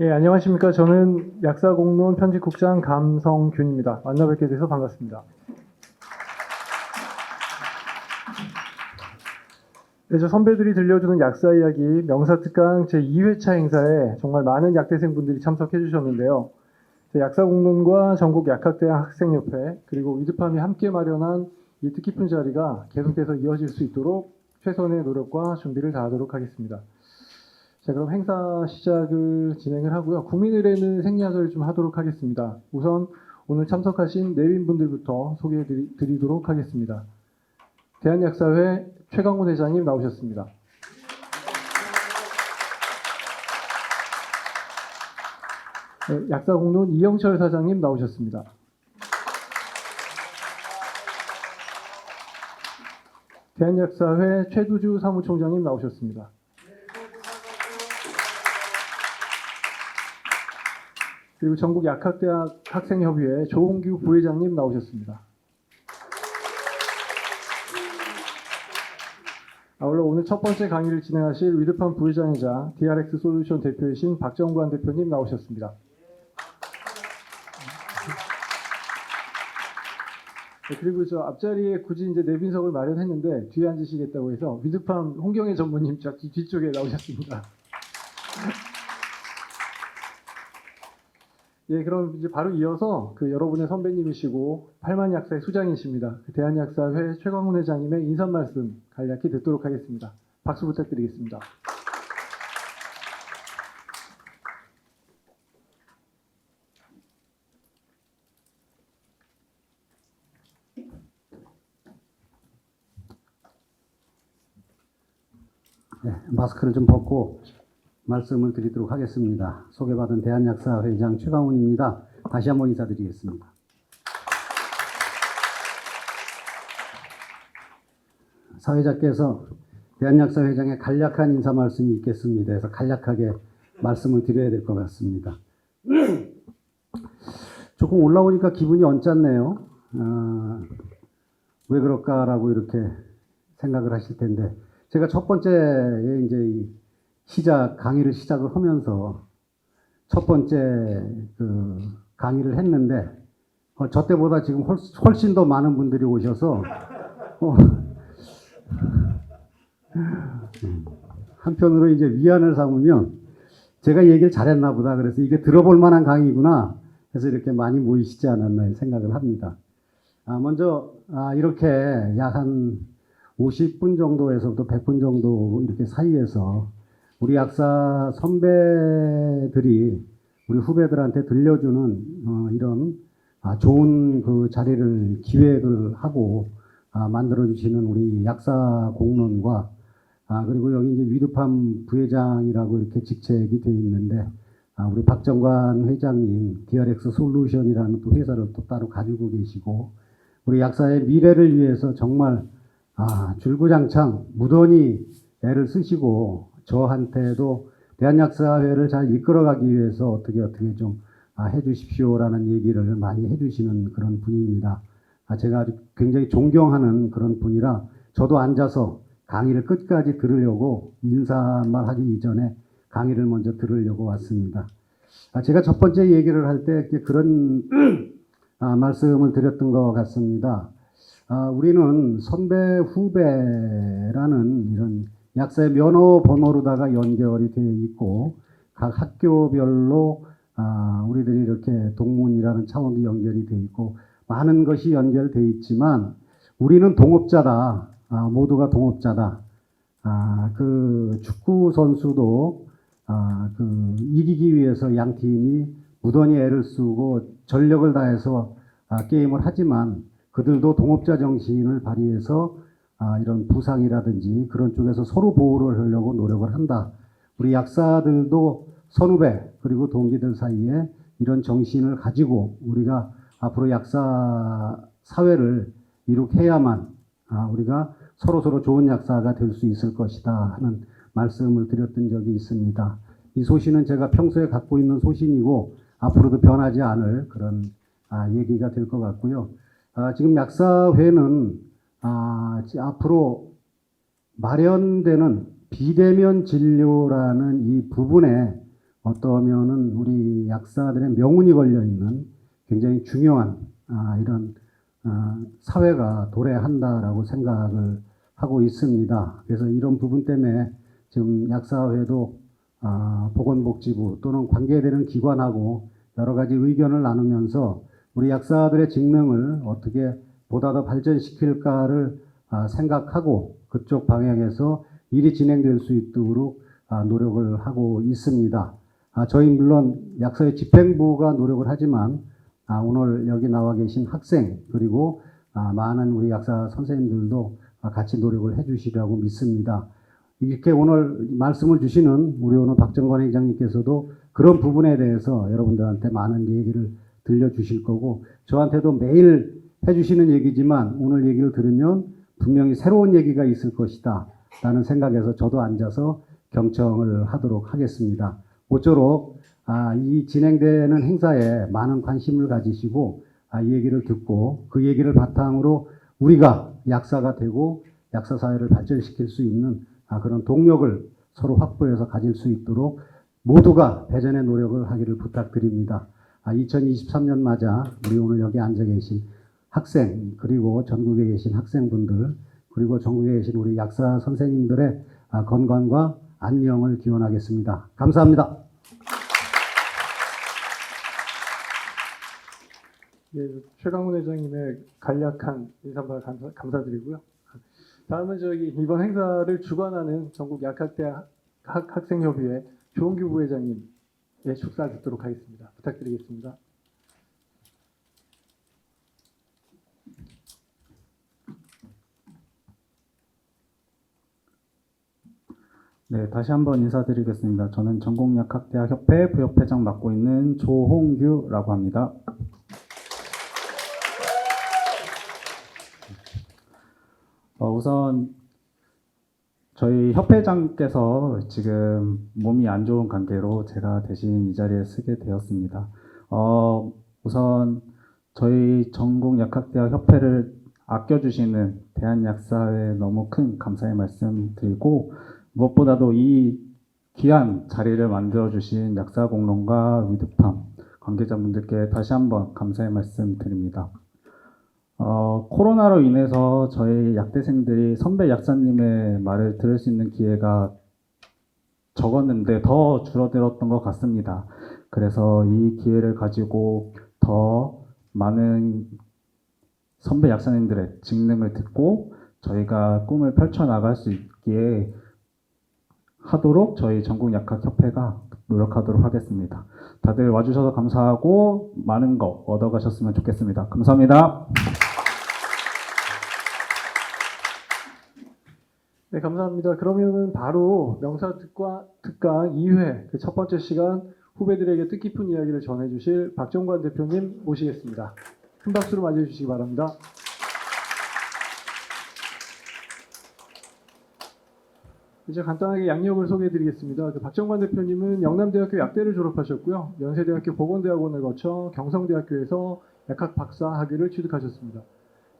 예, 안녕하십니까. 저는 약사공론 편집국장 감성균입니다. 만나 뵙게 돼서 반갑습니다. 네, 저 선배들이 들려주는 약사 이야기 명사특강 제2회차 행사에 정말 많은 약대생분들이 참석해 주셨는데요. 약사공론과 전국 약학대학 학생협회 그리고 위드팜이 함께 마련한 이 뜻깊은 자리가 계속해서 이어질 수 있도록 최선의 노력과 준비를 다하도록 하겠습니다. 자, 그럼 행사 시작을 진행을 하고요. 국민의례는 생략을 좀 하도록 하겠습니다. 우선 오늘 참석하신 내빈분들부터 소개해 드리도록 하겠습니다. 대한약사회 최강훈 회장님 나오셨습니다. 네, 약사공론 이영철 사장님 나오셨습니다. 대한약사회 최두주 사무총장님 나오셨습니다. 그리고 전국 약학대학 학생협의회 조홍규 부회장님 나오셨습니다. 아울러 오늘 첫 번째 강의를 진행하실 위드팜 부회장이자 DRX 솔루션 대표이신 박정관 대표님 나오셨습니다. 네, 그리고 저 앞자리에 굳이 이제 내빈석을 마련했는데 뒤에 앉으시겠다고 해서 위드팜 홍경애 전무님 뒤쪽에 나오셨습니다. 예, 그럼 이제 바로 이어서 여러분의 선배님이시고 8만 약사의 수장이십니다. 대한약사회 최광훈 회장님의 인사 말씀 간략히 듣도록 하겠습니다. 박수 부탁드리겠습니다. 네, 마스크를 좀 벗고 말씀을 드리도록 하겠습니다. 소개받은 대한약사회장 최강훈입니다. 다시 한번 인사드리겠습니다. 사회자께서 대한약사회장의 간략한 인사 말씀이 있겠습니다. 그래서 간략하게 말씀을 드려야 될 것 같습니다. 조금 올라오니까 기분이 언짢네요. 왜 그럴까라고 이렇게 생각을 하실 텐데, 제가 첫 번째에 이제 강의를 시작을 하면서 첫 번째 강의를 했는데, 저 때보다 지금 훨씬 더 많은 분들이 오셔서, 한편으로 이제 위안을 삼으면 제가 얘기를 잘했나 보다. 그래서 이게 들어볼 만한 강의구나 해서 이렇게 많이 모이시지 않았나 생각을 합니다. 먼저, 이렇게 약 한 50분 정도에서부터 100분 정도 이렇게 사이에서 우리 약사 선배들이 우리 후배들한테 들려주는 이런 좋은 그 자리를 기획을 하고 만들어주시는 우리 약사 공론과 그리고 여기 이제 위드팜 부회장이라고 이렇게 직책이 되어 있는데 우리 박정관 회장님 DRX 솔루션이라는 또 회사를 또 따로 가지고 계시고 우리 약사의 미래를 위해서 정말 줄구장창 무던히 애를 쓰시고 저한테도 대한약사회를 잘 이끌어가기 위해서 어떻게 좀 해주십시오라는 얘기를 많이 해주시는 그런 분입니다. 제가 아주 굉장히 존경하는 그런 분이라 저도 앉아서 강의를 끝까지 들으려고 인사말 하기 이전에 강의를 먼저 들으려고 왔습니다. 제가 첫 번째 얘기를 할 때 그런 말씀을 드렸던 것 같습니다. 우리는 선배 후배라는 이런 약사의 면허 번호로다가 연결이 되어 있고 각 학교별로 우리들이 이렇게 동문이라는 차원도 연결이 되어 있고 많은 것이 연결되어 있지만 우리는 동업자다. 모두가 동업자다. 그 축구 선수도 이기기 위해서 양 팀이 무던히 애를 쓰고 전력을 다해서 게임을 하지만 그들도 동업자 정신을 발휘해서 이런 부상이라든지 그런 쪽에서 서로 보호를 하려고 노력을 한다. 우리 약사들도 선후배 그리고 동기들 사이에 이런 정신을 가지고 우리가 앞으로 약사 사회를 이룩해야만 우리가 서로 좋은 약사가 될 수 있을 것이다 하는 말씀을 드렸던 적이 있습니다. 이 소신은 제가 평소에 갖고 있는 소신이고 앞으로도 변하지 않을 그런 얘기가 될 것 같고요. 지금 약사회는 앞으로 마련되는 비대면 진료라는 이 부분에 어떠면은 우리 약사들의 명운이 걸려 있는 굉장히 중요한 이런 사회가 도래한다라고 생각을 하고 있습니다. 그래서 이런 부분 때문에 지금 약사회도 보건복지부 또는 관계되는 기관하고 여러 가지 의견을 나누면서 우리 약사들의 직능을 어떻게 보다 더 발전시킬까를 생각하고 그쪽 방향에서 일이 진행될 수 있도록 노력을 하고 있습니다. 저희 물론 약사회 집행부가 노력을 하지만 오늘 여기 나와 계신 학생 그리고 많은 우리 약사 선생님들도 같이 노력을 해주시려고 믿습니다. 이렇게 오늘 말씀을 주시는 우리 오늘 박정관 회장님께서도 그런 부분에 대해서 여러분들한테 많은 얘기를 들려주실 거고 저한테도 매일 해주시는 얘기지만 오늘 얘기를 들으면 분명히 새로운 얘기가 있을 것이다 라는 생각에서 저도 앉아서 경청을 하도록 하겠습니다. 모쪼록 이 진행되는 행사에 많은 관심을 가지시고 이 얘기를 듣고 그 얘기를 바탕으로 우리가 약사가 되고 약사 사회를 발전시킬 수 있는 그런 동력을 서로 확보해서 가질 수 있도록 모두가 대전의 노력을 하기를 부탁드립니다. 2023년 맞아 우리 오늘 여기 앉아 계신 학생 그리고 전국에 계신 학생분들 그리고 전국에 계신 우리 약사 선생님들의 건강과 안녕을 기원하겠습니다. 감사합니다. 예, 최강훈 회장님의 간략한 인사말 감사드리고요. 다음은 이번 행사를 주관하는 전국 약학대 학생협의회 조은규 부회장님의 축사 듣도록 하겠습니다. 부탁드리겠습니다. 네, 다시 한번 인사드리겠습니다. 저는 전국약학대학협회 부협회장 맡고 있는 조홍규라고 합니다. 우선 저희 협회장께서 지금 몸이 안 좋은 관계로 제가 대신 이 자리에 서게 되었습니다. 우선 저희 전국약학대학협회를 아껴주시는 대한약사회에 너무 큰 감사의 말씀 드리고 무엇보다도 이 귀한 자리를 만들어주신 약사공론과 위드팜 관계자분들께 다시 한번 감사의 말씀 드립니다. 코로나로 인해서 저희 약대생들이 선배 약사님의 말을 들을 수 있는 기회가 적었는데 더 줄어들었던 것 같습니다. 그래서 이 기회를 가지고 더 많은 선배 약사님들의 직능을 듣고 저희가 꿈을 펼쳐나갈 수 있기에 하도록 저희 전국약학협회가 노력하도록 하겠습니다. 다들 와주셔서 감사하고 많은 거 얻어가셨으면 좋겠습니다. 감사합니다. 네, 감사합니다. 그러면은 바로 명사특강 2회 그 첫 번째 시간 후배들에게 뜻깊은 이야기를 전해주실 박정관 대표님 모시겠습니다. 큰 박수로 맞이해 주시기 바랍니다. 이제 간단하게 양력을 소개해드리겠습니다. 박정관 대표님은 영남대학교 약대를 졸업하셨고요. 연세대학교 보건대학원을 거쳐 경성대학교에서 약학 박사 학위를 취득하셨습니다.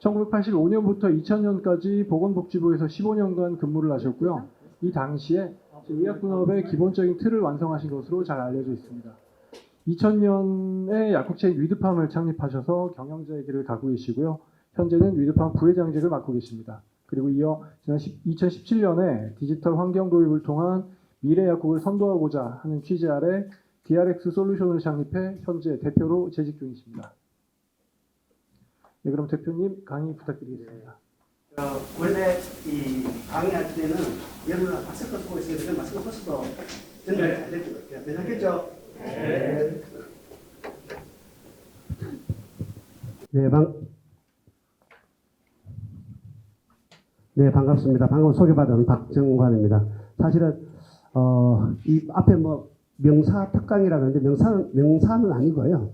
1985년부터 2000년까지 보건복지부에서 15년간 근무를 하셨고요. 이 당시에 의약분업의 기본적인 틀을 완성하신 것으로 잘 알려져 있습니다. 2000년에 약국체인 위드팜을 창립하셔서 경영자의 길을 가고 계시고요. 현재는 위드팜 부회장직을 맡고 계십니다. 그리고 이어 지난 2017년에 디지털 환경 도입을 통한 미래 약국을 선도하고자 하는 취지 아래 DRX 솔루션을 창립해 현재 대표로 재직 중이십니다. 네, 그럼 대표님 강의 부탁드리겠습니다. 원래 이 강의할 때는 여러분 마스크 쓰고 있으니까 마스크 벗어도 전달이 잘 될 것 같아요. 괜찮겠죠? 네. 네, 반갑습니다. 방금 소개받은 박정관입니다. 사실은 이 앞에 명사 특강이라 그러는데 명사는 아니고요.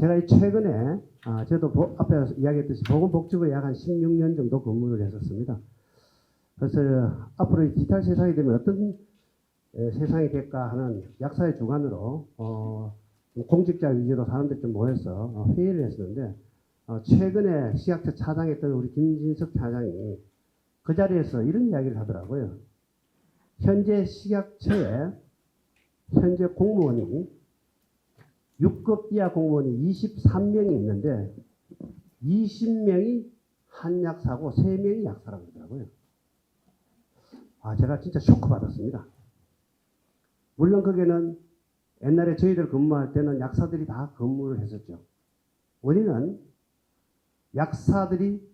제가 최근에 저도 앞에 이야기했듯이 보건복지부에 약 한 16년 정도 근무를 했었습니다. 그래서 앞으로 디지털 세상이 되면 어떤 세상이 될까 하는 약사의 주관으로 공직자 위주로 사람들 좀 모여서 회의를 했었는데 최근에 식약처 차장했던 우리 김진석 차장이 그 자리에서 이런 이야기를 하더라고요. 현재 식약처에 현재 공무원이 6급 이하 공무원이 23명이 있는데 20명이 한약사고 3명이 약사라고 그러더라고요. 제가 진짜 쇼크 받았습니다. 물론 거기는 옛날에 저희들 근무할 때는 약사들이 다 근무를 했었죠. 원인은 약사들이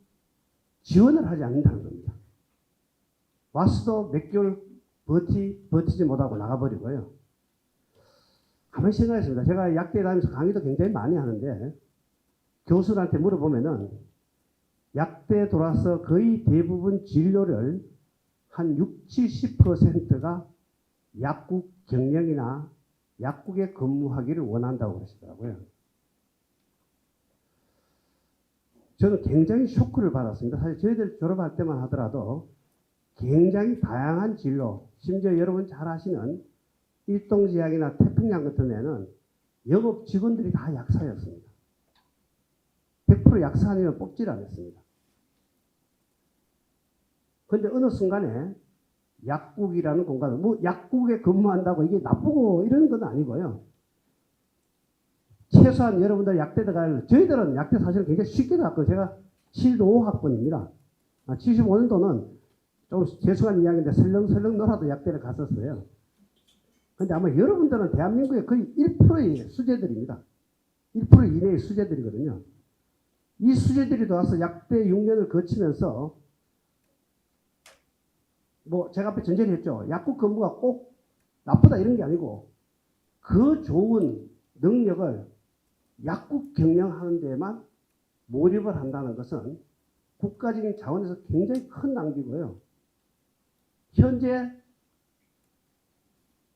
지원을 하지 않는다는 겁니다. 와서도 몇 개월 버티지 못하고 나가버리고요. 가만히 생각했습니다. 제가 약대에 다니면서 강의도 굉장히 많이 하는데 교수들한테 물어보면은 약대에 돌아서 거의 대부분 진료를 한 60~70%가 약국 경영이나 약국에 근무하기를 원한다고 그러시더라고요. 저는 굉장히 쇼크를 받았습니다. 사실 저희들 졸업할 때만 하더라도 굉장히 다양한 진로, 심지어 여러분 잘 아시는 일동제약이나 태평양 같은 데는 영업 직원들이 다 약사였습니다. 100% 약사 아니면 뽑지를 않았습니다. 그런데 어느 순간에 약국이라는 공간, 뭐 약국에 근무한다고 이게 나쁘고 이런 건 아니고요. 최소한 여러분들 약대 들어갈, 저희들은 약대 사실은 굉장히 쉽게 들어갔고, 제가 75학번입니다. 75년도는 좀 죄송한 이야기인데 설렁설렁 놀아도 약대를 갔었어요. 근데 아마 여러분들은 대한민국의 거의 1%의 수재들입니다. 1% 이내의 수재들이거든요. 이 수재들이 들어와서 약대 6년을 거치면서 뭐 제가 앞에 전제를 했죠. 약국 근무가 꼭 나쁘다 이런 게 아니고 그 좋은 능력을 약국 경영하는 데만 몰입을 한다는 것은 국가적인 자원에서 굉장히 큰 낭비고요. 현재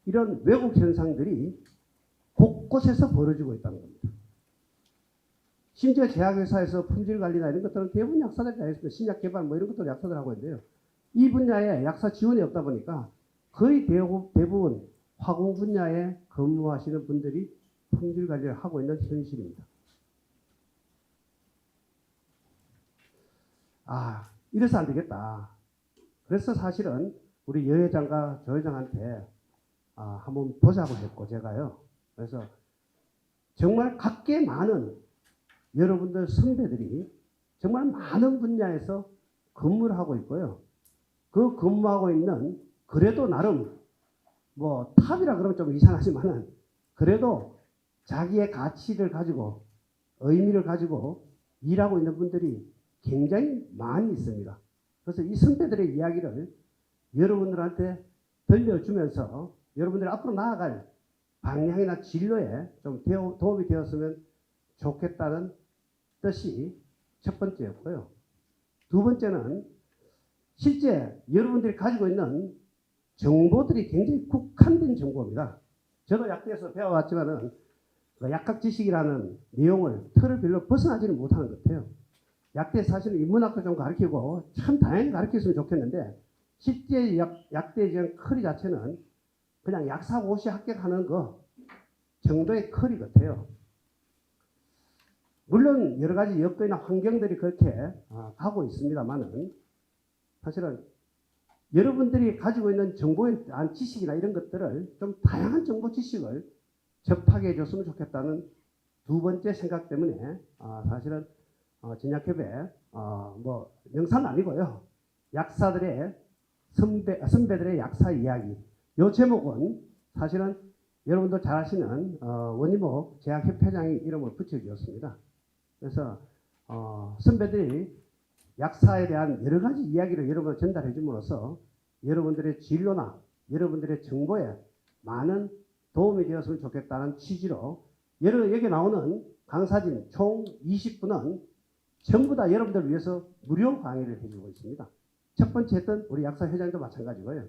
이런 왜곡 현상들이 곳곳에서 벌어지고 있다는 겁니다. 심지어 제약회사에서 품질 관리나 이런 것들은 대부분 약사들이 다 했습니다. 신약 개발 뭐 이런 것도 약사들 하고 있는데요. 이 분야에 약사 지원이 없다 보니까 거의 대부분 화공 분야에 근무하시는 분들이 품질 관리를 하고 있는 현실입니다. 이래서 안 되겠다. 그래서 사실은 우리 여 회장과 조 회장한테 한번 보자고 했고 제가요. 그래서 정말 각계 많은 여러분들 선배들이 정말 많은 분야에서 근무를 하고 있고요. 그 근무하고 있는 그래도 나름 뭐 탑이라 그러면 좀 이상하지만은 그래도 자기의 가치를 가지고 의미를 가지고 일하고 있는 분들이 굉장히 많이 있습니다. 그래서 이 선배들의 이야기를 여러분들한테 들려주면서 여러분들이 앞으로 나아갈 방향이나 진로에 좀 도움이 되었으면 좋겠다는 뜻이 첫 번째였고요. 두 번째는 실제 여러분들이 가지고 있는 정보들이 굉장히 국한된 정보입니다. 저도 약대에서 배워왔지만은 그 약학 지식이라는 내용을 틀을 별로 벗어나지는 못하는 것 같아요. 약대 사실은 인문학도 좀 가르치고 참 다양하게 가르쳤으면 좋겠는데 실제 약대의 커리 자체는 그냥 약사고시 합격하는 거 정도의 커리 같아요. 물론 여러 가지 여건이나 환경들이 그렇게 가고 있습니다만은 사실은 여러분들이 가지고 있는 정보에 대한 지식이나 이런 것들을 좀 다양한 정보 지식을 접하게 해줬으면 좋겠다는 두 번째 생각 때문에 사실은 진약협회 뭐 명사는 아니고요. 약사들의 선배들의 약사 이야기. 이 제목은 사실은 여러분들 잘 아시는 원희목 제약협회장이 이름을 붙여주었습니다. 그래서 선배들이 약사에 대한 여러 가지 이야기를 여러분을 전달해 줌으로써 여러분들의 진로나 여러분들의 정보에 많은 도움이 되었으면 좋겠다는 취지로 여기 나오는 강사진 총 20분은 전부 다 여러분들을 위해서 무료 강의를 해주고 있습니다. 첫 번째 했던 우리 약사 회장도 마찬가지고요.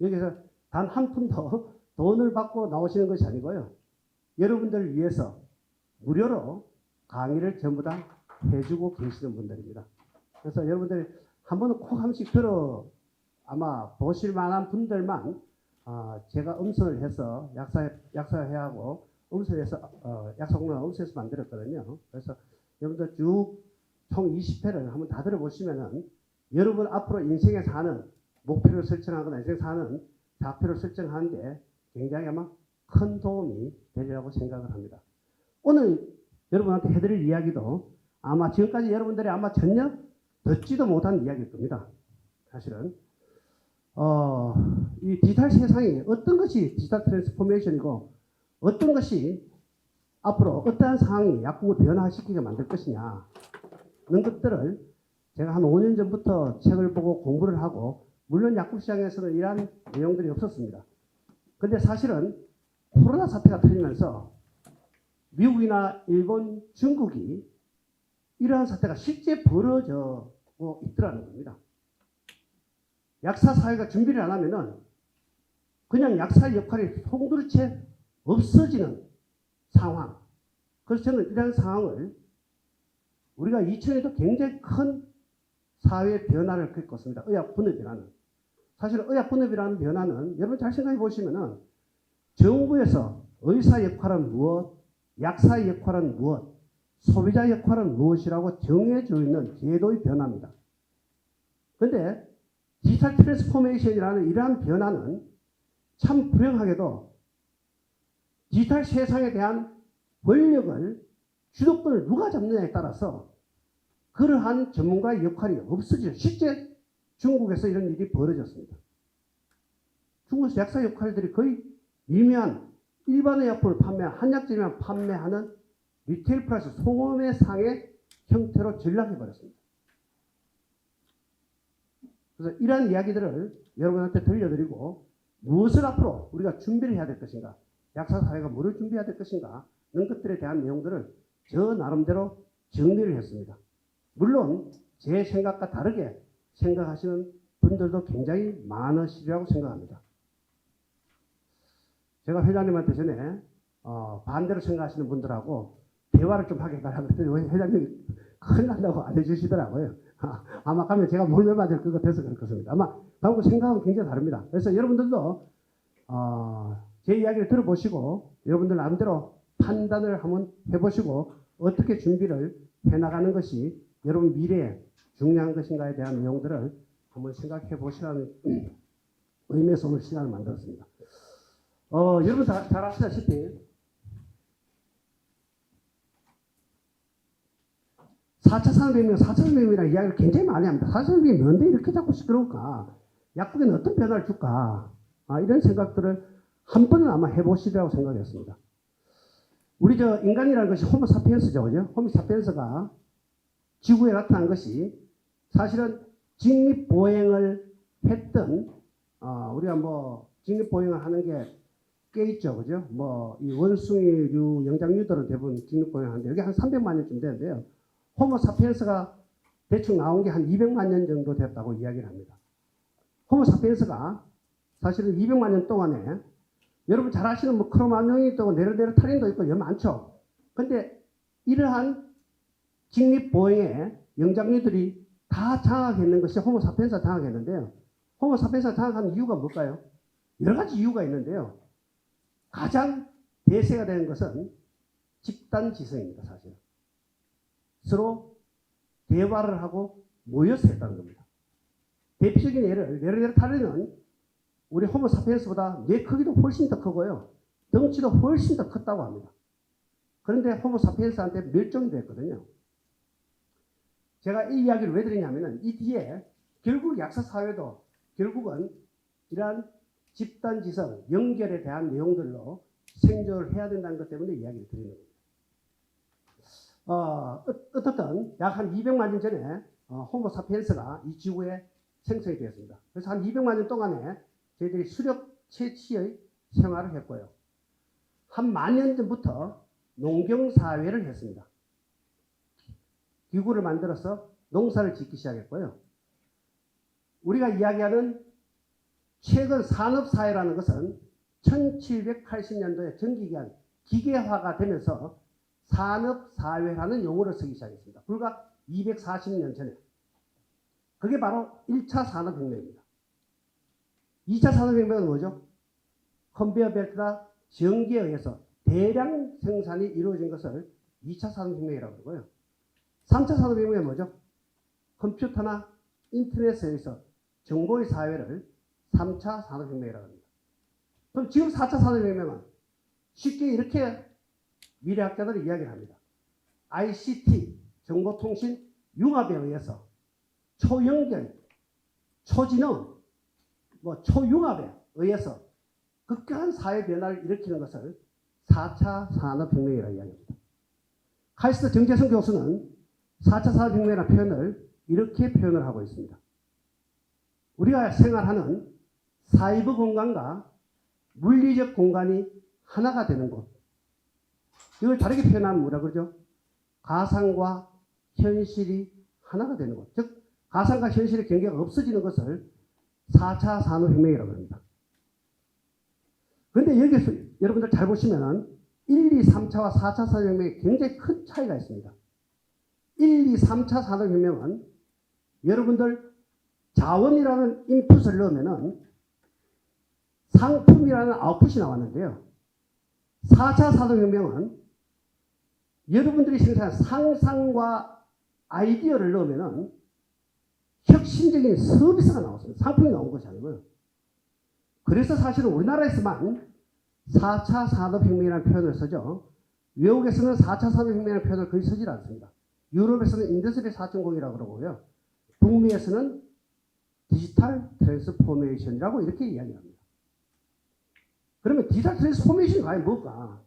여기서 단 한 푼도 돈을 받고 나오시는 것이 아니고요. 여러분들을 위해서 무료로 강의를 전부 다 해주고 계시는 분들입니다. 그래서 여러분들 한 번은 콕 한 번씩 아마 보실 만한 분들만 제가 음성을 해서 약사회하고 음성해서 약사공론 음성해서 만들었거든요. 그래서 여러분들 쭉 총 20회를 한번 다 들어보시면은 여러분 앞으로 인생에 사는 목표를 설정하거나 인생에 사는 좌표를 설정하는데 굉장히 아마 큰 도움이 되리라고 생각을 합니다. 오늘 여러분한테 해드릴 이야기도 아마 지금까지 여러분들이 아마 전혀 듣지도 못한 이야기일 겁니다. 사실은 이 디지털 세상이 어떤 것이 디지털 트랜스포메이션이고 어떤 것이 앞으로 어떠한 상황이 약국을 변화시키게 만들 것이냐 이런 것들을 제가 한 5년 전부터 책을 보고 공부를 하고 물론 약국 시장에서는 이러한 내용들이 없었습니다. 근데 사실은 코로나 사태가 터지면서 미국이나 일본, 중국이 이러한 사태가 실제 벌어지고 있더라는 겁니다. 약사 사회가 준비를 안 하면은 그냥 약사의 역할이 송두리째 없어지는 상황. 그래서 저는 이러한 상황을 우리가 2000년에도 굉장히 큰 사회 변화를 겪었습니다. 의학 분업 변화는. 사실 의학 분업이라는 변화는 여러분 잘 생각해 보시면은 정부에서 의사 역할은 무엇, 약사의 역할은 무엇, 소비자 역할은 무엇이라고 정해져 있는 제도의 변화입니다. 그런데 디지털 트랜스포메이션이라는 이러한 변화는 참 불행하게도 디지털 세상에 대한 권력을 주도권을 누가 잡느냐에 따라서 그러한 전문가의 역할이 없어지죠. 실제 중국에서 이런 일이 벌어졌습니다. 중국에서 약사 역할들이 거의 미미한 일반의 약품을 판매한 한약재만 판매하는 리테일 플러스 소매 상의 형태로 전락해버렸습니다. 그래서 이러한 이야기들을 여러분한테 들려드리고 무엇을 앞으로 우리가 준비를 해야 될 것인가, 약사 사회가 뭐를 준비해야 될 것인가 이런 것들에 대한 내용들을 저 나름대로 정리를 했습니다. 물론 제 생각과 다르게 생각하시는 분들도 굉장히 많으시리라고 생각합니다. 제가 회장님한테 전에 반대로 생각하시는 분들하고 대화를 좀 하게 가라고 했더니 회장님이 큰일 난다고 안 해주시더라고요. 아마 가면 제가 몰매 맞을 것 같아서 그럴 것입니다. 아마 가고 생각은 굉장히 다릅니다. 그래서 여러분들도 제 이야기를 들어보시고 여러분들 나름대로 판단을 한번 해보시고 어떻게 준비를 해나가는 것이 여러분 미래에 중요한 것인가에 대한 내용들을 한번 생각해 보시라는 의미에서 오늘 시간을 만들었습니다. 여러분 잘 아시다시피 4차 산업혁명, 4차 산업혁명이라는 이야기를 굉장히 많이 합니다. 4차 산업혁명이 뭔데 이렇게 자꾸 시끄러울까? 약국에는 어떤 변화를 줄까? 이런 생각들을 한 번은 아마 해보시리라고 생각했습니다. 우리 인간이라는 것이 호모 사피엔스죠. 그죠? 호모 사피엔스가 지구에 나타난 것이 사실은 직립보행을 했던, 우리가 뭐 직립보행을 하는 게 꽤 있죠. 그죠? 이 원숭이류, 영장류들은 대부분 직립보행을 하는데 여기 한 300만 년쯤 되는데요. 호모 사피엔스가 대충 나온 게 한 200만 년 정도 됐다고 이야기를 합니다. 호모 사피엔스가 사실은 200만 년 동안에 여러분 잘 아시는 크로마뇽이 있고 네르데르탈린도 있고 여러 많죠. 근데 이러한 직립보행에 영장류들이 다 장악했는 것이 호모 사피엔스가 장악했는데요. 호모 사피엔스가 장악한 이유가 뭘까요? 여러 가지 이유가 있는데요. 가장 대세가 되는 것은 집단지성입니다. 사실. 서로 대화를 하고 모여서 했다는 겁니다. 대표적인 예를 네르데르탈린은 우리 호모 사피엔스보다 뇌 크기도 훨씬 더 크고요. 덩치도 훨씬 더 컸다고 합니다. 그런데 호모 사피엔스한테 멸종이 됐거든요. 제가 이 이야기를 왜 드리냐면은 이 뒤에 결국 약사 사회도 결국은 이러한 집단지성, 연결에 대한 내용들로 생존을 해야 된다는 것 때문에 이야기를 드리는 겁니다. 어떻든 약 한 200만 년 전에 호모 사피엔스가 이 지구에 생성이 되었습니다. 그래서 한 200만 년 동안에 저희들이 수렵 채취의 생활을 했고요. 한 10,000년 전부터 농경사회를 했습니다. 기구를 만들어서 농사를 짓기 시작했고요. 우리가 이야기하는 최근 산업사회라는 것은 1780년도에 전기기관, 기계화가 되면서 산업사회라는 용어를 쓰기 시작했습니다. 불과 240년 전에. 그게 바로 1차 산업혁명입니다. 2차 산업혁명은 뭐죠? 컨베이어 벨트나 전기에 의해서 대량 생산이 이루어진 것을 2차 산업혁명이라고 그러고요. 3차 산업혁명은 뭐죠? 컴퓨터나 인터넷에 의해서 정보의 사회를 3차 산업혁명이라고 합니다. 그럼 지금 4차 산업혁명은 쉽게 이렇게 미래학자들이 이야기를 합니다. ICT, 정보통신 융합에 의해서 초연결, 초지능, 초융합에 의해서 극한 사회 변화를 일으키는 것을 4차 산업혁명이라고 이야기합니다. 카이스트 정재승 교수는 4차 산업혁명이라는 표현을 이렇게 표현을 하고 있습니다. 우리가 생활하는 사이버 공간과 물리적 공간이 하나가 되는 곳. 이걸 다르게 표현하면 뭐라 그러죠? 가상과 현실이 하나가 되는 곳. 즉, 가상과 현실의 경계가 없어지는 것을 4차 산업혁명이라고 합니다. 그런데 여기서 여러분들 잘 보시면은 1, 2, 3차와 4차 산업혁명에 굉장히 큰 차이가 있습니다. 1, 2, 3차 산업혁명은 여러분들 자원이라는 인풋을 넣으면은 상품이라는 아웃풋이 나왔는데요. 4차 산업혁명은 여러분들이 생산한 상상과 아이디어를 넣으면은 혁신적인 서비스가 나왔습니다. 상품이 나온 것이 아니고요. 그래서 사실은 우리나라에서만 4차 산업혁명이라는 표현을 쓰죠. 외국에서는 4차 산업혁명이라는 표현을 거의 쓰지 않습니다. 유럽에서는 인더스트리 4.0이라고 그러고요. 북미에서는 디지털 트랜스포메이션이라고 이렇게 이야기합니다. 그러면 디지털 트랜스포메이션이 과연 뭘까?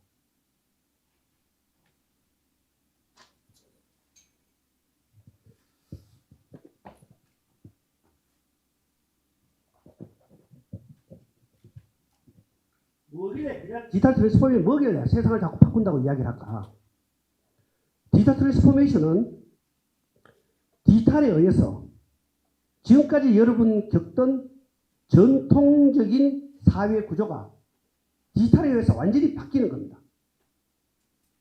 디지털 트랜스포메이션이 뭐길래 세상을 자꾸 바꾼다고 이야기를 할까? 디지털 트랜스포메이션은 디지털에 의해서 지금까지 여러분 겪던 전통적인 사회 구조가 디지털에 의해서 완전히 바뀌는 겁니다.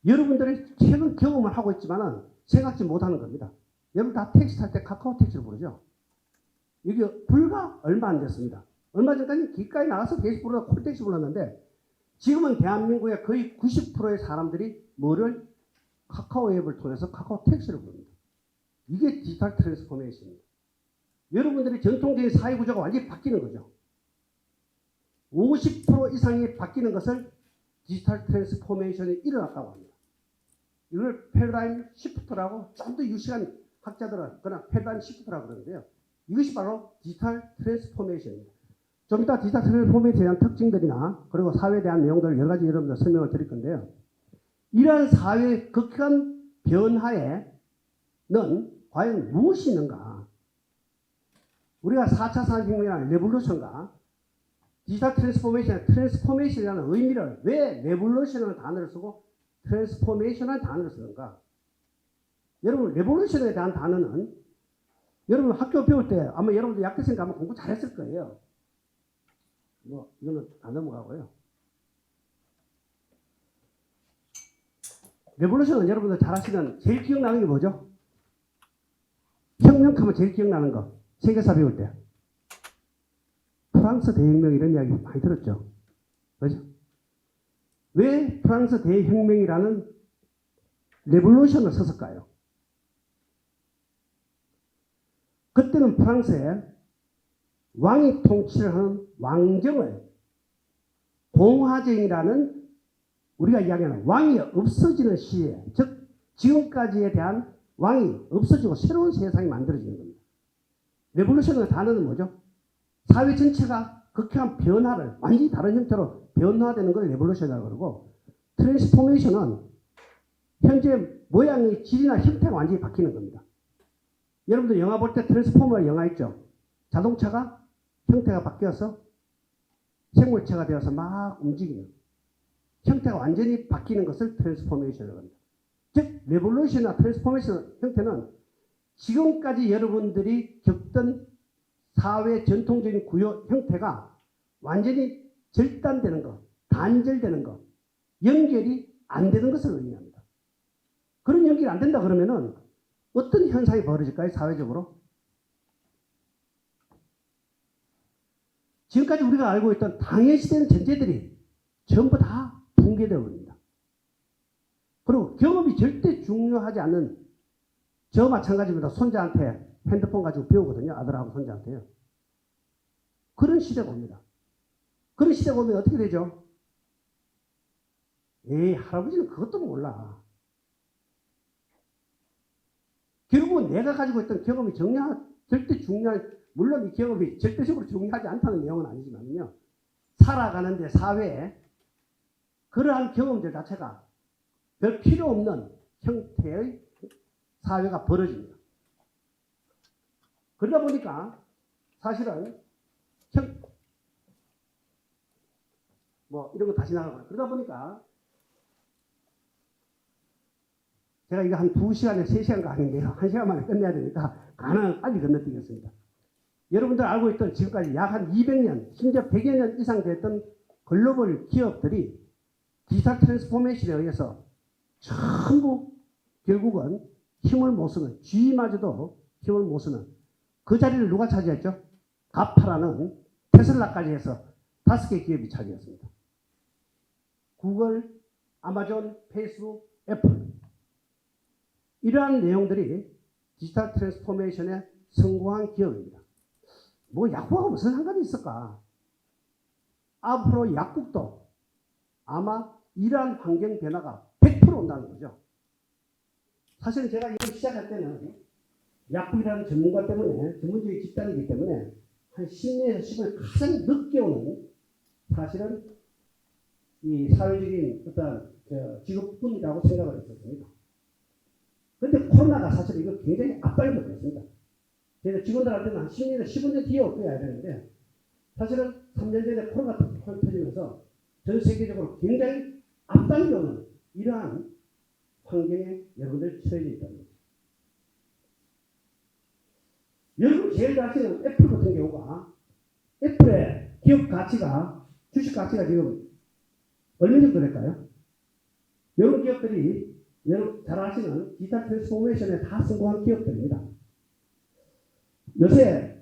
여러분들이 최근 경험을 하고 있지만은 생각지 못하는 겁니다. 여러분 다 택시 탈 때 카카오 택시를 부르죠? 이게 불과 얼마 안 됐습니다. 얼마 전까지 길가에 나가서 게시불러다 콜택시 불렀는데 지금은 대한민국의 거의 90%의 사람들이 뭐를 카카오 앱을 통해서 카카오 택시를 부릅니다. 이게 디지털 트랜스포메이션입니다. 여러분들이 전통적인 사회구조가 완전히 바뀌는 거죠. 50% 이상이 바뀌는 것을 디지털 트랜스포메이션이 일어났다고 합니다. 이걸 패러다임 시프트라고 좀 더 유식한 학자들은 그냥 패러다임 시프트라고 그러는데요. 이것이 바로 디지털 트랜스포메이션입니다. 좀 이따 디지털 트랜스포메이션에 대한 특징들이나 그리고 사회에 대한 내용들을 여러 가지 여러분들 설명을 드릴 건데요. 이러한 사회의 극한 변화에는 과연 무엇이 있는가? 우리가 4차 산업혁명이라는 레볼루션과 디지털 트랜스포메이션이라는 의미를 왜 레볼루션이라는 단어를 쓰고 트랜스포메이션이라는 단어를 쓰는가? 여러분 레볼루션에 대한 단어는 여러분 학교 배울 때 아마 여러분들 약대생 가면 공부 잘했을 거예요. 이거는 안 넘어가고요. 레볼루션은 여러분들 잘 아시는 제일 기억나는 게 뭐죠? 혁명하면 제일 기억나는 거. 세계사 배울 때. 프랑스 대혁명 이런 이야기 많이 들었죠. 그렇죠? 왜 프랑스 대혁명이라는 레볼루션을 썼을까요? 그때는 프랑스에 왕이 통치를 하는 왕정을 공화정이라는 우리가 이야기하는 왕이 없어지는 시에, 즉 지금까지에 대한 왕이 없어지고 새로운 세상이 만들어지는 겁니다. 레볼루션의 단어는 뭐죠? 사회 전체가 극한 변화를 완전히 다른 형태로 변화되는 걸 레볼루션이라고 그러고, 트랜스포메이션은 현재 모양의 질이나 형태가 완전히 바뀌는 겁니다. 여러분들 영화 볼 때 트랜스포머 영화 있죠? 자동차가 형태가 바뀌어서 생물체가 되어서 막 움직이는 형태가 완전히 바뀌는 것을 트랜스포메이션이라고 합니다. 즉 레볼루션이나 트랜스포메이션 형태는 지금까지 여러분들이 겪던 사회 전통적인 구조 형태가 완전히 절단되는 것, 단절되는 것, 연결이 안 되는 것을 의미합니다. 그런 연결이 안 된다 그러면은 어떤 현상이 벌어질까요? 사회적으로? 지금까지 우리가 알고 있던 당연시되는 전제들이 전부 다 붕괴되어 버립니다. 그리고 경험이 절대 중요하지 않는 저 마찬가지입니다. 손자한테 핸드폰 가지고 배우거든요. 아들하고 손자한테요. 그런 시대가 옵니다. 그런 시대가 오면 어떻게 되죠? 에이, 할아버지는 그것도 몰라. 결국은 내가 가지고 있던 경험이 절대 중요한, 물론 이 경험이 절대적으로 중요하지 않다는 내용은 아니지만요. 살아가는데 사회에 그러한 경험들 자체가 별 필요 없는 형태의 사회가 벌어집니다. 그러다 보니까 사실은 이런 거 다시 나가고 그러다 보니까 제가 이거 한 2시간에 3시간 강의인데요. 1시간 만에 끝내야 되니까 가능한 빨리 건너뛰겠습니다. 여러분들 알고 있던 지금까지 약 한 200년, 심지어 100여 년 이상 됐던 글로벌 기업들이 디지털 트랜스포메이션에 의해서 전부 결국은 힘을 못 쓰는, G마저도 힘을 못 쓰는 그 자리를 누가 차지했죠? 가파라는 테슬라까지 해서 5개 기업이 차지했습니다. 구글, 아마존, 페이스북, 애플. 이러한 내용들이 디지털 트랜스포메이션에 성공한 기업입니다. 뭐 약국하고 무슨 상관이 있을까? 앞으로 약국도 아마 이러한 환경 변화가 100% 온다는 거죠. 사실은 제가 이걸 시작할 때는 약국이라는 전문가 때문에, 전문적인 집단이기 때문에 한 10년에서 15년 가장 늦게 오는 사실은 이 사회적인 어떤 직업군이라고 생각을 했었습니다. 그런데 코로나가 사실 이거 굉장히 앞당겨 버렸습니다. 제가 직원들한테는 한 10년에서 15년 뒤에 올 거야 되는데 사실은 3년 전에 코로나가 터지면서 전 세계적으로 굉장히 앞당겨오는 이러한 환경에 여러분들 처해져 있다는 거죠. 여러분 제일 잘 아시는 애플 같은 경우가 애플의 기업 가치가, 주식 가치가 지금 얼마 정도 될까요? 이런 기업들이 여러분 잘 아시는 디지털 트랜스포메이션에 다 성공한 기업들입니다. 요새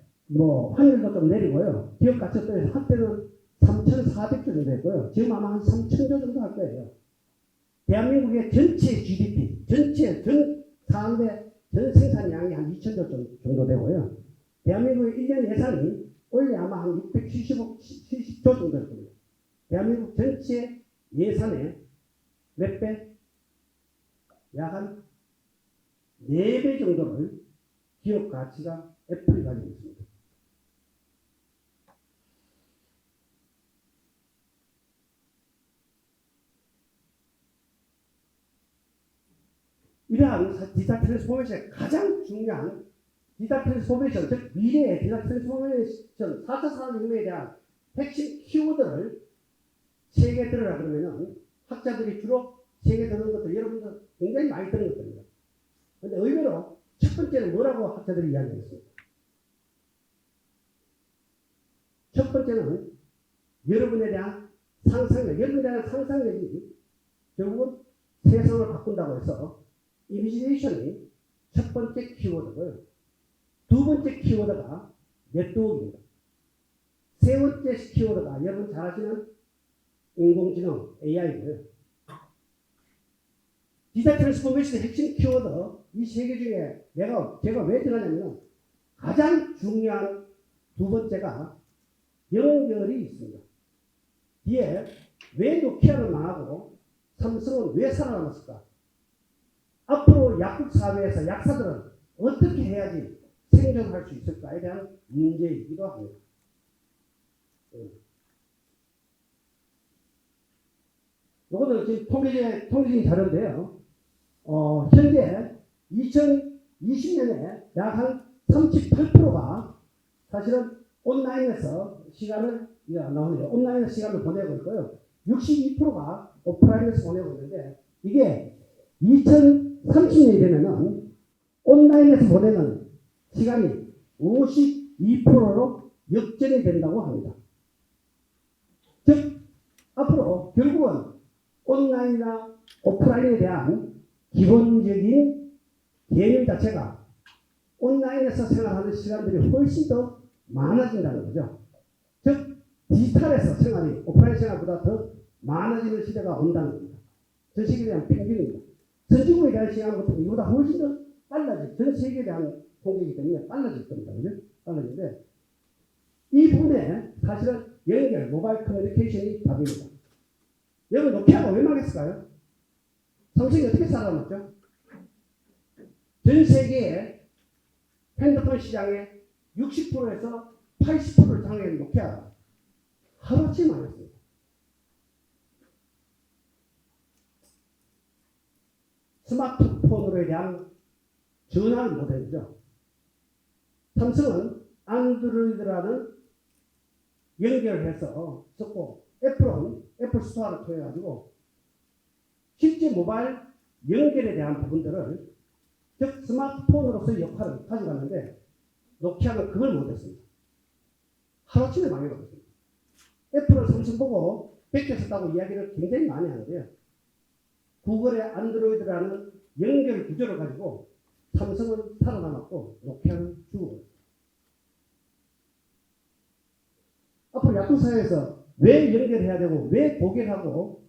환율도 좀 내리고요. 기업 가치가 한때는 3,400조 정도 했고요. 지금 아마 한 3,000조 정도 할 거예요. 대한민국의 전체 GDP, 전 사람의 전 생산량이 한 2,000조 정도 되고요. 대한민국의 1년 예산이 원래 아마 한 670조 정도 될 겁니다. 대한민국 전체 예산의 몇 배? 약 한 4배 정도를 기업 가치가 애플이 가지고 있습니다. 이러한 디지털 트랜스포메이션의 가장 중요한 디지털 트랜스포메이션, 즉 미래의 디지털 트랜스포메이션 4차 산업혁명에 대한 핵심 키워드를 세계 들으라 그러면은 학자들이 주로 세계 듣는 것들 여러분들 굉장히 많이 듣는 것들입니다. 그런데 의외로 첫 번째는 뭐라고 학자들이 이야기했습니까? 첫 번째는 여러분에 대한 상상력, 여러분에 대한 상상력이 결국은 세상을 바꾼다고 해서 이미지네이션이 첫 번째 키워드고요. 두 번째 키워드가 네트워크입니다. 세 번째 키워드가 여러분 잘 아시는 인공지능 AI고요. 디지털 트랜스포메이션의 핵심 키워드 이 세 개 중에 제가 왜 들어가냐면 가장 중요한 두 번째가 연결이 있습니다. 뒤에 왜 노키아는 망하고 삼성은 왜 살아남았을까? 앞으로 약국 사회에서 약사들은 어떻게 해야지 생존할 수 있을까에 대한 문제이기도 합니다. 이거는 지금 통계적인 자료인데요. 현재 2020년에 약 한 38%가 사실은 온라인에서 시간을 온라인에서 시간을 보내고 있고요. 62%가 오프라인에서 보내고 있는데 이게 2030년이 되면은 온라인에서 보내는 시간이 52%로 역전이 된다고 합니다. 즉 앞으로 결국은 온라인이나 오프라인에 대한 기본적인 개념 자체가 온라인에서 생활하는 시간들이 훨씬 더 많아진다는 거죠. 즉 디지털에서 생활이 오프라인 생활보다 더 많아지는 시대가 온다는 겁니다. 전 세계에 대한 평균입니다. 선진국에 대한 시간부터 이보다 훨씬 더 빨라질, 전 세계에 대한 통계이기 때문에 빨라질 겁니다. 그죠? 빨라지는데 이 부분에 사실은 연결, 모바일 커뮤니케이션이 답입니다. 여러분 노키아가 왜 망했을까요? 삼성이 어떻게 살아남았죠? 전 세계의 핸드폰 시장의 60%에서 80%를 장악한 노키아가 하루아침에 망했습니다. 스마트폰으로 대한 전환 모델이죠. 삼성은 안드로이드라는 연결해서 썼고, 애플은 애플 스토어를 통해 가지고 실제 모바일 연결에 대한 부분들을, 즉 스마트폰으로서의 역할을 가져갔는데 노키아는 그걸 못했습니다. 하루아침에 망해버렸습니다. 애플은 삼성 보고 뺏겼었다고 이야기를 굉장히 많이 하는데요. 구글의 안드로이드라는 연결 구조를 가지고 삼성은 살아남았고 노키아는 죽어버렸습니다. 앞으로 약국사회에서 왜 연결해야 되고 왜 고객하고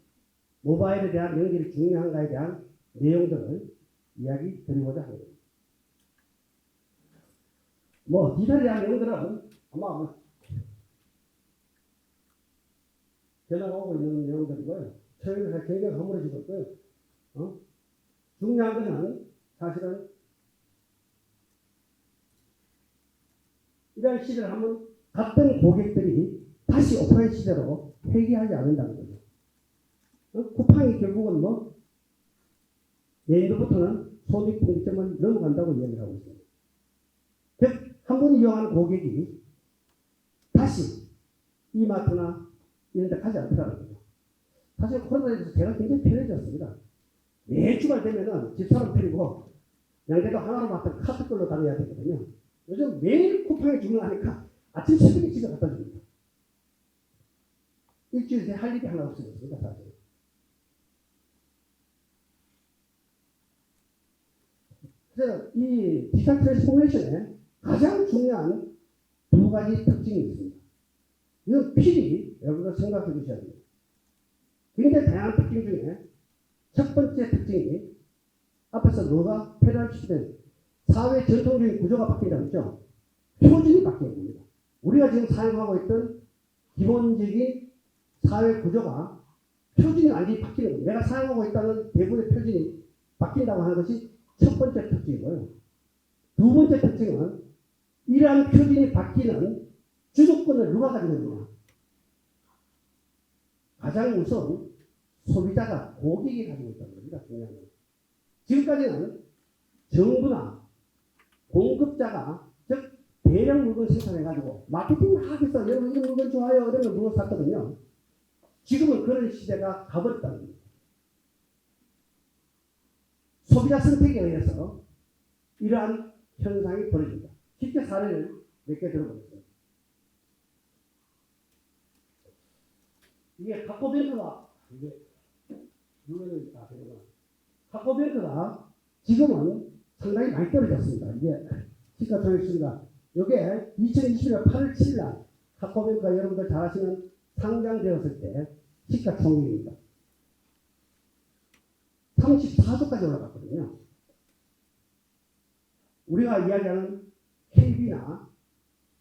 모바일에 대한 연결이 중요한가에 대한 내용들을 이야기 드리고자 합니다. 디자인에 대한 내용들은 아마 전화가 오고 있는 내용들이고요. 처음에서 굉장히 허물어지고 있고요. 중요한 것은 사실은 이런 시대를 하면 갔던 고객들이 다시 오프라인 시대로 회귀하지 않는다는 거죠. 쿠팡이 결국은 내일부터는 손익분기점을 넘어간다고 이야기를 하고 있습니다. 즉, 한 번 이용한 고객이 다시 이마트나 이런 데 가지 않더라는 거죠. 사실 코로나에 대해서 제가 굉장히 편해졌습니다. 매 주말 되면은 집사람 데리고 양재도 하나로 맡은 카드 걸로 다녀야 되거든요. 요즘 매일 쿠팡에 주문하니까 아침 새벽에 집에 갖다 줍니다. 일주일에 할 일이 하나 없어졌습니다, 사실. 그래서 이 디지털 트랜스포메이션에 가장 중요한 두 가지 특징이 있습니다. 이건 필히 여러분들 생각해 주셔야 됩니다. 굉장히 다양한 특징 중에 첫 번째 특징이 앞에서 뭐가 페달시된 사회 전통적인 구조가 바뀐다고 했죠. 표준이 바뀌는 겁니다. 우리가 지금 사용하고 있던 기본적인 사회 구조가 표준이 완전히 바뀌는 겁니다. 내가 사용하고 있다는 대부분의 표준이 바뀐다고 하는 것이 첫 번째 특징이고요. 두 번째 특징은 이러한 표준이 바뀌는 주도권을 누가 가지고 있느냐. 가장 우선 소비자가 고객이 가지고 있다는 겁니다. 중요한 건. 지금까지는 정부나 공급자가 즉 대량 물건 생산해가지고 마케팅 하겠어. 여러분 이런 물건 좋아요. 이런 물건 샀거든요. 지금은 그런 시대가 가버렸다는 겁니다. 소비자 선택에 의해서 이러한 현상이 벌어집니다. 실제 사례를 몇 개 들어보겠습니다. 이게 카카오뱅크가 카카오뱅크가 지금은 상당히 많이 떨어졌습니다. 이게 시가총액수가 이게 2021년 8월 7일 날 카카오뱅크가 여러분들 잘 아시는 상장되었을 때 시가총액입니다. 34조까지 올라갔거든요. 우리가 이야기하는 KB나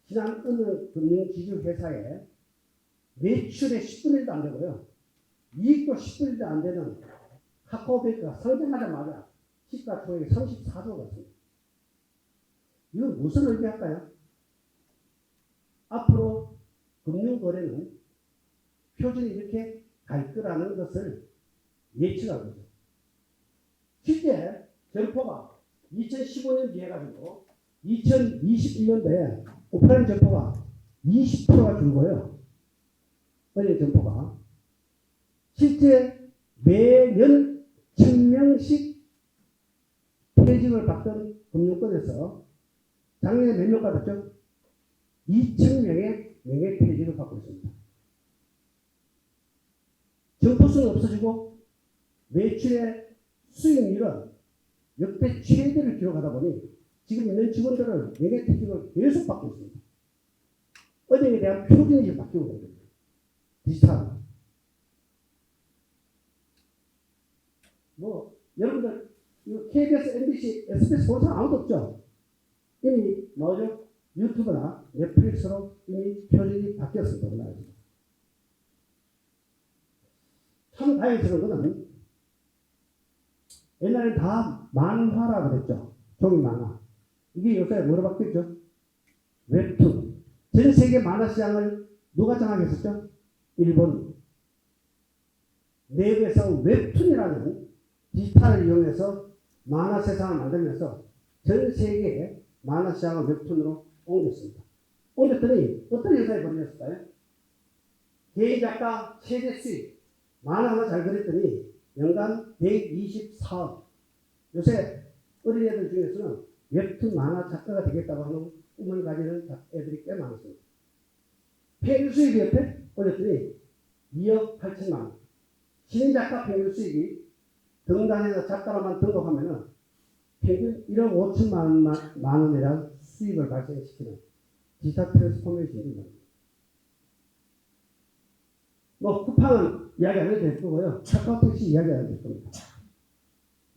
신한은행 금융지주회사의 매출의 10분의 1도 안 되고요. 이익도 10분의 1도 안 되는 카카오뱅크가 상장하자마자 시가총액이 34조가 갔습니다. 이건 무슨 의미할까요? 앞으로 금융거래는 표준이 이렇게 갈 거라는 것을 예측하고 있죠. 실제 점포가 2015년 뒤에 가지고 2021년도에 오프라인 점포가 20%가 줄고요. 은행 점포가 실제 매년 1000명씩 퇴직을 받던 금융권에서 작년에 몇 명 받았죠? 2000명의 명예퇴직을 받고 있습니다. 점포수는 없어지고 매출의 수익률은 역대 최대를 기록하다 보니 지금 있는 직원들은 명예퇴직을 계속 받고 있습니다. 은행에 대한 표준이 바뀌고 있는 겁니다. 디지털. 여러분들 KBS, MBC, SBS 본 사람 아무도 없죠? 이미 뭐죠? 유튜브나 넷플릭스로 이미 표준이 바뀌었습니다. 참 다행스러운 거는 옛날엔 다 만화라 그랬죠. 종이 만화. 이게 요새 뭐로 바뀌었죠? 웹툰. 전 세계 만화 시장을 누가 장악했었죠? 일본. 내부에서 웹툰이라는 디지털을 이용해서 만화 세상을 만들면서 전 세계의 만화 시장을 웹툰으로 옮겼습니다. 옮겼더니 어떤 현상이 벌어졌을까요? 개인 작가 최대 수입. 만화 하나 잘 그렸더니 연간 124억. 요새 어린애들 중에서는 웹툰 만화 작가가 되겠다고 하는 꿈을 가지는 애들이 꽤 많습니다. 평균 수입이 옆에 올렸더니 2억 8천만 원. 신인 작가 평균 수입이 등단해서 작가로만 등록하면은 평균 1억 5천만 원이라는 수입을 발생시키는 디지털 트랜스포메이션입니다. 뭐 쿠팡은 이야기 안 해도 될 거고요. 카카오톡이 이야기 안 해도 될 겁니다.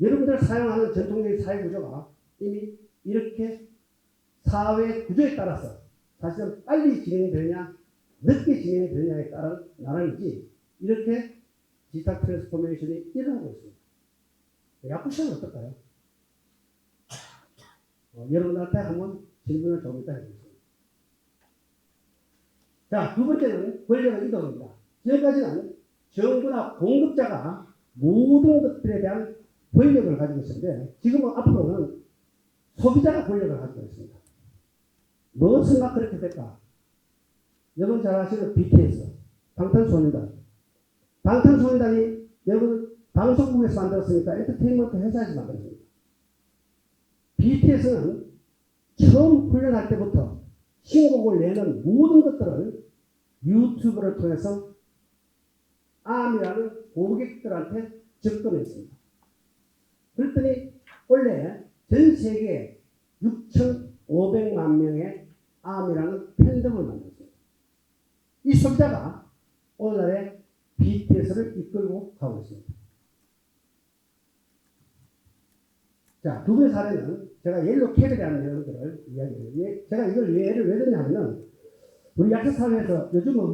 여러분들 사용하는 전통적인 사회 구조가 이미 이렇게 사회 구조에 따라서 사실은 빨리 진행되느냐 늦게 진행되느냐에 따른 나라이지 이렇게 디지털 트랜스포메이션이 일어나고 있습니다. 야쿠시아는 어떨까요? 여러분들한테 한번 질문을 좀 이따 해보겠습니다. 자, 두 번째는 권력의 이동입니다. 지금까지는 정부나 공급자가 모든 것들에 대한 권력을 가지고 있었는데 지금은 앞으로는 소비자가 권력을 가지고 있습니다. 무엇은 막 그렇게 될까? 여러분 잘 아시는 BTS, 방탄소년단. 방탄소년단이 여러분 방송국에서 만들었으니까 엔터테인먼트 회사에서 만들었습니다. BTS는 처음 훈련할 때부터 신곡을 내는 모든 것들을 유튜브를 통해서 ARM이라는 고객들한테 접근했습니다. 그랬더니 원래 전 세계 6,500만 명의 ARM이라는 팬덤을 만들었습니다. 이 소비자가 오늘날의 BTS를 이끌고 가고 있습니다. 자, 두 번째 사례는 제가 옐로캡에 대한 내용들을 이야기해요. 제가 이걸 예를 왜 드냐면은 우리 약사사회에서 요즘은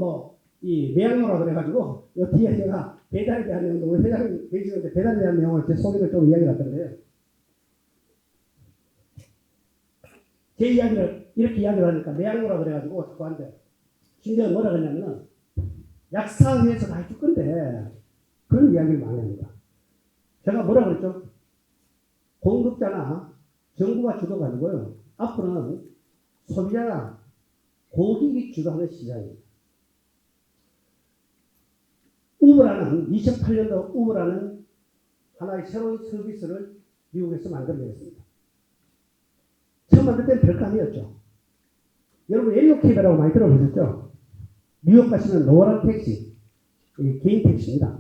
이 매양로라 그래가지고 요 뒤에 제가 배달에 대한 내용도 우리 회장님 계시는데 배달에 대한 내용을 제 소개를 좀 이야기를 할 건데요. 제 이야기를 이렇게 이야기를 하니까 매양로라 그래가지고 자꾸 한대. 심지어 뭐라 그러냐면은 약사회에서 다 해줄 건데 그런 이야기를 많이 합니다. 제가 뭐라 그랬죠? 공급자나 정부가 주도가지고요. 앞으로는 소비자나 고객이 주도하는 시장입니다. 우버라는 2008년도 우버라는 하나의 새로운 서비스를 미국에서 만들어냈습니다. 처음 만들 때는 별감이었죠. 여러분 옐로캡이라고 많이 들어보셨죠? 뉴욕 가시면 노란 택시, 개인 택시입니다.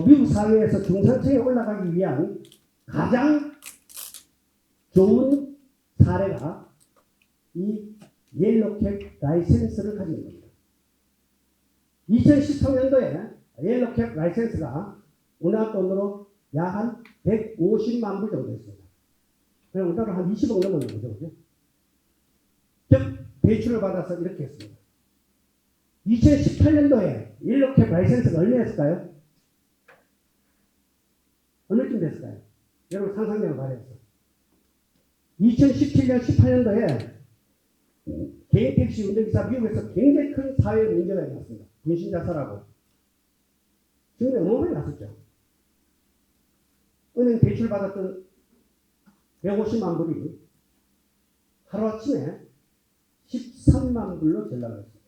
미국 사회에서 중산층에 올라가기 위한 가장 좋은 사례가 이 옐로캡 라이센스를 가진 겁니다. 2013년도에 옐로캡 라이센스가 우리나라 돈으로 약 한 150만 불 정도 됐습니다. 그럼 우리나라 한 20억 넘는 거죠. 그죠? 즉, 대출을 받아서 이렇게 했습니다. 2018년도에 옐로캡 라이센스가 얼마였을까요? 얼마쯤 됐을까요? 여러분 상상력을 발휘해서. 2017년, 18년도에 개인 택시 운전기사 미국에서 굉장히 큰 사회 문제가 일어났습니다. 분신자살하고. 지금 어마어마하게 났었죠. 은행 대출 받았던 150만 불이 하루아침에 13만 불로 전락했습니다.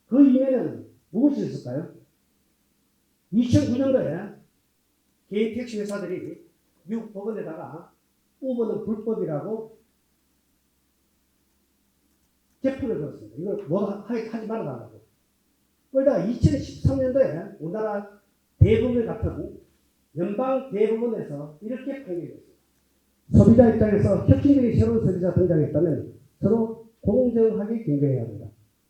그 이면에는 무엇이 있을까요? 2009년도에 개인 택시 회사들이 미국 법원에다가 우버는 불법이라고 제품을 걸었습니다. 이걸 뭐 하지 말아달라고. 그러다가 2013년도에 우리나라 대법원 같은 연방 대법원에서 이렇게 판결했습니다. 소비자 입장에서 혁신적인 새로운 소비자 등장했다면 서로 공정하게 경쟁해야 합니다.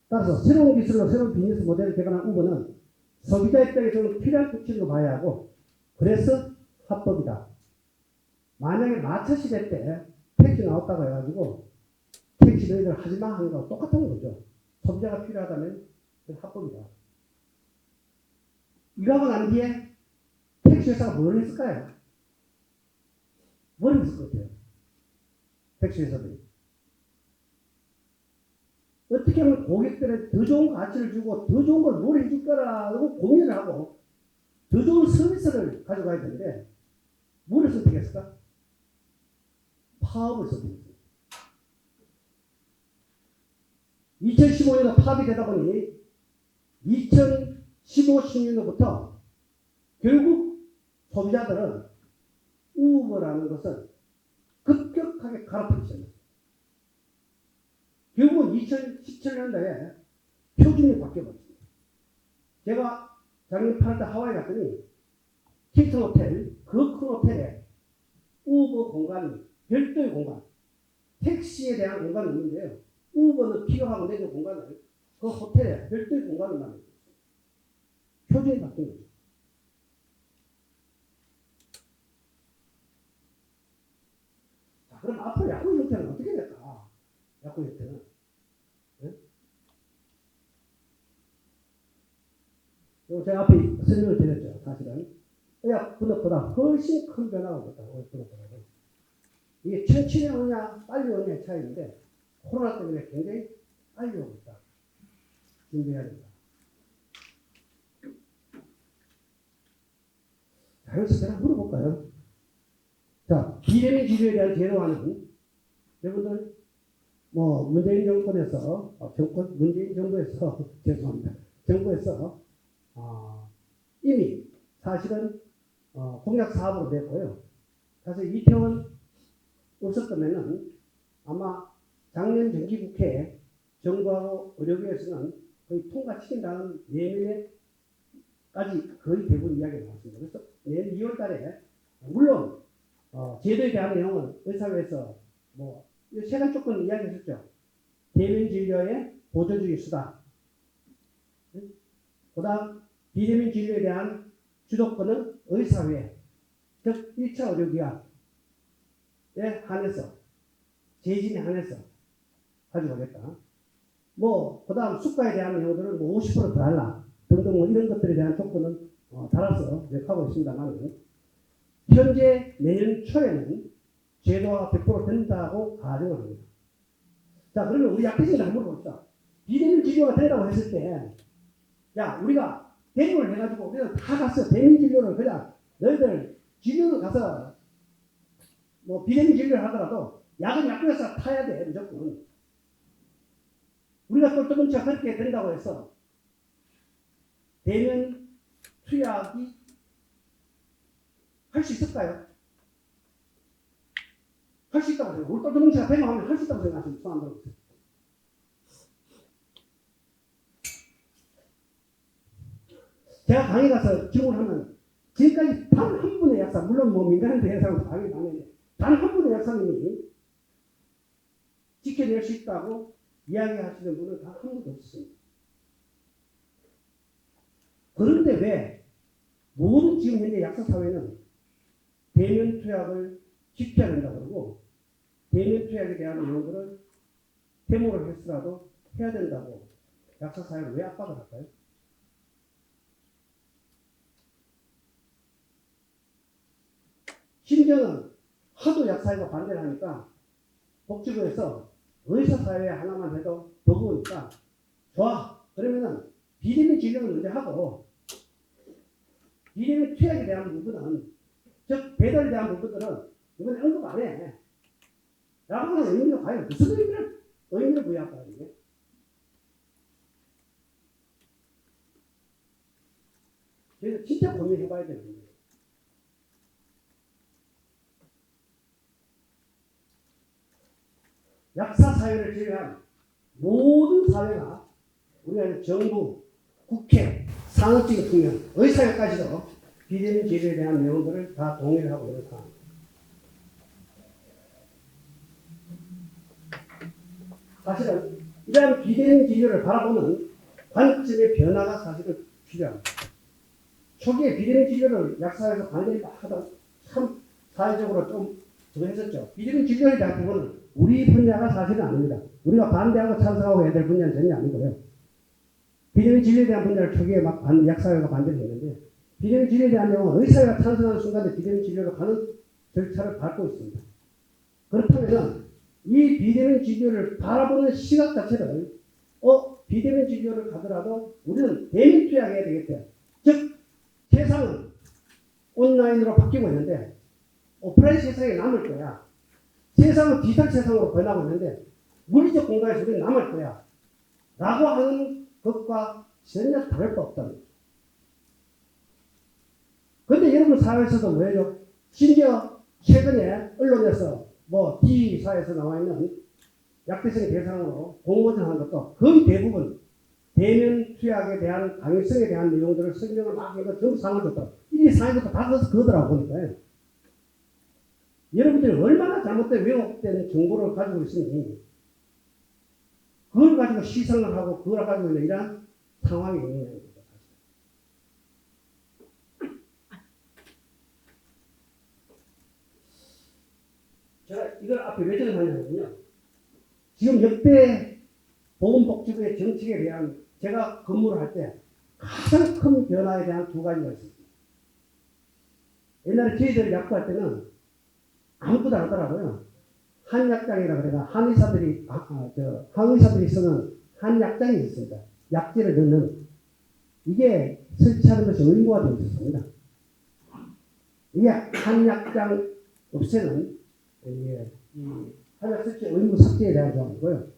따라서 새로운 기술로 새로운 비즈니스 모델을 개발한 우버는 소비자 입장에서는 필요한 특징으로 봐야 하고 그래서 합법이다. 만약에 마차 시대 때 택시 나왔다고 해가지고 택시 너희들 하지마 하는 거랑 똑같은 거죠. 소비자가 필요하다면 합법이다. 일하고 난 뒤에 택시회사가 뭘 했을까요? 뭘 했을 것 같아요? 택시회사들이. 어떻게 하면 고객들의 더 좋은 가치를 주고 더 좋은 걸 뭘 해줄 거라고 고민을 하고 더 좋은 서비스를 가져가야 되는데 뭐를 선택했을까? 파업을 선택했어요. 2015년에 파업이 되다 보니 2015, 16년부터 결국 소비자들은 우버라는 것을 급격하게 갈아타기 시작했어요. 결국은 2017년도에 표준이 바뀌어버렸습니다. 제가 작년 8월때 하와이 갔더니 hilton 호텔, 그 큰 호텔에 우버 공간이 별도의 공간, 택시에 대한 공간이 있는데요. 우버는 픽업하고 내는 공간을 그 호텔에 별도의 공간을 만들었어요. 표준이 바뀐 거죠. 자, 그럼 앞으로 야구 형태는 어떻게 될까? 야구 형태는. 네? 제가 앞에 설명을 드렸죠. 사실은. 의학 분업보다 훨씬 큰 변화가 왔다고. 의학 분업보다는. 이게 천천히 오냐, 빨리 오냐의 차이인데, 코로나 때문에 굉장히 빨리 오고 있다. 준비해야 된다. 자, 여기서 제가 물어볼까요? 자, 비대면 진료에 대한 제도화는 여러분들 문재인 정권에서 문재인 정부에서 죄송합니다. 정부에서 이미 사실은 공약 사업으로 됐고요. 사실 이태원 없었다면은 아마 작년 정기국회에 정부하고 의료계에서는 거의 통과시킨다는 내년에까지 거의 대부분 이야기가 나왔습니다. 그래서 내년 2월 달에 물론 제도에 대한 내용은 의사회에서 세간 조건 이야기했었죠. 대면 진료의 보조적인 수단. 그 다음 비대면 진료에 대한 주도권은 의사회, 즉 1차 의료기관에 한해서 재진에 한해서 가져가겠다. 그 다음 수가에 대한 내용들은 50% 달라 등등 이런 것들에 대한 조건은 달아서 하고 있습니다만 현재 내년 초에는 제도화가 100% 된다고 가정을 합니다. 자, 그러면 우리 약대생들 한번 물어봅시다. 비대면 진료가 된다고 했을 때, 야, 우리가 대응을 해가지고 우리는 다 갔어. 대면 진료를 그냥 너희들 진료를 가서 비대면 진료를 하더라도 약은 약국에서 타야 돼, 무조건. 우리가 또 조금씩 그렇게 된다고 해서 대면 투약이 할 수 있을까요? 할 수 있다고 생각해요. 우리 또 조금씩 대응하면 할 수 있다고 생각하시면 손 안 들어보세요. 제가 강의 가서 질문하면 지금까지 단 한 분의 약사, 물론 민간인 대상으로 강의 많은데 단 한 분의 약사님이 지켜낼 수 있다고 이야기하시는 분은 다 한 분도 없습니다. 그런데 왜 모든 지금 현재 약사 사회는 대면 투약을 지켜야 된다고 그러고 대면 투약에 대한 내용들을 데모를 했으라도 해야 된다고 약사 사회를 왜 압박을 할까요? 심지어는 하도 약사회가 반대를 하니까 복지부에서 의사사회 하나만 해도 버거우니까 좋아. 그러면은 비대면 진료는 먼저 하고 비대면 투약에 대한 부분은 즉 배달에 대한 부분들은 이번에 언급 안 해. 라고 하는 의미가 과연 무슨 의미를 부여할까요? 이게? 그래서 진짜 고민해봐야 되는 거예요. 약사 사회를 제외한 모든 사회가 우리가 정부, 국회, 산업적인 측면, 의사회까지도 비대면 진료에 대한 내용들을 다 동의를 하고 있는 상황입니다. 사실은 이러한 비대면 진료를 바라보는 관점의 변화가 사실은 필요합니다. 초기에 비대면 진료를 약사회에서 반대를 하다 참 사회적으로 좀 그거 했었죠. 비대면 진료에 대한 부분은 우리 분야가 사실은 아닙니다. 우리가 반대하고 찬성하고 해야 될 분야는 전혀 아니고요. 비대면 진료에 대한 분야를 초기에 막 약사회가 반대를 했는데 비대면 진료에 대한 내용은 의사회가 찬성하는 순간에 비대면 진료로 가는 절차를 밟고 있습니다. 그렇다면 이 비대면 진료를 바라보는 시각 자체를 비대면 진료를 가더라도 우리는 대면 투약해야 되겠다. 즉 세상은 온라인으로 바뀌고 있는데 오프라인 세상에 남을 거야. 세상은 디지털 세상으로 변하고 있는데 물리적 공간에서 우리는 남을 거야. 라고 하는 것과 전혀 다를 바 없다는 거죠. 그런데 여러분 사회에서도 뭐예요? 심지어 최근에 언론에서 D사에서 나와 있는 약대생 대상으로 공모전 하는 것도 거의 대부분 대면 투약에 대한 강요성에 대한 내용들을 설명을 막 해서 전부 상을 줬다. 1, 2, 4위부터 다 그거더라고 보니까. 여러분들이 얼마나 잘못된 왜곡된 정보를 가지고 있으니 그걸 가지고 시선을 하고 그걸 가지고 있는 이러한 상황이 있는 겁니다. 제가 이걸 앞에 왜 전하냐면요. 지금 역대 보건복지부의 정책에 대한 제가 근무를 할 때 가장 큰 변화에 대한 두 가지가 있습니다. 옛날에 저희들이 약국할 때는 아무것도 안 하더라고요. 한약장이라 그래가 한의사들이 항의사들이 쓰는 한약장이 있습니다. 약재를 넣는 이게 설치하는 것이 의무화 되어 있었습니다. 이게 한약장 없애는 이 한약 설치 의무 삭제에 대한 조항이고요.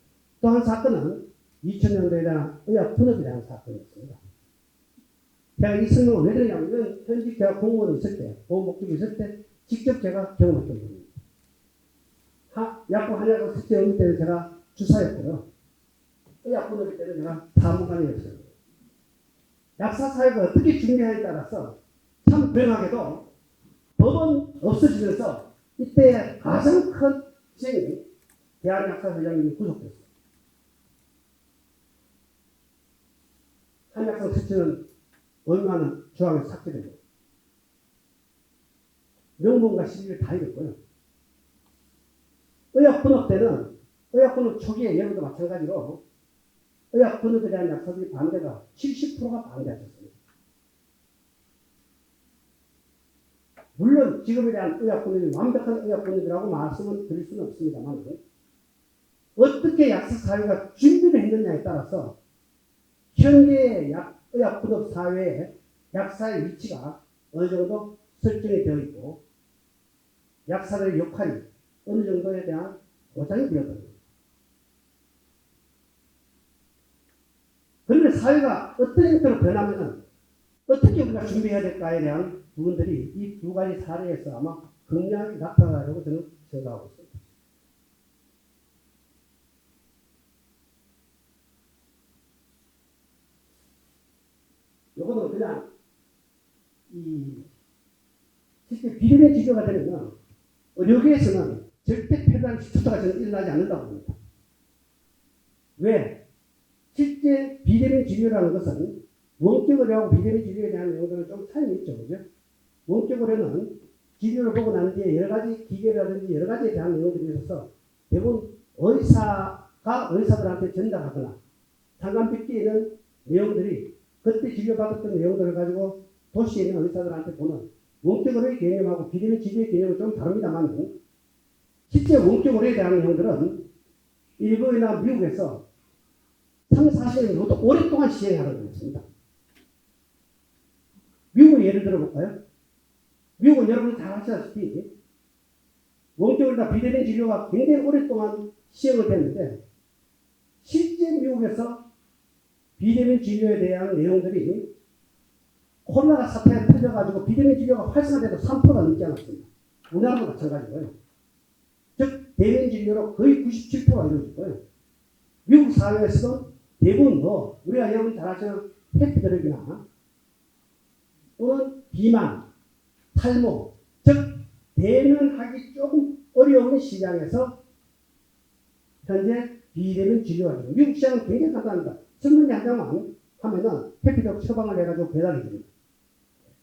또 한 사건은 2000년도에 대한 의약 분업에 대한 사건이었습니다. 제가 이 설명을 왜 드리냐면 현직 제가 공무원이 있을 때 보건복지부 있을 때 직접 제가 경험했던 부분입니다. 약국 한약을 설치 의무 때는 제가 주사였고요. 의약 분업일 때는 제가 사무관이었어요. 약사 사회가 어떻게 중요하에 따라서 참 불행하게도 법은 없어지면서 이때 가장 큰 희생이 대한약사회장님이 구속됐어요. 한약사 설치는 얼마나 조항에서 삭제됩니다. 명분과 실리를 다 잃었고요. 의약분업 때는 의약분업 초기에 여러분도 마찬가지로 의약분업에 대한 약사들이 반대가 70%가 반대하셨습니다. 물론 지금에 대한 의약분업이 완벽한 의약분업이라고 말씀은 드릴 수는 없습니다만 어떻게 약사 사회가 준비를 했느냐에 따라서 현재의 의약분업 사회에 약사의 위치가 어느 정도 설정이 되어 있고 약사들의 역할이 어느 정도에 대한 보장이 되었습니다. 그런데 사회가 어떤 형태로 변하면 어떻게 우리가 준비해야 될까에 대한 부분들이 이 두 가지 사례에서 아마 극명하게 나타나려고 저는 생각하고 있습니다. 이거는 그냥 실제 비대면 진료가 되면 의료계에서는 절대 폐단 투자가 저는 일어나지 않는다고 봅니다. 왜? 실제 비대면 진료라는 것은 원격 의료하고 비대면 진료에 대한 내용들은 좀 차이가 있죠. 그죠? 원격 의료는 진료를 보고 난 뒤에 여러 가지 기계라든지 여러 가지에 대한 내용들이 있어서 대부분 의사가 의사들한테 전달하거나 상담백기에 있는 내용들이 그때 진료받았던 내용들을 가지고 도시에 있는 의사들한테 보는 원격 의료의 개념하고 비대면 진료의 개념은 좀 다릅니다만 실제 원격 의료에 대한 내용들은 일본이나 미국에서 3, 40년부터 오랫동안 시행하는 거였습니다. 미국을 예를 들어볼까요? 미국은 여러분이 잘 아시다시피 원격이나 비대면 진료가 굉장히 오랫동안 시행을 됐는데 실제 미국에서 비대면 진료에 대한 내용들이 코로나가 사태가 터져가지고 비대면 진료가 활성화돼도 3%가 넘지 않았습니다. 우리나라도 마찬가지고요. 즉 대면 진료로 거의 97%가 이루어졌고요. 미국 사회에서도 대부분 우리가 여러분 잘 아시는 해피드럭이나 또는 비만, 탈모, 즉 대면하기 조금 어려운 시장에서 현재 비대면 진료가 됩니다. 미국 시장은 굉장히 간단합니다. 설문지 한 장만 하면은 해피드럭 처방을 해가지고 배달이 됩니다.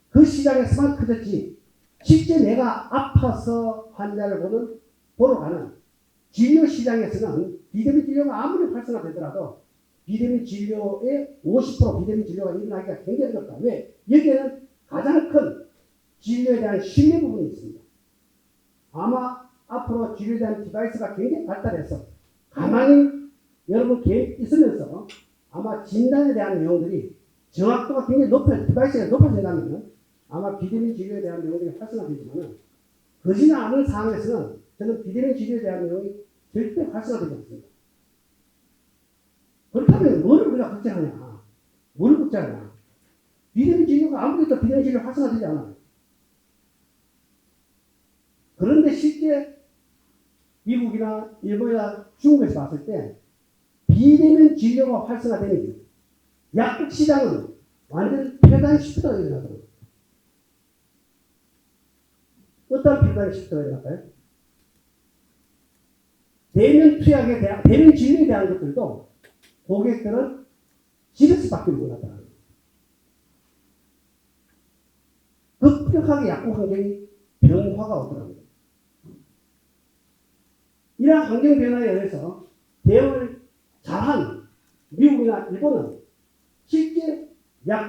그 시장에서만 커졌지 실제 내가 아파서 환자를 보러 가는 진료 시장에서는 비대면 진료가 아무리 활성화되더라도 비대면 진료의 50% 비대면 진료가 일어나기가 굉장히 어렵다. 왜? 여기에는 가장 큰 진료에 대한 신뢰 부분이 있습니다. 아마 앞으로 진료에 대한 디바이스가 굉장히 발달해서 가만히 여러분 계획 있으면서 아마 진단에 대한 내용들이 정확도가 굉장히 디바이스가 높아진다면 아마 비대면 진료에 대한 내용들이 활성화되지만 그러지 않은 상황에서는 저는 비대면 진료에 대한 내용이 절대 활성화되지 않습니다. 그렇다면 뭐를 우리가 걱정하냐? 뭐를 걱정하냐? 비대면 진료가 아무래도 비대면 진료 활성화되지 않아요. 그런데 실제 미국이나 일본이나 중국에서 봤을 때 비대면 진료가 활성화되면 약국 시장은 완전 폐단 시프트가 일어나더라고요. 어떤 폐단 시프트가 일어날까요? 대면 투약에 대한, 대면 진료에 대한 것들도 고객들은 집에서 받기를 원하더라고요. 급격하게 약국 환경이 변화가 오더라고요. 이러한 환경 변화에 의해서 대응을 잘한 미국이나 일본은 실제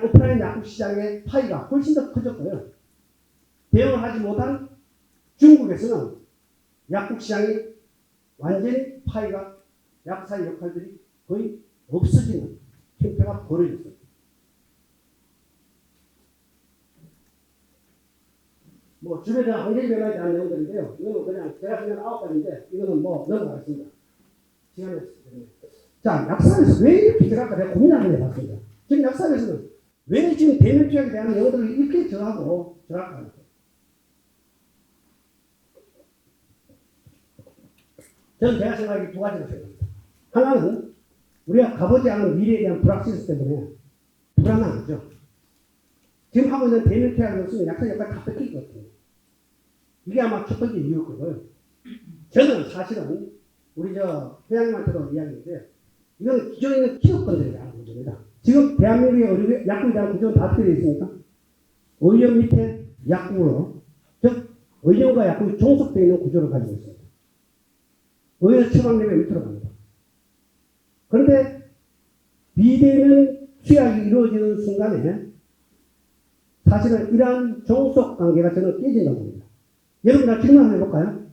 오프라인 약국 시장의 파이가 훨씬 더 커졌고요. 대응을 하지 못한 중국에서는 약국 시장이 완전히 파이가 약사의 역할들이 거의 없어지는 형태가 벌어졌어요. 뭐 주변에 환경 변화에 대한 내용들인데요. 이거는 그냥 제가 그냥 9가지인데 이거는 뭐 넘어가겠습니다. 시간이 없기 때문에. 자, 약사에서 왜 이렇게 들어갈까 내가 고민하는 게 봤습니다. 지금 약사에서는 왜 지금 대면 투약에 대한 내용들을 이렇게 정하고 들어갈까? 저는 제가 생각하기 두 가지로 생각합니다. 하나는 우리가 가보지 않은 미래에 대한 불확실성 때문에 불안한 거죠. 지금 하고 있는 대면 투약으로서는 약사 역할이 다 뺏기거든요. 이게 아마 첫 번째 이유일 거고요. 저는 사실은 우리 회장님한테도 이야기인데 이건 기존에 있는 기업권들에 대한 문제입니다. 지금 대한민국의 약국에 대한 구조는 다 어떻게 되어 있습니까? 의료 밑에 약국으로, 즉 의료과 약국이 종속되어 있는 구조를 가지고 있습니다. 의료 처방내면 밑으로 갑니다. 그런데 비대면 투약이 이루어지는 순간에 사실은 이러한 종속 관계가 저는 깨진다고 봅니다. 여러분 나 질문 한번 해볼까요?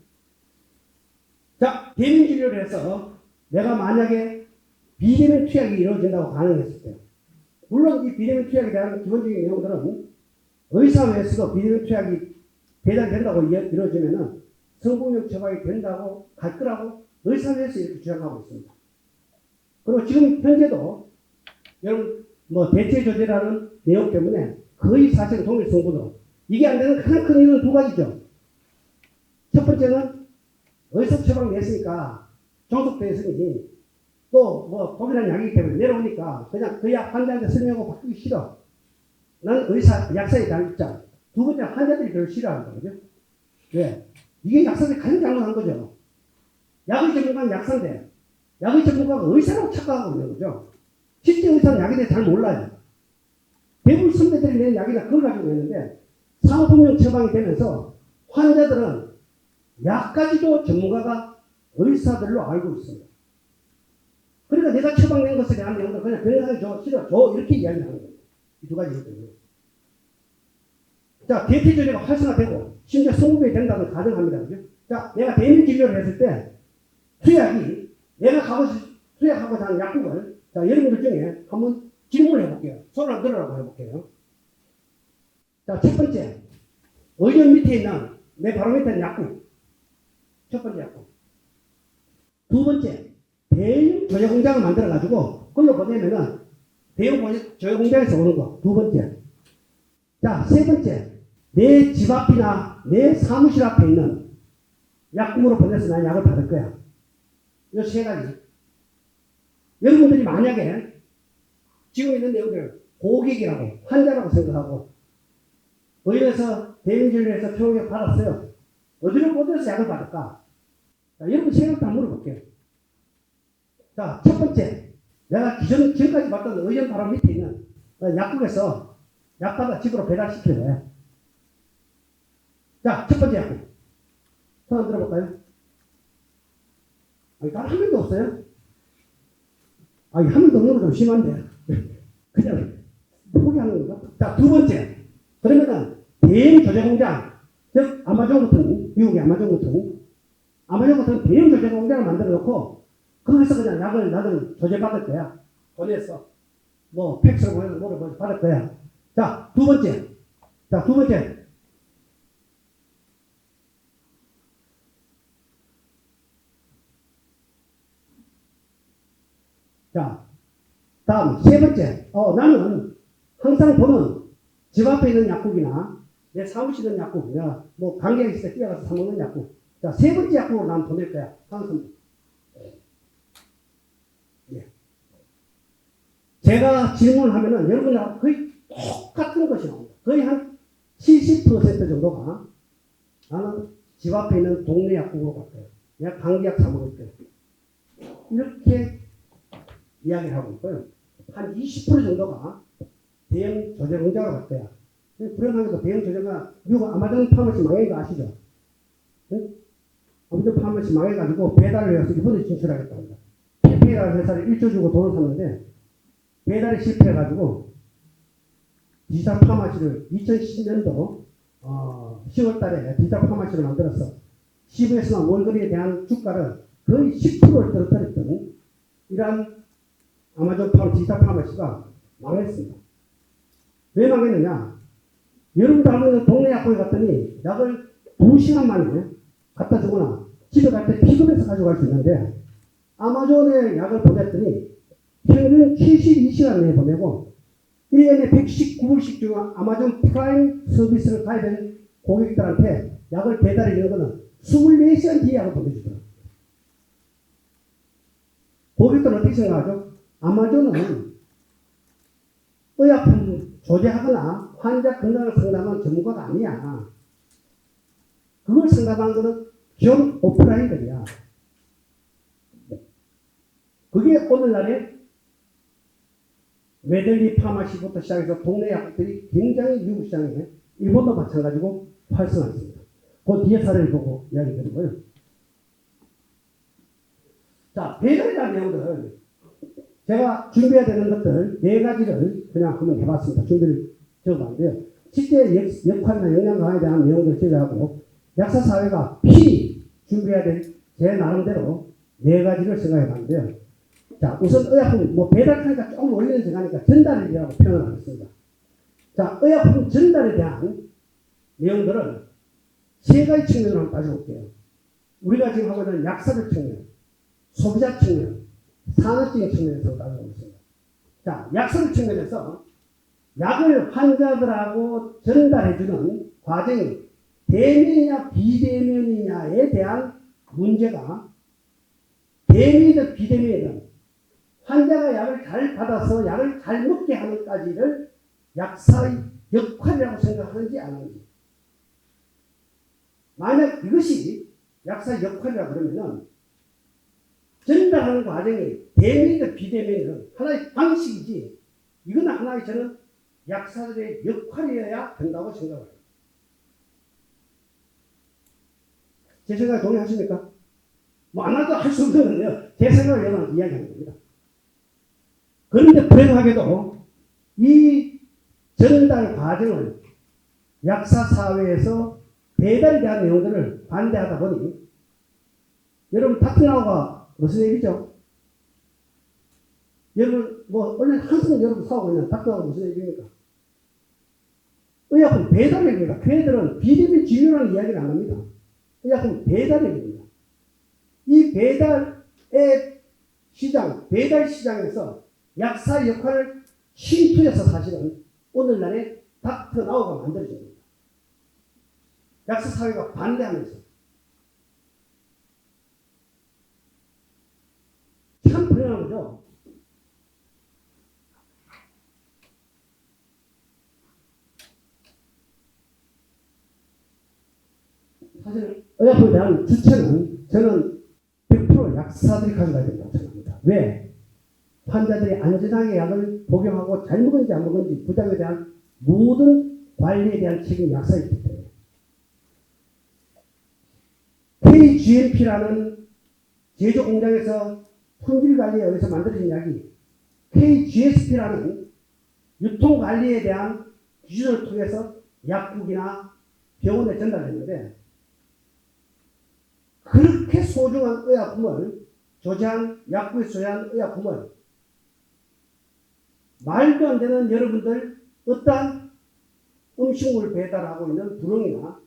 자, 대면 진료를 해서 내가 만약에 비대면 투약이 이루어진다고 가능했을 때, 물론 이 비대면 투약에 대한 기본적인 내용들은 의사회에서도 비대면 투약이 배달된다고 이루어지면은 성폭력 처방이 된다고 갈 거라고 의사회에서 이렇게 주장하고 있습니다. 그리고 지금 현재도 여러분 뭐 대체 조제라는 내용 때문에 거의 사실 동일 성분으로 이게 안 되는 가장 큰 이유는 두 가지죠. 첫 번째는 의사 처방 냈으니까 종속되어 있으니 또 뭐 독일한 약이기 때문에 내려오니까 그냥 그 약 환자한테 설명하고 바꾸기 싫어. 나는 약사에 대한 입장. 두 번째 환자들이 별로 싫어하는 거죠. 왜? 이게 약사들이 가장 잘못한 거죠. 약의 전문가는 약사인데 약의 전문가가 의사라고 착각하고 있는 거죠. 실제 의사는 약에 대해 잘 몰라요. 대부분 선배들이 낸 약이나 그걸 가지고 냈는데 상품명 처방이 되면서 환자들은 약까지도 전문가가 의사들로 알고 있습니다. 그러니까 내가 처방낸 것에 대한 내용도 그냥 변호사에 줘, 싫어, 줘, 이렇게 이야기하는 거예요. 이 두 가지 거든요. 자, 대체 조제가 활성화되고 심지어 성공이 된다면 가능합니다. 그죠? 자, 내가 대면 진료를 했을 때 투약이 내가 투약하고자 하는 약국을 자, 여러분들 중에 한번 질문을 해볼게요. 손을 안 들으라고 해볼게요. 자, 첫 번째 의료 밑에 있는 내 바로 밑에 있는 약국. 첫 번째 약국. 두 번째 대형 조제 공장을 만들어가지고 그걸로 보내면은 대형 조제 공장에서 오는 거. 두 번째. 자, 세 번째. 내 집 앞이나 내 사무실 앞에 있는 약국으로 보내서 난 약을 받을 거야. 이 세 가지. 여러분들이 만약에 지금 있는 내용들 고객이라고 환자라고 생각하고 의료에서 대면진료에서 처방을 받았어요. 어디로 보내서 약을 받을까? 자, 여러분 생각 다 물어볼게요. 자, 첫 번째, 내가 지금까지 봤던 의전 바로 밑에 있는 약국에서 약 받아 집으로 배달시켜야 돼. 자, 첫 번째 약국. 손 들어볼까요? 아니, 단 한 명도 없어요. 아, 하면 먹는 거 좀 심한데. 그냥 포기하는 건가? 자, 두 번째. 그러면은 대형 조제 공장, 즉 아마존 같은, 미국의 아마존 같은 대형 조제 공장을 만들어 놓고 거기서 그냥 약을 나는 조제받을 거야. 보내서. 뭐, 팩스로 보내서 뭐를 받을 거야. 자, 두 번째. 자, 다음, 세 번째. 나는 항상 보면 집 앞에 있는 약국이나 내 사무실에 있는 약국이나 뭐 관계가 있을 때 뛰어가서 사먹는 약국. 자, 세 번째 약국으로 난 보낼 거야. 항상. 예. 제가 질문을 하면은 여러분하고 거의 똑같은 것이 나옵니다. 거의 한 70% 정도가 나는 집 앞에 있는 동네 약국으로 갈 거예요. 내가 감기약 사먹을 거예요. 이렇게 이야기를 하고 있고요. 한 20% 정도가 대형 조제 공장으로 갈 거야. 불행하게도 대형 조제가 미국 아마존 파머시 망한 거 아시죠? 응? 아마존 파머시 망해가지고 배달을 해서 일본에 진출하겠다 합니다. 페페라는 회사를 1조 주고 돈을 샀는데 배달이 실패해가지고 디지털 파마시를 2010년도 10월 달에 디지털 파마시를 만들었어. CVS나 월거리에 대한 주가를 거의 10%를 떨어뜨렸던 이러한 아마존 디지털 파마시가 망했습니다. 왜 망했느냐? 여러분도 알고 있는 동네 약국에 갔더니 약을 2시간 만에 갖다 주거나 집에 갈 때 픽업해서 가져갈 수 있는데 아마존에 약을 보냈더니 평균 72시간 내에 보내고 1년에 119불씩 주고 아마존 프라임 서비스를 가입한 고객들한테 약을 배달해 주는 것은 24시간 뒤에 약을 보내주더라고요. 고객들은 어떻게 생각하죠? 아마존은 의약품 조제하거나 환자 건강을 상담하는 전문가가 아니야. 그걸 상담하는 것은 기존 오프라인들이야. 그게 오늘날에 웨들리 파마시부터 시작해서 동네 약국들이 굉장히 미국 시장에 일본도 마찬가지고 활성화했습니다. 그 뒤에 사례를 보고 이야기 드리고요. 자, 배달에 대한 내용들 제가 준비해야 되는 것들 4가지를 그냥 한번 해봤습니다. 준비를 적어봤는데요. 실제 역할이나 영양 강화에 대한 내용들을 제외하고 약사 사회가 필히 준비해야 될 제 나름대로 4가지를 생각해봤는데요. 자, 우선 의약품, 배달하니까 조금 올리는 제가니까 전달이라고 표현을 하겠습니다. 자, 의약품 전달에 대한 내용들을 3가지 측면으로 한번 따져볼게요. 우리가 지금 하고 있는 약사들 측면, 소비자 측면, 산업적인 측면에서 따져보고 있습니다. 자, 약사들 측면에서 약을 환자들하고 전달해주는 과정이 대면이냐 비대면이냐에 대한 문제가 대면이든 비대면이든 환자가 약을 잘 받아서 약을 잘 먹게 하는까지를 약사의 역할이라고 생각하는지 안 하는지. 만약 이것이 약사의 역할이라고 그러면은 전달하는 과정이 대면이든 비대면이든 하나의 방식이지 이건 하나의 저는 약사들의 역할이어야 된다고 생각합니다. 제 생각에 동의하십니까? 안 하도 할 수 없는 건데요. 제 생각을 여러분 이야기하는 겁니다. 그런데 불행하게도 이 전달 과정을 약사 사회에서 배달에 대한 내용들을 반대하다 보니 여러분 닥터나우가 무슨 얘기죠? 여러분 원래 항상 여러분 사오고 있는 닥터나우가 무슨 얘기입니까? 의약품 배달 얘기입니다. 걔들은 비대면 진료라는 이야기를 안 합니다. 의약품 배달 얘기입니다. 이 배달의 시장, 배달 시장에서 약사 역할을 침투해서 사실은 오늘날에 닥터나우가 만들어진 겁니다. 약사 사회가 반대하면서 참 불행한 거죠. 사실 의약품에 대한 주체는 저는 100% 약사들이 가져가야 된다고 생각합니다. 왜? 환자들이 안전하게 약을 복용하고 잘 먹은지 안 먹은지 부작용에 대한 모든 관리에 대한 책임이 약사이기 때문에. KGMP라는 제조 공장에서 품질 관리에 의해서 만들어진 약이 KGSP라는 유통관리에 대한 기준을 통해서 약국이나 병원에 전달했는데 그렇게 소중한 의약품을 조제한 약국에 조제한 의약품을 말도 안 되는 여러분들 어떠한 음식물 배달하고 있는 두렁이나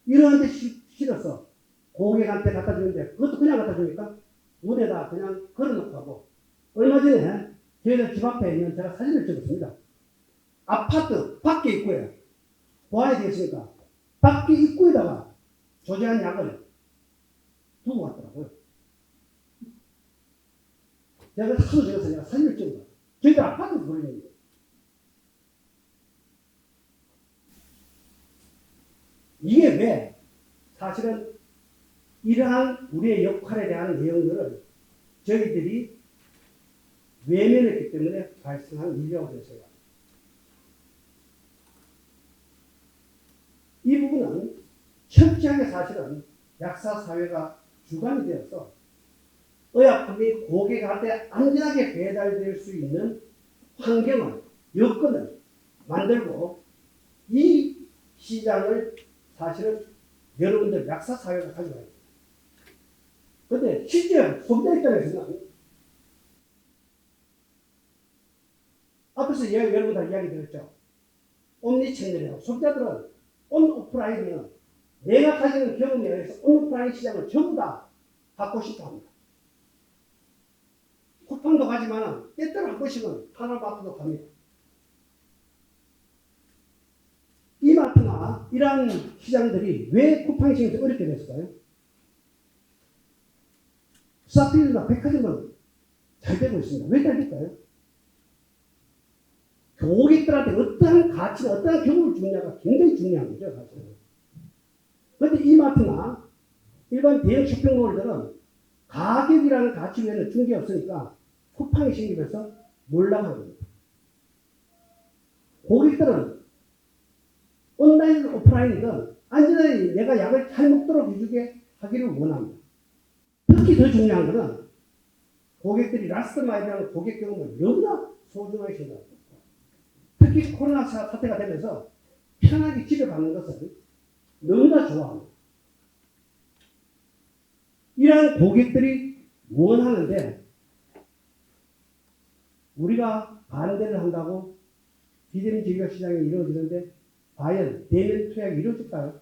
이런 데 실어서 고객한테 갖다 주는데 그것도 그냥 갖다 주니까 문에다 그냥 걸어놓고 하고 얼마 전에 저희들 집 앞에 있는 제가 사진을 찍었습니다. 아파트 밖에 입구에 보아야 되겠습니까? 밖에 입구에다가 조제한 약을 두고 왔더라고요. 제가 하루 저어서 내가 사진을 찍은 저희들 아파트에서 보는 거예요. 이게 왜 사실은 이러한 우리의 역할에 대한 내용들을 저희들이 외면했기 때문에 발생한 일이라고 해서요. 이 부분은 철저하게 사실은 약사 사회가 주관이 되어서 의약품이 고객한테 안전하게 배달될 수 있는 환경을, 여건을 만들고 이 시장을 사실은 여러분들 약사 사회가 가져가야 됩니다. 그런데 실제 소비자 입장에서는 앞에서 여러분들 이야기 드렸죠. 옴니 채널이라고 소비자들은 온 오프라인은 내가 가지는 경험에 의해서 온 오프라인 시장을 전부 다 갖고 싶어 합니다. 쿠팡도 가지만 때때로 한 번씩은 하나마트도 갑니다. 이마트나 이러한 시장들이 왜 쿠팡 시장에서 어렵게 됐을까요? 스타필드나 백화점은 잘 되고 있습니다. 왜 잘 될까요? 고객들한테 어떠한 가치나 어떠한 경험을 주느냐가 굉장히 중요한 거죠. 사실은. 그런데 이마트나 일반 대형 쇼핑몰들은 가격이라는 가치 외에는 준 게 없으니까 쿠팡이 생기면서 몰락하는 겁니다. 고객들은 온라인, 오프라인이든 안전하게 내가 약을 잘 먹도록 해주게 하기를 원합니다. 특히 더 중요한 것은 고객들이 라스트 마일이라는 고객 경험을 너무나 소중하게 생각합니다. 특히 코로나 사태가 되면서 편하게 집에 가는 것을 너무나 좋아합니다. 이러한 고객들이 원하는데 우리가 반대를 한다고 비대면 진료시장이 이루어지는데 과연 대면 투약이 이루어질까요?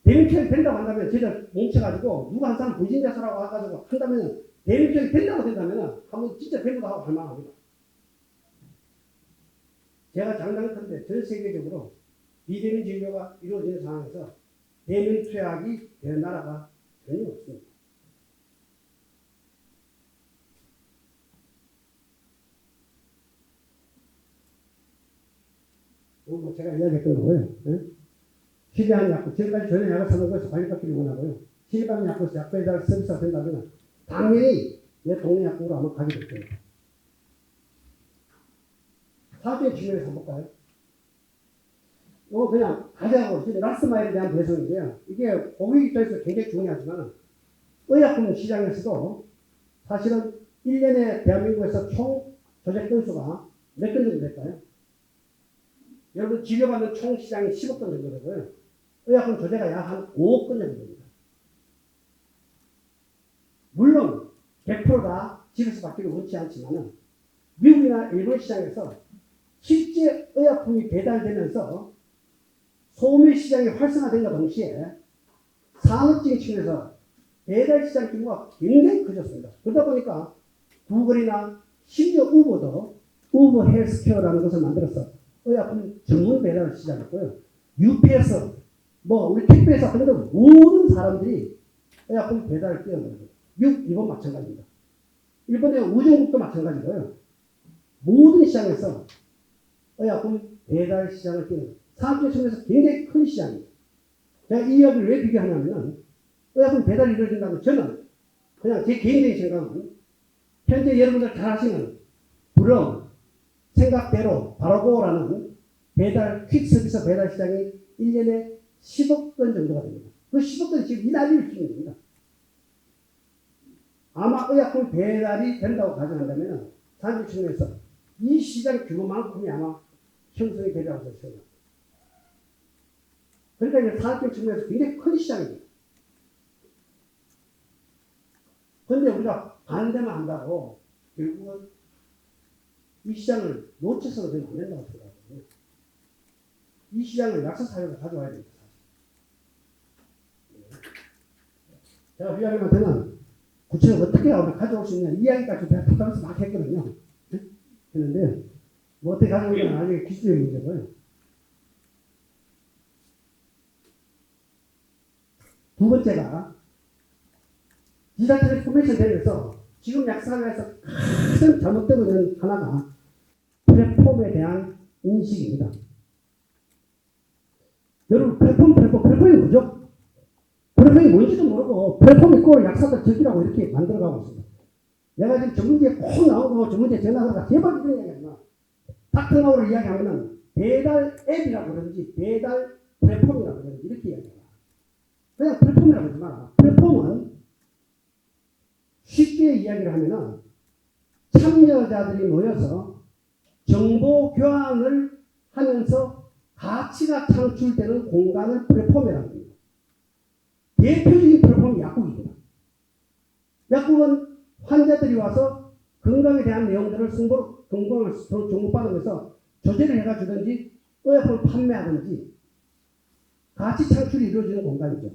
대면 투약이 된다고 한다면 저희들 뭉쳐가지고 누가 한 사람 부진자서라고 해가지고 한다면 대면 투약이 된다면 한번 진짜 되기도 하고 할 만합니다. 제가 장담컨대 전 세계적으로 비대면 진료가 이루어지는 상황에서 대면 투약이 되는 나라가 전혀 없습니다. 뭐 제가 이야기했던 거고요. 시리한 약국, 지금까지 저는 약을 사는 것을 관리받기를 원하고요. 시리한 약국에서 약 배달 서비스가 된다면 당연히 내 동네 약국으로 한번 가게 될 겁니다. 사주의 측면에서 한번 볼까요? 그냥 가자고, 라스트 마일에 대한 배송인데요. 이게 고객 입장에서 굉장히 중요하지만 의약품 시장에서도 사실은 1년에 대한민국에서 총 조작 건수가 몇 건 정도 될까요? 여러분 진료받는 총 시장이 10억 건 정도 되고요. 의약품 조제가 약 한 5억 건 정도 됩니다. 물론 100%다 집에서 받기를 원치 않지만 미국이나 일본 시장에서 실제 의약품이 배달되면서 소매 시장이 활성화된과 동시에 산업적인 측면에서 배달 시장 규모가 굉장히 커졌습니다. 그러다 보니까 구글이나 심지어 우버도 우버 헬스케어라는 것을 만들어서 의약품 전문 배달을 시작했고요. UPS, 우리 택배회사 등등 모든 사람들이 의약품 배달을 뛰어듭니다. 미국, 일본 마찬가지입니다. 일본의 우정국도 마찬가지고요. 모든 시장에서 의약품 배달 시장을 뛰는 산업적 측면에서 굉장히 큰 시장입니다. 제가 이 이야기를 왜 비교하냐면 의약품 배달이 이루어진다면 저는 그냥 제 개인적인 생각은 현재 여러분들 잘 아시는 브럼 생각대로 바로고라는 배달 퀵 서비스 배달 시장이 1년에 10억 건 정도가 됩니다. 그 10억 건이 지금 이 난리를 피는 겁니다. 아마 의약품 배달이 된다고 가정한다면 산업 측면에서 이 시장 규모만큼이 아마 형성이 되리라고 생각합니다. 그러니까 이제 산업적 측면에서 굉장히 큰 시장입니다. 그런데 우리가 반대만 한다고 결국은 이 시장을 놓쳐서도 되면 안 된다고 생각합니다. 이 시장을 약사사회로 가져와야 됩니다. 제가 위원님한테는 구체적으로 어떻게 가져올 수 있냐 이야기까지 제가 답답해서 막 했거든요. 했는데 뭐 어떻게 가져오냐는 나중에 기술의 문제고요. 두 번째가 디지털 트랜스포메이션 되면서 지금 약사회에서 가장 잘못되고 있는 하나가 플랫폼에 대한 인식입니다. 여러분 플랫폼이 뭐죠? 플랫폼이 뭔지도 모르고 플랫폼 있고 약사들 저기라고 이렇게 만들어가고 있습니다. 내가 지금 전문지에 꼭 나오고 전문지에 전화하다가 제발 이런 이야기 하지 마. 닥터나우를 이야기하면은 배달 앱이라고 그러는지 배달 플랫폼이라고 그러는지 이렇게 이야기해요. 그냥 플랫폼이라고 하지 마라. 플랫폼은 쉽게 이야기를 하면은 참여자들이 모여서 정보 교환을 하면서 가치가 창출되는 공간을 플랫폼이라고 합니다. 대표적인 플랫폼이 약국입니다. 약국은 환자들이 와서 건강에 대한 내용들을 건강을 정보받으면서 조제를 해가주든지 의약품을 판매하든지 가치 창출이 이루어지는 공간이죠.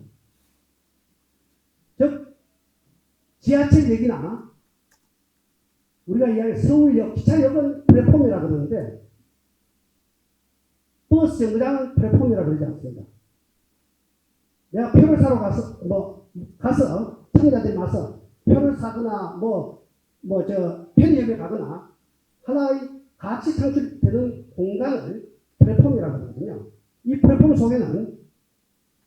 즉 지하철 얘기나 우리가 이야기하는 서울역, 기차역은 플랫폼이라고 그러는데 버스 정류장은 플랫폼이라고 그러지 않습니다. 내가 표를 사러 가서 청자들이 와서 표를 사거나 편의점에 가거나 하나의 가치 창출되는 공간을 플랫폼이라고 하거든요. 이 플랫폼 속에는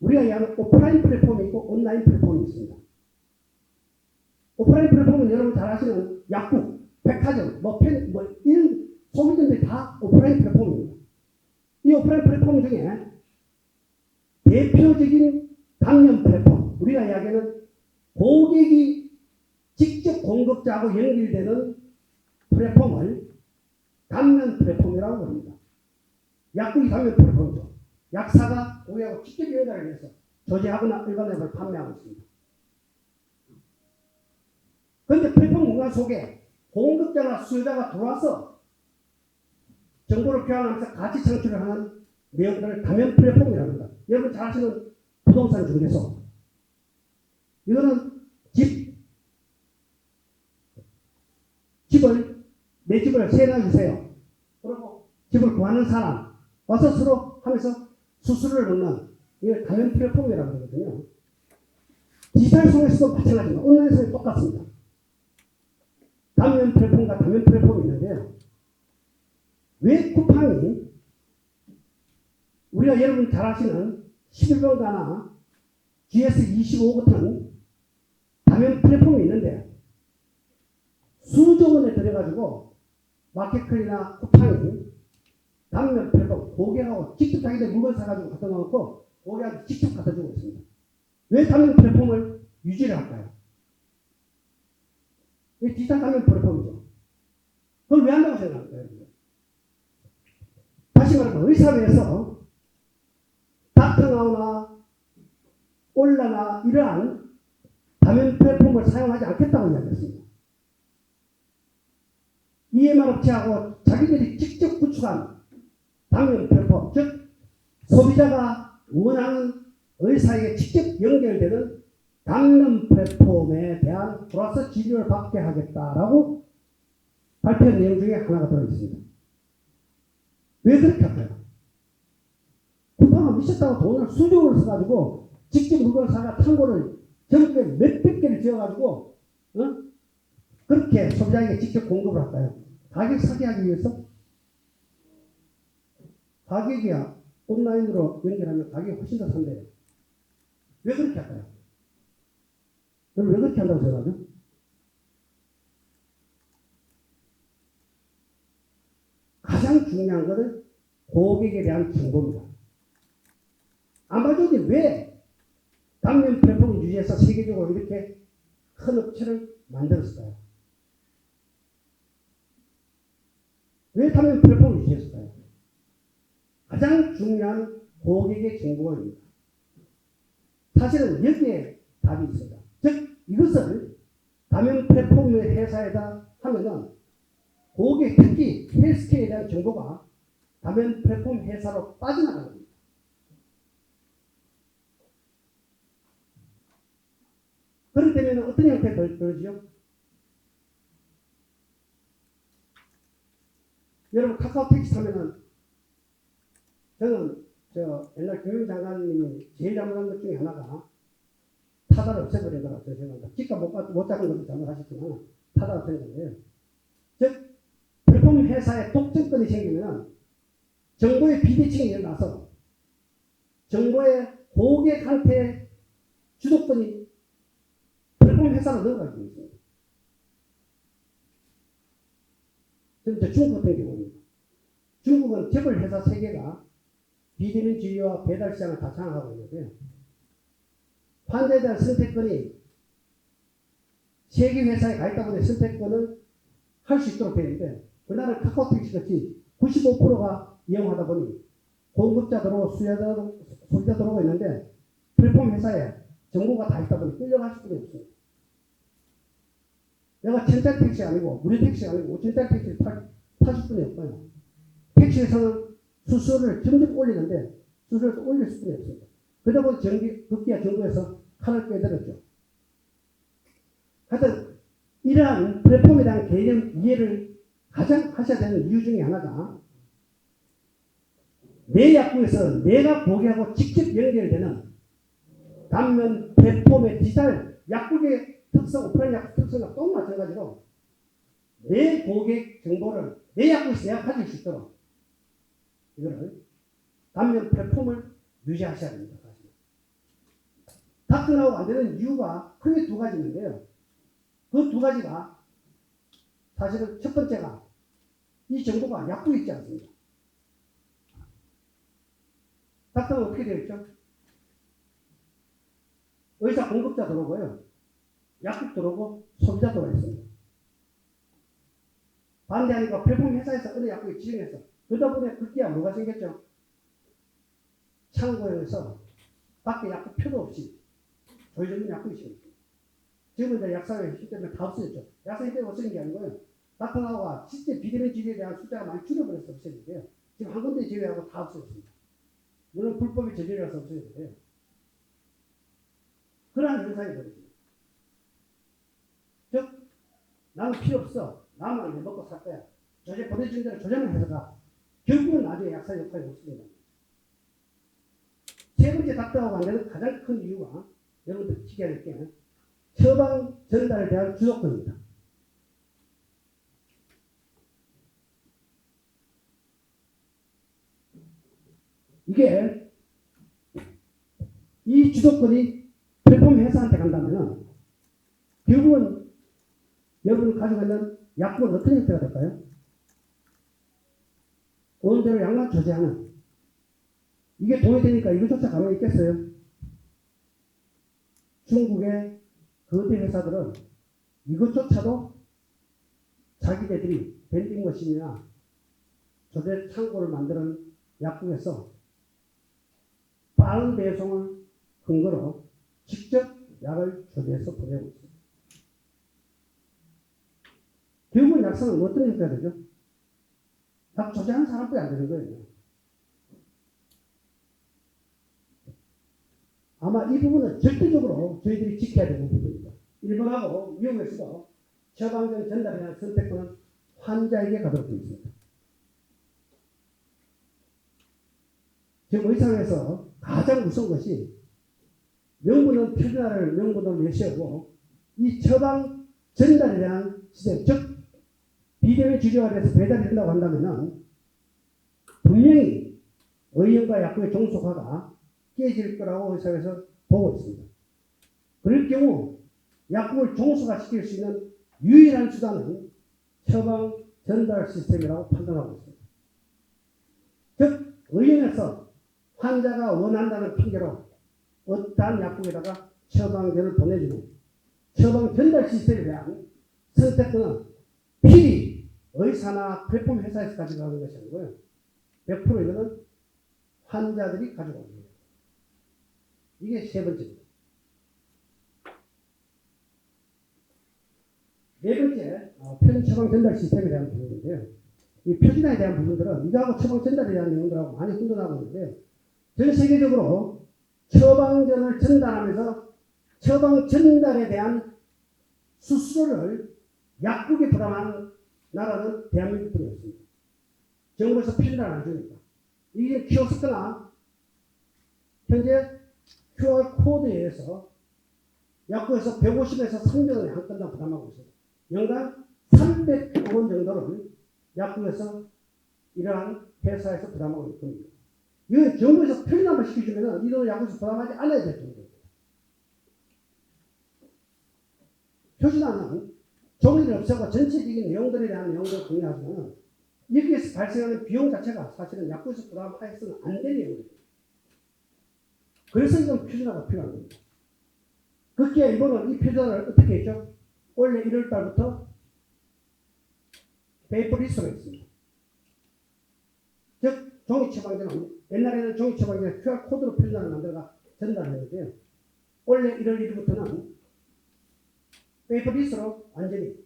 우리가 이야기하는 오프라인 플랫폼이 있고 온라인 플랫폼이 있습니다. 오프라인 플랫폼은 여러분 잘 아시는 약국, 백화점, 이런 소비점들이 다 오프라인 플랫폼입니다. 이 오프라인 플랫폼 중에 대표적인 당면 플랫폼, 우리가 이야기하는 고객이 직접 공급자하고 연결되는 플랫폼을 당면 플랫폼이라고 합니다. 약국이 당면 플랫폼이죠. 약사가 고객하고 직접 연결을 해서 조제하거나 일반앱을 판매하고 있습니다. 그런데 플랫폼 공간 속에 공급자나 수요자가 들어와서 정보를 교환하면서 가치 창출을 하는 내용들을 다면 플랫폼이라고 합니다. 여러분 잘 아시는 부동산 중개소. 이거는 내 집을 세놔주세요. 그리고 집을 구하는 사람 와서 서로 하면서 수수료를 넣는 이걸 다면 플랫폼이라고 하거든요. 디지털 속에서도 마찬가지입니다. 온라인 속에 똑같습니다. 다면 플랫폼과 다면 플랫폼이 있는데요. 왜 쿠팡이 우리가 여러분 잘 아시는 11번가나 GS25 같은 다면 플랫폼이 있는데 수조 원에 들여가지고 마켓컬이나 쿠팡이 다면 플랫폼 고객하고 직접 자기들 물건 사가지고 갖다 놓고 고객한테 직접 갖다 주고 있습니다. 왜 다면 플랫폼을 유지를 할까요? 이 디지털 다면 플랫폼이죠. 그걸 왜 한다고 생각할까요? 다시 말하면 의사회에서 닥터나우나 올라나 이러한 다면 플랫폼을 사용하지 않겠다고 이야기했습니다. EMR 업체하고 자기들이 직접 구축한 다면 플랫폼, 즉 소비자가 원하는 의사에게 직접 연결되는 당면 플랫폼에 대한 플러스 진료를 받게 하겠다라고 발표한 내용 중에 하나가 들어있습니다. 왜 그렇게 할까요? 쿠팡은 미쳤다고 돈을 수조를 써가지고 직접 물건을 사가 창고를 전국에 몇백 개를 지어가지고 그렇게 소비자에게 직접 공급을 할까요? 가격 사기하기 위해서? 가격이야 온라인으로 연결하면 가격이 훨씬 더 산대요. 왜 그렇게 할까요? 여러분 왜 그렇게 한다고 생각하죠? 가장 중요한 것은 고객에 대한 정보입니다. 아마존이 왜 당면 플랫폼을 유지해서 세계적으로 이렇게 큰 업체를 만들었을까요? 왜 담배 플랫폼을 유지했을까요? 가장 중요한 고객의 정보입니다. 사실은 여기에 답이 있습니다. 즉 이것을 담배 플랫폼 회사에다 하면은 고객, 특히 헬스케어에 대한 정보가 담배 플랫폼 회사로 빠져나가는 겁니다. 그렇기 때문에 어떤 형태가 벌어지죠? 여러분 카카오 택시 타면은 저는 옛날 교육장관님이 제일 잘못한 것 중에 하나가 타다를 없애버리더라고요. 저 생각합니다. 기가 못 잡은 것도 잘못하셨지만 타다를 없애는 거예요. 즉 플랫폼 회사에 독점권이 생기면 정보의 비대칭이 일어나서 정보의 고객한테 주도권이 플랫폼 회사로 넘어가게 있습니다. 지금 중국 같은 경우입니다. 중국은 재벌 회사 3개가 비대면 진료와 배달 시장을 다 장악하고 있는데요. 환자에 대한 선택권이 3개 회사에 가 있다 보니 선택권을 할 수 있도록 되는데 그날은 카카오택시 같이 95%가 이용하다 보니 공급자 들어오고 소비자 들어오고 있는데 플랫폼 회사에 정보가 다 있다 보니 끌려갈 수가 없습니다. 내가 1000짜리 택시가 아니고 무료 택시가 아니고 5000짜리 택시를 타실 분이 없어요. 택시에서는 수수료를 점점 올리는데 수수료를 올릴 수준이 없습니다. 그러다 보니 급기야 정부에서 칼을 빼들었죠. 하여튼 이러한 플랫폼에 대한 개념 이해를 가장 하셔야 되는 이유 중에 하나가 내 약국에서 내가 고객하고 직접 연결되는 단면 플랫폼의 디지털 약국의 특성, 오프라인 약국 특성과 또 마찬가지로 내 고객 정보를 내 약국에서 내가 가질 수 있도록 이거를 단면 플랫폼을 유지하셔야 됩니다. 닥터나고 안 되는 이유가 크게 2가지 있는데요. 그 2가지가 사실은 첫 번째가 이 정보가 약국에 있지 않습니다. 닥터는 어떻게 되어 있죠? 의사 공급자 들어오고요. 약국 들어오고 소비자 들어와 있습니다. 반대하니까 플랫폼 회사에서 어느 약국에 지정해서 그러다 보니 급기야 뭐가 생겼죠? 창고에서 밖에 약국 표도 없이 조회전문 약국이 있습니다. 지금은 이제 약사회 힘 때문에 다 없어졌죠. 약사 힘 때문에 없어진 게 아니고요. 닥터나우가 실제 비대면 진료에 대한 숫자가 많이 줄어버려서 없어졌는데요. 지금 한 군데 제외하고 다 없어졌습니다. 물론 불법의 저질이라서 없어졌는데요. 그러한 현상이 벌어집니다. 즉 나는 필요 없어. 나만 이제 먹고 살 거야. 보내준 대로 조정을 해서가 결국은 나중에 약사 역할이 없습니다. 세 번째 닥터하고 관계는 가장 큰 이유가 여러분들 지켜야 될 게 처방 전달에 대한 주도권입니다. 이게 이 주도권이 플랫폼 회사한테 간다면 결국은 여러분이 가지고 있는 약국은 어떤 형태가 될까요? 어느 대로 약만 조제하는 이게 동의되니까 이것조차 가만히 있겠어요? 중국의 거대 회사들은 이것조차도 자기네들이 벤딩머신이나 조제 창고를 만드는 약국에서 빠른 배송을 근거로 직접 약을 조제해서 보내고 있습니다. 결국은 약사는 어떤 형태가 되죠? 약 조제하는 사람뿐이 안 되는 거예요. 아마 이 부분은 절대적으로 저희들이 지켜야 되는 부분입니다. 일본하고 미국에서도 처방전 전달에 대한 선택권은 환자에게 가도록 되어 있습니다. 지금 의사회에서 가장 무서운 것이 명분은 표준화를 명분으로 내세우고 이 처방 전달에 대한 시스템, 즉 비대면 진료가 돼서 배달이 된다고 한다면 분명히 의원과 약국의 종속화가 깨질 거라고 의사회에서 보고 있습니다. 그럴 경우 약국을 종속화시킬 수 있는 유일한 수단은 처방 전달 시스템이라고 판단하고 있습니다. 즉 의원에서 환자가 원한다는 핑계로 어떠한 약국에다가 처방전을 보내주는 처방 전달 시스템에 대한 선택권은 필히 의사나 플랫폼 회사에서 가져가는 것이 아니고요. 100% 이거는 환자들이 가져가는 거예요. 이게 세 번째입니다. 네 번째, 표준 처방 전달 시스템에 대한 부분인데요. 이 표준화에 대한 부분들은 이거하고 처방 전달에 대한 내용들하고 많이 혼돈하고 있는데, 전 세계적으로 처방전을 전달하면서 처방 전달에 대한 수수료를 약국에 부담하는 나라는 대한민국뿐이었습니다. 정부에서 표준화를 안 주니까. 이게 키오스크나 현재 QR 코드에 의해서 약국에서 150에서 300원에 한 건당 부담하고 있습니다. 연간 300억 원 정도를 약국에서 이러한 회사에서 부담하고 있습니다. 이건 정부에서 표준화만 시켜주면 이 돈을 약국에서 부담하지 않아야 될 정도입니다. 표준화는 종이를 없애고 전체적인 내용들에 대한 내용들을 공유하지만 여기에서 발생하는 비용 자체가 사실은 약국에서 부담하여서는 안 되는 내용입니다. 그래서 이건 표준화가 필요한 겁니다. 그렇게 이번은 이 표준화를 어떻게 했죠? 올해 1월 달부터 페이퍼 리스트가 있습니다. 즉 종이 처방전은 옛날에는 종이 처방전에 QR 코드로 표준화를 만들어가 전달했는데요. 올해 1월 1일부터는 페이퍼 리스트로 완전히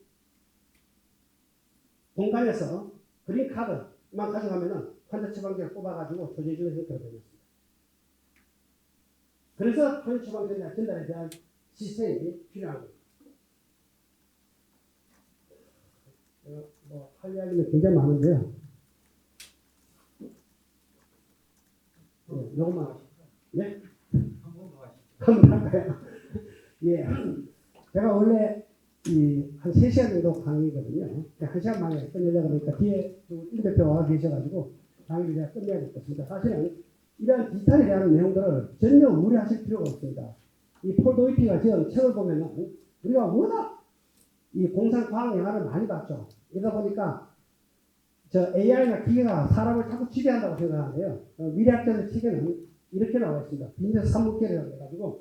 공간에서 그린 카드만 가져가면은 환자 처방전을 뽑아가지고 조제해주는 형태로 되었습니다. 그래서 표준 처방전 전달에 대한 시스템이 필요한 겁니다. 할 이야기는 굉장히 많은데요. 요것만 하시죠. 예? 한번 할까요? 예. 제가 원래 한 3시간 정도 강의거든요. 1시간 만에 끝내려고 하니까 뒤에 임 대표가 계셔가지고 강의를 제가 끝내야 될 것 같습니다. 사실은 이러한 디지털에 대한 내용들을 전혀 우려하실 필요가 없습니다. 이 폴 도이티가 지은 책을 보면은 우리가 워낙 이 공상과학 영화를 많이 봤죠. 이러다 보니까 저 AI나 기계가 사람을 자꾸 지배한다고 생각하는데요. 미래학자들 책에는 이렇게 나와 있습니다. 빈대스 삼국계라고 해가지고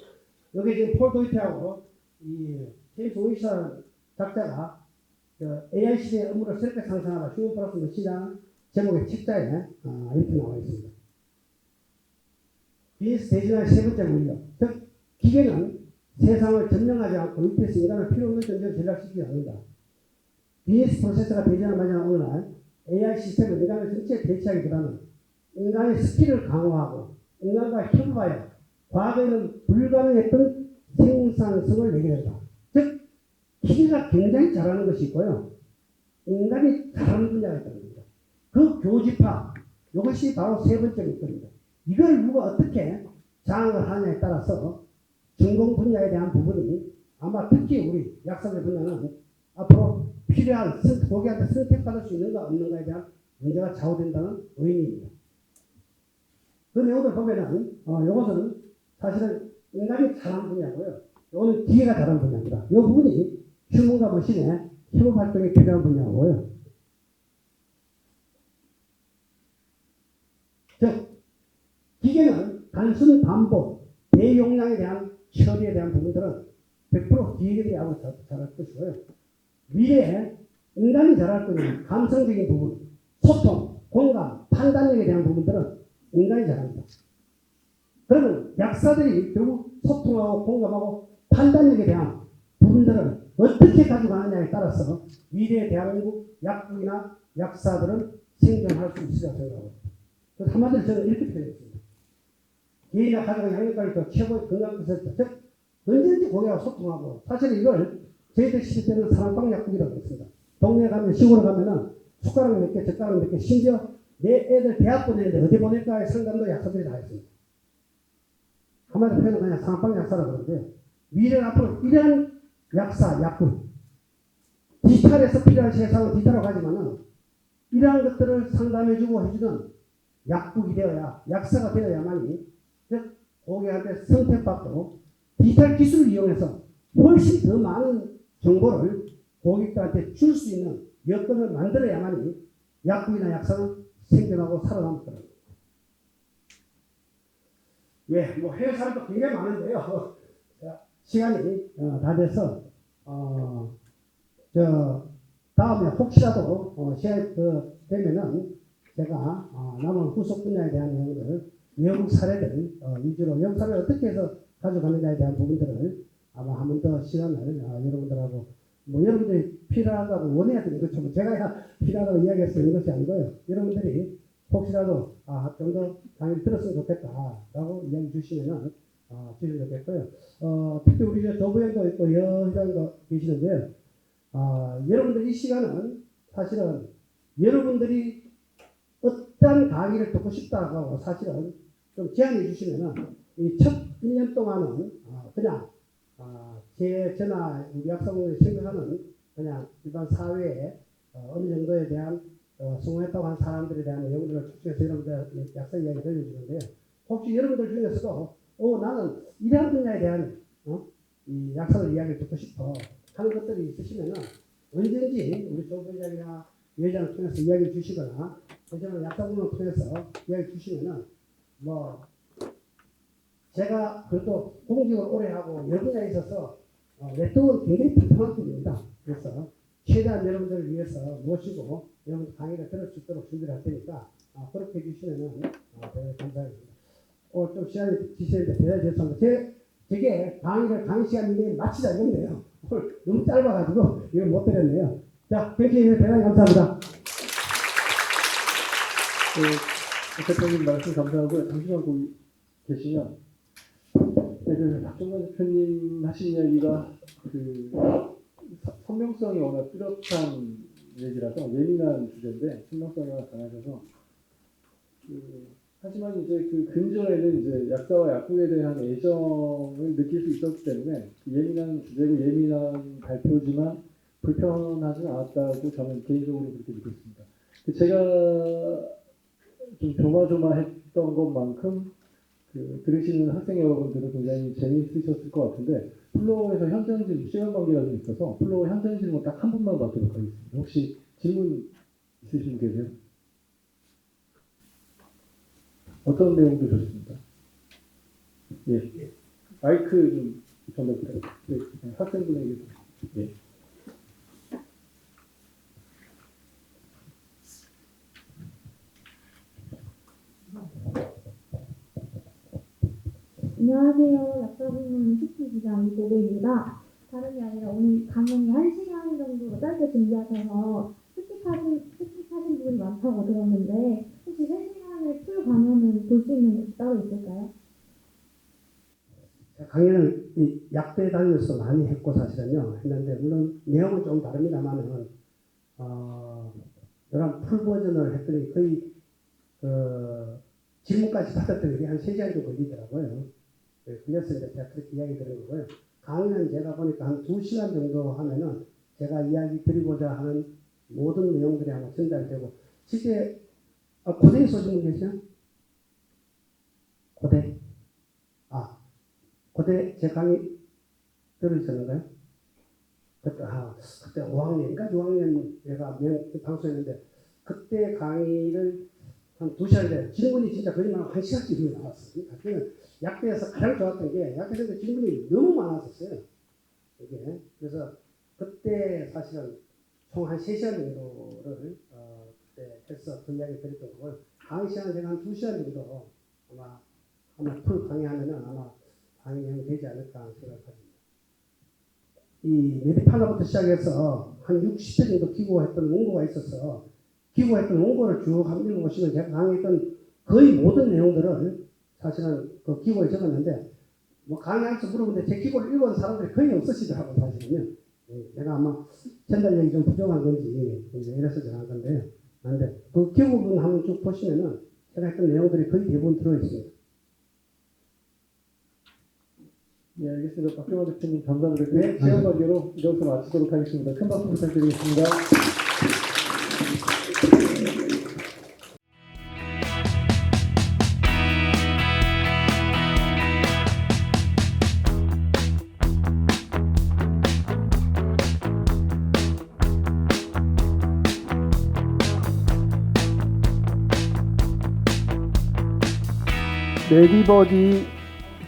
여기 지금 폴 도이티하고 이 제임스 오이션 작자가 AI 시대의 업무를 새롭게 상상하다 휴먼 플러스 머신이라는 제목의 책자에 이렇게 나와 있습니다. 비즈니스 대전의 세 번째 문제. 즉 기계는 세상을 점령하지 않고 위태해서 인간을 필요 없는 존재로 전락시키지 않는다. 비즈니스 프로세서가 대전하는 어느 날 AI 시스템은 인간을 전체에 대체하기보다는 인간의 스킬을 강화하고 인간과 협업하여 과거에는 불가능했던 생산성을 내게 된다. 즉 기계가 굉장히 잘하는 것이 있고요. 인간이 잘하는 분야가 있다는 겁니다. 그 교집합, 이것이 바로 세 번째 목표입니다. 이걸 누가 어떻게 장악을 하냐에 따라서 전공 분야에 대한 부분이 아마 특히 우리 약사들 분야는 앞으로 필요한 보기한테 선택받을 수 있는가 없는가에 대한 문제가 좌우된다는 의미입니다. 그 내용들 보면은 이것은 사실은 인간이 잘하는 분야고요. 이거는 기계가 잘하는 분야입니다. 이 부분이 휴먼과 머신의 협업 활동이 필요한 분야고요. 즉 기계는 단순 반복, 대용량에 대한 처리에 대한 부분들은 100% 기계들이 하고 잘할 것이고요. 미래에 인간이 잘할 거는 감성적인 부분, 소통, 공감, 판단력에 대한 부분들은 인간이 잘합니다. 그러면 약사들이 결국 소통하고 공감하고 판단력에 대한 부분들을 어떻게 가져가느냐에 따라서 미래의 대한민국 약국이나 약사들은 생존할 수 있으리라고 생각합니다. 그래서 한마디로 저는 이렇게 표현했습니다. 개인이나 가족의 양육관리도 최고의 건강기술자, 즉 언제든지 고객하고 소통하고, 사실은 이걸 저희들 시킬 때는 사랑방 약국이라고 했습니다. 동네 가면, 시골에 가면은 숟가락 몇 개, 젓가락 몇 개, 심지어 내 애들 대학 보내는데 어디 보낼까의 상담도 약사들이 다 했습니다. 한마디로 표현은 그냥 사랑방 약사라고 그러는데, 미래는 앞으로 이런 약사, 약국, 디지털에서 필요한 세상은 디지털로 가지만은 이러한 것들을 상담해주고 해주는 약국이 되어야, 약사가 되어야만이, 즉 고객한테 선택받고 디지털 기술을 이용해서 훨씬 더 많은 정보를 고객들한테 줄 수 있는 여건을 만들어야만이 약국이나 약사는 생존하고 살아남을 거랍니다. 예, 뭐 해외 사람도 굉장히 많은데요. 시간이 다 돼서 다음에 혹시라도 시간이 되면은 제가 남은 후속 분야에 대한 내용들을 외국 사례들 위주로 외국 사례를 어떻게 해서 가져가느냐에 대한 부분들을 아마 한 번 더 시간을 여러분들하고 뭐 여러분들이 필요하다고 원해야 되는 거죠. 뭐 제가 필요하다고 이야기해서 되는 것이 아니고요. 여러분들이 혹시라도 좀 더 강의를 들었으면 좋겠다라고 이야기 주시면은 주시면 좋겠고요. 특히 우리 저 부장도 있고 여 회장도 계시는데요. 여러분들 이 시간은 사실은 여러분들이 어떤 강의를 듣고 싶다고 사실은 좀 제안해 주시면은 이 첫 1년 동안은 그냥 저나 우리 약사분들이 생각하는 그냥 일반 사회에 어느 정도에 대한 성공했다고 한 사람들에 대한 내용들을 축소해서 여러분들 약사 이야기 들려주는데요. 혹시 여러분들 중에서도 나는 이러한 분야에 대한 이 약사들 이야기를 듣고 싶어 하는 것들이 있으시면은 언제든지 우리 조 부장이나 여장을 통해서 이야기를 주시거나 저는 약사분을 통해서 이야기 주시면은 뭐 제가 그래도 공직을 오래 하고 여러 분야에 있어서 네트워크는 굉장히 불편한 분입니다. 그래서 최대한 여러분들을 위해서 모시고 여러분들 강의를 들을 수 있도록 준비를 할 테니까 그렇게 해주시면은 대단히 감사하겠습니다. 좀 시간이 지체는데 대단히 죄송합니다. 저게 강의 시간 이내 마치자 이건데요. 오늘 너무 짧아가지고 이걸 못 드렸네요. 자, 그렇게 대단히 감사합니다. 대표님 말씀 감사하고요. 잠시만 거기 계시면 박종관 대표님 하신 이야기가 선명성이 워낙 뚜렷한 얘기라서 예민한 주제인데 선명성이 워낙 강하셔서 하지만 이제 그 근저에는 이제 약사와 약국에 대한 애정을 느낄 수 있었기 때문에 예민한 주제고 예민한 발표지만 불편하진 않았다고 저는 개인적으로 그렇게 느꼈습니다. 제가 좀 조마조마했던 것만큼 들으시는 학생 여러분들은 굉장히 재미있으셨을 것 같은데 플로어에서 현장 질문 시간 관계가 좀 있어서 플로어 현장 질문 딱 한 분만 받도록 하겠습니다. 혹시 질문 있으신 분 계세요? 어떤 내용도 좋습니다. 예, 마이크 좀 전달 부탁드립니다. 네, 학생분에게. 예. 안녕하세요. 약사부문 CT기자 이고배입니다. 다름이 아니라 오늘 강연이 1시간 정도로 짧게 준비하셔서 스킵하신 분이 많다고 들었는데 혹시 3시간의 풀 강연을 볼 수 있는 곳이 따로 있을까요? 강연을 약대에 다니면서 많이 했고 사실은요 했는데 물론 내용은 좀 다릅니다만은 이런 풀 버전을 했더니 거의 질문까지 받았더니 한 3시간 정도 걸리더라고요. 그래서 이제 제가 그렇게 이야기 드린 거고요. 강의는 제가 보니까 한 2시간 정도 하면은 제가 이야기 드리고자 하는 모든 내용들이 아마 전달되고 실제 고대에서 오신 분 계세요? 고대? 고대 제 강의 들으셨는가요? 그때 5학년인가 6학년 내가 방송했는데 그때 강의를 한 2시간 돼. 질문이 진짜 거짓말 1시간 질문이 나왔어요. 그때는 약대에서 가장 좋았던 게 약대에서 질문이 너무 많았었어요. 이게 그래서 그때 사실은 총 한 3시간 정도를 그때 해서 그 이야기 드렸던 거고요. 강의 시간은 제가 한 2시간 정도 아마 풀 강의하면은 아마 강의 내용이 되지 않을까 생각합니다. 이 메디파나부터 시작해서 한 60회 정도 기고했던 원고가 있어서 기고했던 원고를 쭉 한번 읽어보시면 제가 강의했던 거의 모든 내용들을 사실은 그 기고에 적었는데 뭐 강의하면서 물어보는데 제 기고를 읽은 사람들이 거의 없으시더라고요. 사실은요. 제가 아마 전달력이 좀 부족한 건지 이래서 전한 건데요. 그런데 그 기고 부분 한번 쭉 보시면은 제가 했던 내용들이 거의 대부분 들어있습니다. 네, 알겠습니다. 박종환 대표님 감사드리고요. 네, 시간 관계로 이것으로 마치도록 하겠습니다. 큰 박수 부탁드리겠습니다. 메디버디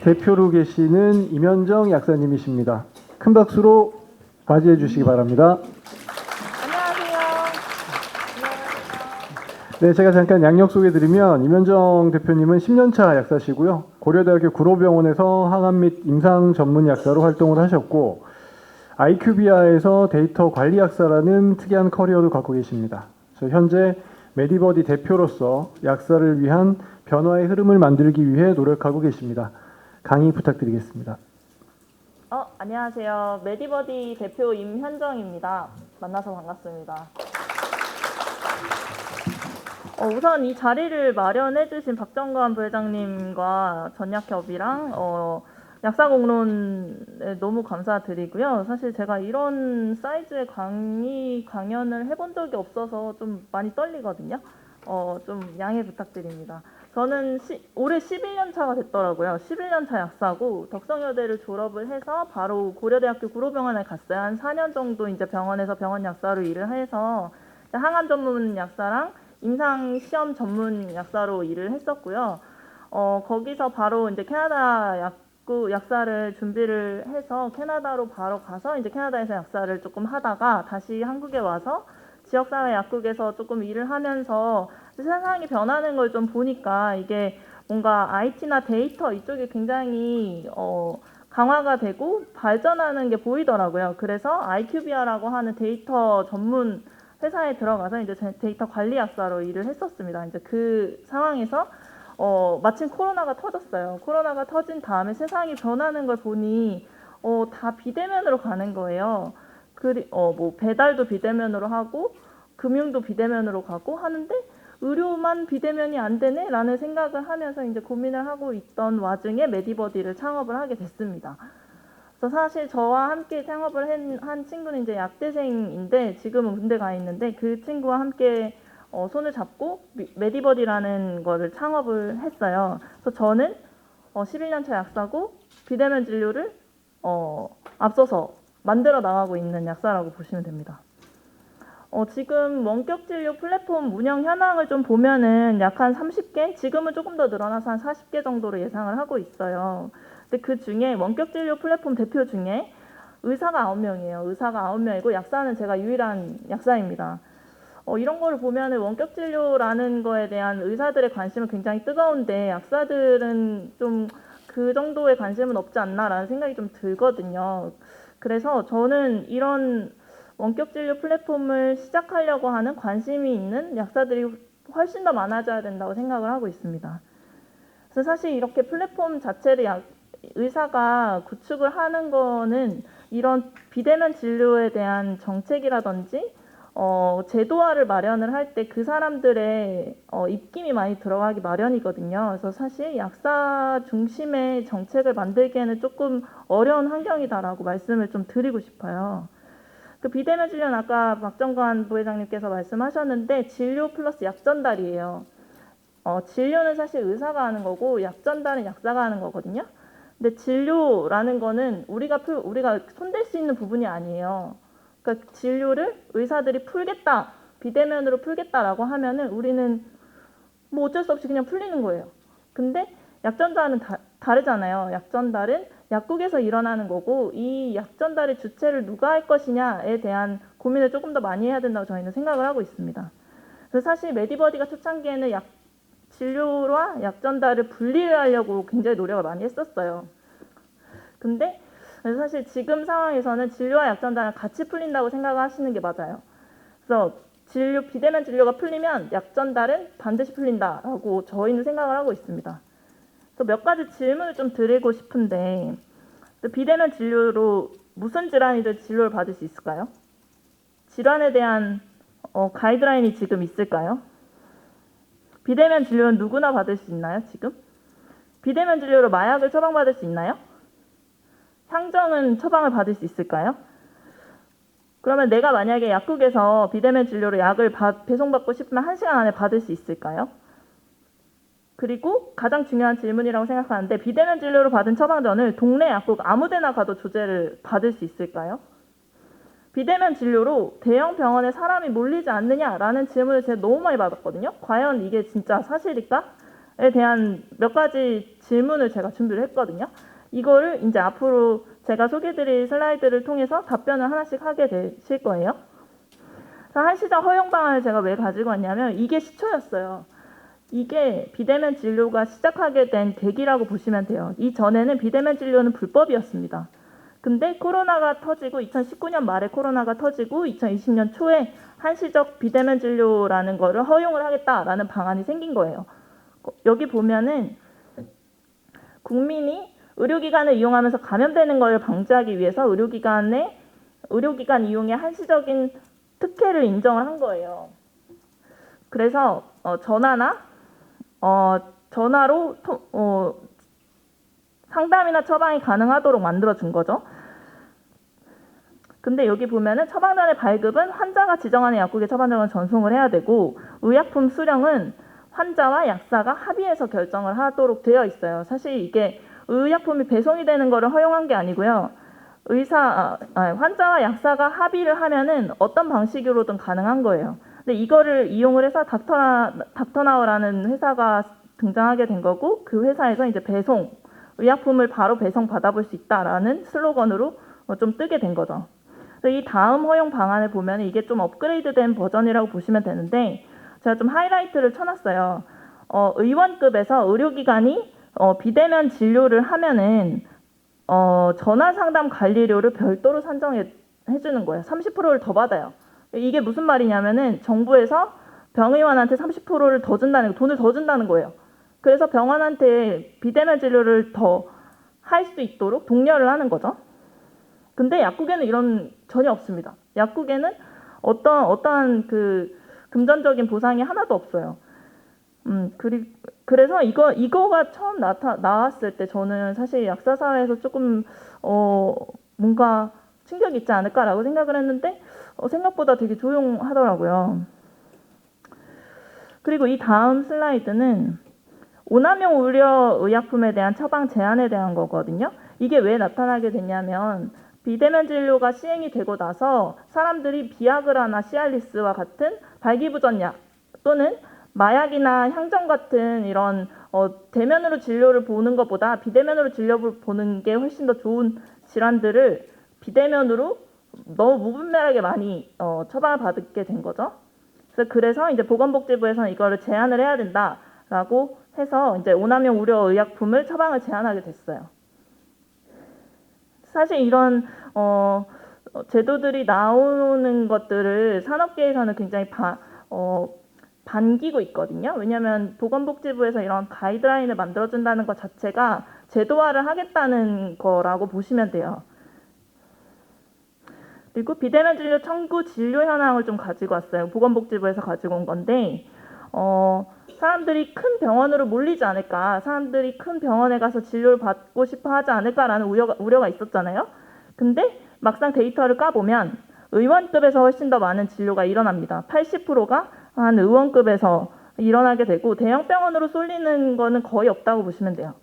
대표로 계시는 임현정 약사님이십니다. 큰 박수로 맞이해 주시기 바랍니다. 안녕하세요. 네, 제가 잠깐 양력 소개드리면 임현정 대표님은 10년차 약사시고요. 고려대학교 구로병원에서 항암 및 임상 전문 약사로 활동을 하셨고 IQVIA에서 데이터 관리 약사라는 특이한 커리어도 갖고 계십니다. 현재 메디버디 대표로서 약사를 위한 변화의 흐름을 만들기 위해 노력하고 계십니다. 강의 부탁드리겠습니다. 안녕하세요. 메디버디 대표 임현정입니다. 만나서 반갑습니다. 우선 이 자리를 마련해 주신 박정관 부회장님과 전약협이랑 약사 공론에 너무 감사드리고요. 사실 제가 이런 사이즈의 강연을 해본 적이 없어서 좀 많이 떨리거든요. 좀 양해 부탁드립니다. 저는 올해 11년 차가 됐더라고요. 11년 차 약사고 덕성여대를 졸업을 해서 바로 고려대학교 구로병원에 갔어요. 한 4년 정도 이제 병원에서 병원 약사로 일을 해서 항암 전문 약사랑 임상 시험 전문 약사로 일을 했었고요. 거기서 바로 이제 캐나다 약사를 준비를 해서 캐나다로 바로 가서 이제 캐나다에서 약사를 조금 하다가 다시 한국에 와서 지역사회 약국에서 조금 일을 하면서 세상이 변하는 걸 좀 보니까 이게 뭔가 IT나 데이터 이쪽이 굉장히 강화가 되고 발전하는 게 보이더라고요. 그래서 IQVIA라고 하는 데이터 전문 회사에 들어가서 이제 데이터 관리 약사로 일을 했었습니다. 이제 그 상황에서 마침 코로나가 터졌어요. 코로나가 터진 다음에 세상이 변하는 걸 보니 다 비대면으로 가는 거예요. 뭐 배달도 비대면으로 하고 금융도 비대면으로 가고 하는데 의료만 비대면이 안 되네 라는 생각을 하면서 이제 고민을 하고 있던 와중에 메디버디를 창업을 하게 됐습니다. 그래서 사실 저와 함께 창업을 한 친구는 이제 약대생인데 지금은 군대 가 있는데 그 친구와 함께 손을 잡고 메디버디라는 거를 창업을 했어요. 그래서 저는 11년차 약사고 비대면 진료를 앞서서 만들어 나가고 있는 약사라고 보시면 됩니다. 지금 원격 진료 플랫폼 운영 현황을 좀 보면은 약 한 30개, 지금은 조금 더 늘어나서 한 40개 정도로 예상을 하고 있어요. 근데 그 중에 원격 진료 플랫폼 대표 중에 의사가 9명이에요. 의사가 9명이고 약사는 제가 유일한 약사입니다. 이런 거를 보면은 원격 진료라는 거에 대한 의사들의 관심은 굉장히 뜨거운데 약사들은 좀 그 정도의 관심은 없지 않나라는 생각이 좀 들거든요. 그래서 저는 이런 원격 진료 플랫폼을 시작하려고 하는 관심이 있는 약사들이 훨씬 더 많아져야 된다고 생각을 하고 있습니다. 그래서 사실 이렇게 플랫폼 자체를 의사가 구축을 하는 거는 이런 비대면 진료에 대한 정책이라든지 제도화를 마련을 할 때 그 사람들의 입김이 많이 들어가기 마련이거든요. 그래서 사실 약사 중심의 정책을 만들기에는 조금 어려운 환경이다라고 말씀을 좀 드리고 싶어요. 그 비대면 진료는 아까 박정관 부회장님께서 말씀하셨는데 진료 플러스 약 전달이에요. 진료는 사실 의사가 하는 거고 약 전달은 약사가 하는 거거든요. 근데 진료라는 거는 우리가 손댈 수 있는 부분이 아니에요. 그러니까 진료를 의사들이 풀겠다, 비대면으로 풀겠다라고 하면은 우리는 뭐 어쩔 수 없이 그냥 풀리는 거예요. 근데 약 전달은 다르잖아요. 약 전달은 약국에서 일어나는 거고 이 약 전달의 주체를 누가 할 것이냐에 대한 고민을 조금 더 많이 해야 된다고 저희는 생각을 하고 있습니다. 그래서 사실 메디버디가 초창기에는 진료와 약 전달을 분리를 하려고 굉장히 노력을 많이 했었어요. 근데 사실 지금 상황에서는 진료와 약 전달은 같이 풀린다고 생각하시는 게 맞아요. 그래서 비대면 진료가 풀리면 약 전달은 반드시 풀린다라고 저희는 생각을 하고 있습니다. 그래서 몇 가지 질문을 좀 드리고 싶은데 비대면 진료로 무슨 질환이든 진료를 받을 수 있을까요? 질환에 대한 가이드라인이 지금 있을까요? 비대면 진료는 누구나 받을 수 있나요, 지금? 비대면 진료로 마약을 처방받을 수 있나요? 향정은 처방을 받을 수 있을까요? 그러면 내가 만약에 약국에서 비대면 진료로 약을 배송받고 싶으면 1시간 안에 받을 수 있을까요? 그리고 가장 중요한 질문이라고 생각하는데 비대면 진료로 받은 처방전을 동네 약국 아무데나 가도 조제를 받을 수 있을까요? 비대면 진료로 대형 병원에 사람이 몰리지 않느냐라는 질문을 제가 너무 많이 받았거든요. 과연 이게 진짜 사실일까?에 대한 몇 가지 질문을 제가 준비를 했거든요. 이거를 이제 앞으로 제가 소개드릴 슬라이드를 통해서 답변을 하나씩 하게 되실 거예요. 한시적 허용 방안을 제가 왜 가지고 왔냐면 이게 시초였어요. 이게 비대면 진료가 시작하게 된 계기라고 보시면 돼요. 이전에는 비대면 진료는 불법이었습니다. 근데 코로나가 터지고 2019년 말에 코로나가 터지고 2020년 초에 한시적 비대면 진료라는 거를 허용을 하겠다라는 방안이 생긴 거예요. 여기 보면은 국민이 의료기관을 이용하면서 감염되는 걸 방지하기 위해서 의료기관 이용의 한시적인 특혜를 인정을 한 거예요. 그래서 전화로 상담이나 처방이 가능하도록 만들어준 거죠. 근데 여기 보면은 처방전의 발급은 환자가 지정하는 약국에 처방전을 전송을 해야 되고 의약품 수령은 환자와 약사가 합의해서 결정을 하도록 되어 있어요. 사실 이게 의약품이 배송이 되는 거를 허용한 게 아니고요. 환자와 약사가 합의를 하면은 어떤 방식으로든 가능한 거예요. 근데 이거를 이용을 해서 닥터나우라는 회사가 등장하게 된 거고 그 회사에서 이제 의약품을 바로 배송 받아볼 수 있다라는 슬로건으로 좀 뜨게 된 거죠. 그래서 이 다음 허용 방안을 보면 이게 좀 업그레이드된 버전이라고 보시면 되는데 제가 좀 하이라이트를 쳐놨어요. 의원급에서 의료기관이 비대면 진료를 하면은 전화상담 관리료를 별도로 산정해 주는 거예요. 30%를 더 받아요. 이게 무슨 말이냐면은 정부에서 병의원한테 30%를 더 준다는 돈을 더 준다는 거예요. 그래서 병원한테 비대면 진료를 더 할 수 있도록 독려를 하는 거죠. 근데 약국에는 이런 전혀 없습니다. 약국에는 어떠한 그 금전적인 보상이 하나도 없어요. 그래서 이거가 처음 나왔을 때 저는 사실 약사사회에서 조금 뭔가 충격이 있지 않을까라고 생각을 했는데 생각보다 되게 조용하더라고요. 그리고 이 다음 슬라이드는 오남용 의료의약품에 대한 처방 제한에 대한 거거든요. 이게 왜 나타나게 됐냐면 비대면 진료가 시행이 되고 나서 사람들이 비아그라나 시알리스와 같은 발기부전약 또는 마약이나 향정 같은 이런 대면으로 진료를 보는 것보다 비대면으로 진료를 보는 게 훨씬 더 좋은 질환들을 비대면으로 너무 무분별하게 많이 처방을 받게 된 거죠. 그래서 이제 보건복지부에서는 이거를 제한을 해야 된다라고 해서 이제 오남용 의료의약품을 처방을 제한하게 됐어요. 사실 이런 제도들이 나오는 것들을 산업계에서는 굉장히 반기고 있거든요. 왜냐하면 보건복지부에서 이런 가이드라인을 만들어준다는 것 자체가 제도화를 하겠다는 거라고 보시면 돼요. 그리고 비대면 진료 청구 진료 현황을 좀 가지고 왔어요. 보건복지부에서 가지고 온 건데 사람들이 큰 병원으로 몰리지 않을까, 사람들이 큰 병원에 가서 진료를 받고 싶어 하지 않을까라는 우려가 있었잖아요. 근데 막상 데이터를 까보면 의원급에서 훨씬 더 많은 진료가 일어납니다. 80%가 한 의원급에서 일어나게 되고 대형 병원으로 쏠리는 거는 거의 없다고 보시면 돼요.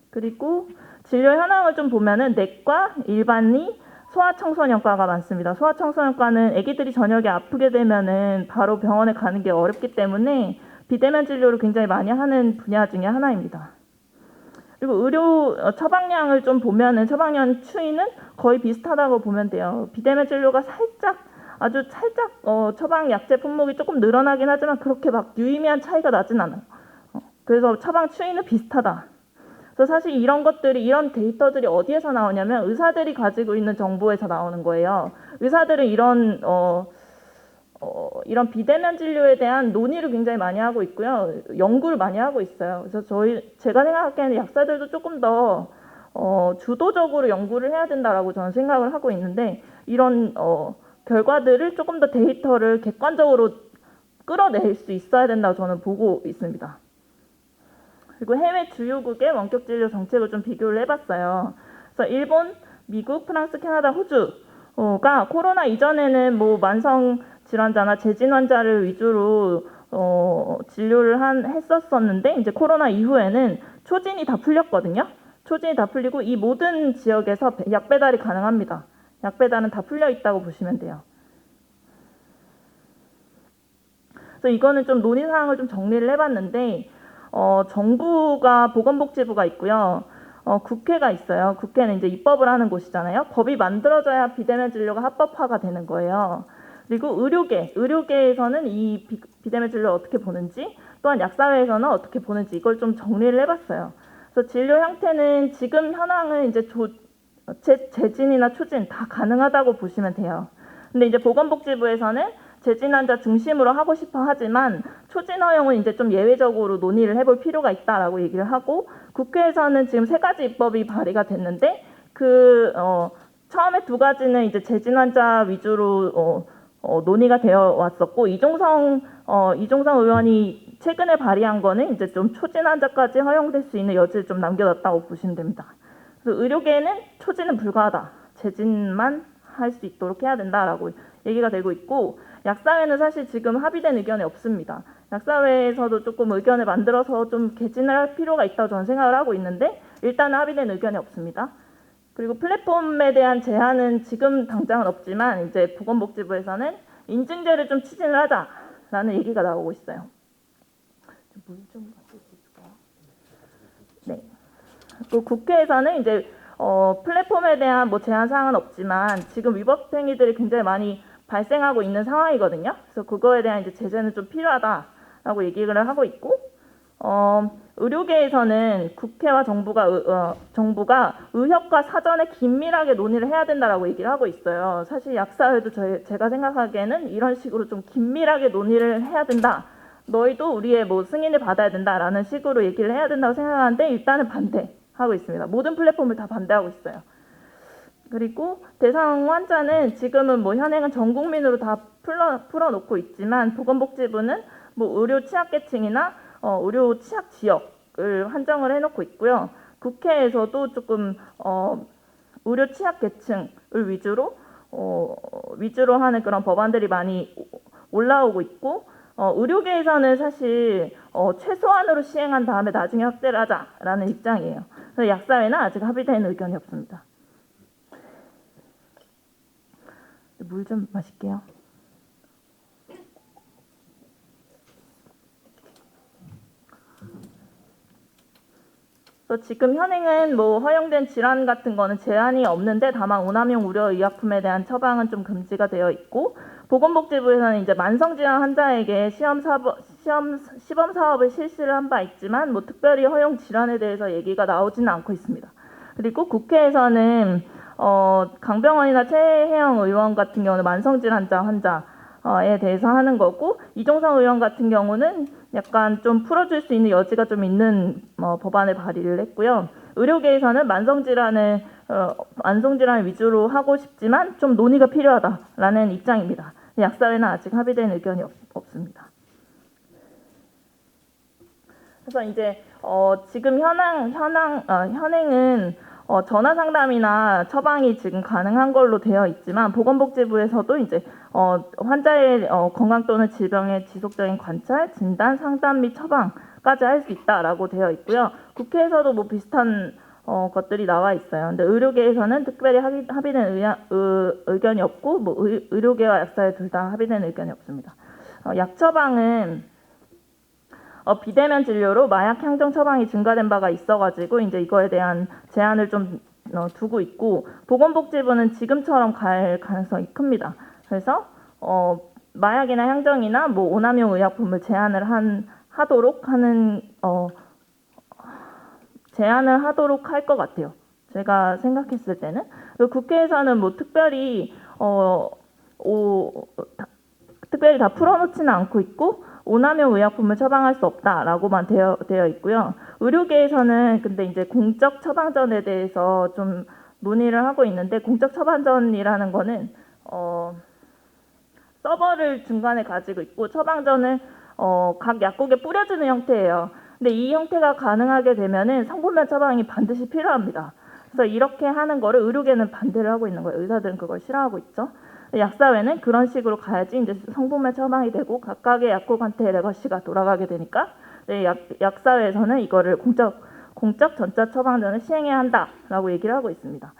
그리고 진료 현황을 좀 보면은 내과, 일반의, 소아청소년과가 많습니다. 소아청소년과는 아기들이 저녁에 아프게 되면은 바로 병원에 가는 게 어렵기 때문에 비대면 진료를 굉장히 많이 하는 분야 중에 하나입니다. 그리고 의료 처방량을 좀 보면은 처방량 추이는 거의 비슷하다고 보면 돼요. 비대면 진료가 아주 살짝 처방 약제 품목이 조금 늘어나긴 하지만 그렇게 막 유의미한 차이가 나진 않아요. 그래서 처방 추이는 비슷하다. 그래서 사실 이런 데이터들이 어디에서 나오냐면 의사들이 가지고 있는 정보에서 나오는 거예요. 의사들은 이런 비대면 진료에 대한 논의를 굉장히 많이 하고 있고요. 연구를 많이 하고 있어요. 그래서 제가 생각하기에는 약사들도 조금 더 주도적으로 연구를 해야 된다라고 저는 생각을 하고 있는데 이런 결과들을 조금 더 데이터를 객관적으로 끌어낼 수 있어야 된다고 저는 보고 있습니다. 그리고 해외 주요국의 원격 진료 정책을 좀 비교를 해봤어요. 그래서 일본, 미국, 프랑스, 캐나다, 호주가 코로나 이전에는 뭐 만성 질환자나 재진 환자를 위주로 진료를 했었었는데 이제 코로나 이후에는 초진이 다 풀렸거든요. 초진이 다 풀리고 이 모든 지역에서 약 배달이 가능합니다. 약 배달은 다 풀려 있다고 보시면 돼요. 그래서 이거는 좀 논의 사항을 좀 정리를 해봤는데 정부가 보건복지부가 있고요. 국회가 있어요. 국회는 이제 입법을 하는 곳이잖아요. 법이 만들어져야 비대면 진료가 합법화가 되는 거예요. 그리고 의료계에서는 이 비대면 진료를 어떻게 보는지, 또한 약사회에서는 어떻게 보는지 이걸 좀 정리를 해봤어요. 그래서 진료 형태는 지금 현황은 이제 재진이나 초진 다 가능하다고 보시면 돼요. 근데 이제 보건복지부에서는 재진 환자 중심으로 하고 싶어 하지만 초진 허용은 이제 좀 예외적으로 논의를 해볼 필요가 있다라고 얘기를 하고, 국회에서는 지금 3가지 입법이 발의가 됐는데 처음에 2가지는 이제 재진 환자 위주로 논의가 되어 왔었고, 이종성 의원이 최근에 발의한 거는 이제 좀 초진 환자까지 허용될 수 있는 여지를 좀 남겨놨다고 보시면 됩니다. 그래서 의료계는 초진은 불가하다, 재진만 할 수 있도록 해야 된다라고 얘기가 되고 있고, 약사회는 사실 지금 합의된 의견이 없습니다. 약사회에서도 조금 의견을 만들어서 좀 개진을 할 필요가 있다고 저는 생각을 하고 있는데, 일단은 합의된 의견이 없습니다. 그리고 플랫폼에 대한 제한은 지금 당장은 없지만 이제 보건복지부에서는 인증제를 좀 추진을 하자라는 얘기가 나오고 있어요. 물 좀 가질 수 있을까요? 네. 또 국회에서는 이제 플랫폼에 대한 뭐 제한 사항은 없지만 지금 위법 행위들이 굉장히 많이 발생하고 있는 상황이거든요. 그래서 그거에 대한 이제 제재는 좀 필요하다라고 얘기를 하고 있고, 의료계에서는 국회와 정부가 의협과 사전에 긴밀하게 논의를 해야 된다라고 얘기를 하고 있어요. 사실 약사회도 제가 생각하기에는 이런 식으로 좀 긴밀하게 논의를 해야 된다. 너희도 우리의 뭐 승인을 받아야 된다라는 식으로 얘기를 해야 된다고 생각하는데, 일단은 반대하고 있습니다. 모든 플랫폼을 다 반대하고 있어요. 그리고 대상 환자는 지금은 뭐 현행은 전 국민으로 다 풀어놓고 있지만, 보건복지부는 뭐 의료 취약계층이나 의료 취약 지역을 한정을 해놓고 있고요. 국회에서도 조금 의료 취약계층을 위주로 하는 그런 법안들이 많이 올라오고 있고, 의료계에서는 사실 최소한으로 시행한 다음에 나중에 확대를 하자라는 입장이에요. 그래서 약사회는 아직 합의된 의견이 없습니다. 물 좀 마실게요. 지금 현행은 뭐 허용된 질환 같은 거는 제한이 없는데, 다만 오남용 의료 의약품에 대한 처방은 좀 금지가 되어 있고, 보건복지부에서는 이제 만성질환 환자에게 시범 사업을 실시를 한 바 있지만 뭐 특별히 허용 질환에 대해서 얘기가 나오지는 않고 있습니다. 그리고 국회에서는 강병원이나 최혜영 의원 같은 경우는 만성질환 환자에 대해서 하는 거고, 이종성 의원 같은 경우는 약간 좀 풀어줄 수 있는 여지가 좀 있는 법안을 발의를 했고요. 의료계에서는 만성질환을 위주로 하고 싶지만 좀 논의가 필요하다라는 입장입니다. 약사회는 아직 합의된 의견이 없습니다. 그래서 이제 지금 현행은 전화 상담이나 처방이 지금 가능한 걸로 되어 있지만, 보건복지부에서도 이제 환자의 건강 또는 질병의 지속적인 관찰, 진단, 상담 및 처방까지 할 수 있다라고 되어 있고요. 국회에서도 뭐 비슷한 것들이 나와 있어요. 근데 의료계에서는 특별히 합의된 의견이 없고, 뭐 의료계와 약사회 둘 다 합의된 의견이 없습니다. 약 처방은 비대면 진료로 마약 향정 처방이 증가된 바가 있어가지고 이제 이거에 대한 제한을 좀 두고 있고, 보건복지부는 지금처럼 갈 가능성이 큽니다. 그래서 마약이나 향정이나 뭐 오남용 의약품을 제한을 하도록 할 것 같아요. 제가 생각했을 때는. 그리고 국회에서는 뭐 특별히 다 풀어놓지는 않고 있고, 오남용 의약품을 처방할 수 없다라고만 되어 있고요. 의료계에서는 근데 이제 공적 처방전에 대해서 좀 논의를 하고 있는데, 공적 처방전이라는 거는 서버를 중간에 가지고 있고, 처방전을 각 약국에 뿌려주는 형태예요. 근데 이 형태가 가능하게 되면은 성분별 처방이 반드시 필요합니다. 그래서 이렇게 하는 거를 의료계는 반대를 하고 있는 거예요. 의사들은 그걸 싫어하고 있죠. 약사회는 그런 식으로 가야지 이제 성분별 처방이 되고 각각의 약국한테 레거시가 돌아가게 되니까, 약사회에서는 이거를 공적 전자 처방전을 시행해야 한다라고 얘기를 하고 있습니다.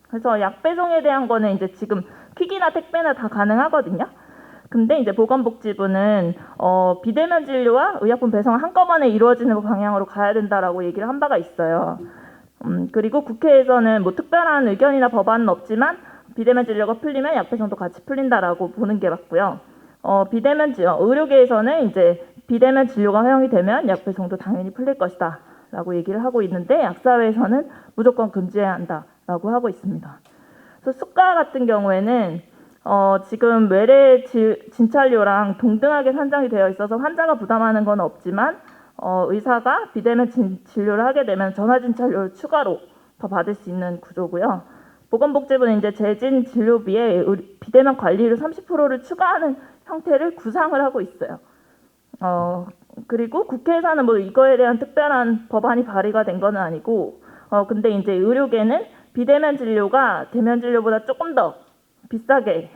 그래서 약 배송에 대한 거는 이제 지금 퀵이나 택배나 다 가능하거든요. 근데 이제 보건복지부는 비대면 진료와 의약품 배송을 한꺼번에 이루어지는 방향으로 가야 된다라고 얘기를 한 바가 있어요. 그리고 국회에서는 뭐 특별한 의견이나 법안은 없지만 비대면 진료가 풀리면 약 배송도 같이 풀린다라고 보는 게 맞고요. 비대면 진료, 의료계에서는 이제 비대면 진료가 허용이 되면 약 배송도 당연히 풀릴 것이다라고 얘기를 하고 있는데 약사회에서는 무조건 금지해야 한다라고 하고 있습니다. 그래서 수가 같은 경우에는 지금 외래 진찰료랑 동등하게 산정이 되어 있어서 환자가 부담하는 건 없지만 의사가 비대면 진료를 하게 되면 전화 진찰료를 추가로 더 받을 수 있는 구조고요. 보건복지부는 이제 재진 진료비에 비대면 관리료 30%를 추가하는 형태를 구상을 하고 있어요. 그리고 국회에서는 뭐 이거에 대한 특별한 법안이 발의가 된 건 아니고, 근데 이제 의료계는 비대면 진료가 대면 진료보다 조금 더 비싸게,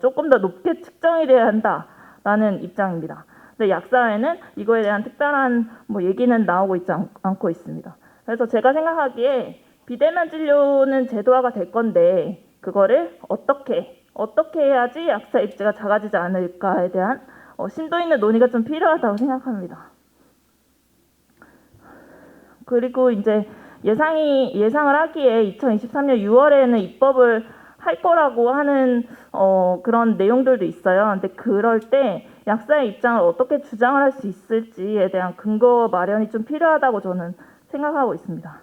조금 더 높게 측정이 돼야 한다라는 입장입니다. 근데 약사회는 이거에 대한 특별한 뭐 얘기는 나오고 있지 않고 있습니다. 그래서 제가 생각하기에 비대면 진료는 제도화가 될 건데 그거를 어떻게 해야지 약사 입지가 작아지지 않을까에 대한 심도 있는 논의가 좀 필요하다고 생각합니다. 그리고 이제 예상을 하기에 2023년 6월에는 입법을 할 거라고 하는 그런 내용들도 있어요. 근데 그럴 때 약사의 입장을 어떻게 주장을 할 수 있을지에 대한 근거 마련이 좀 필요하다고 저는 생각하고 있습니다.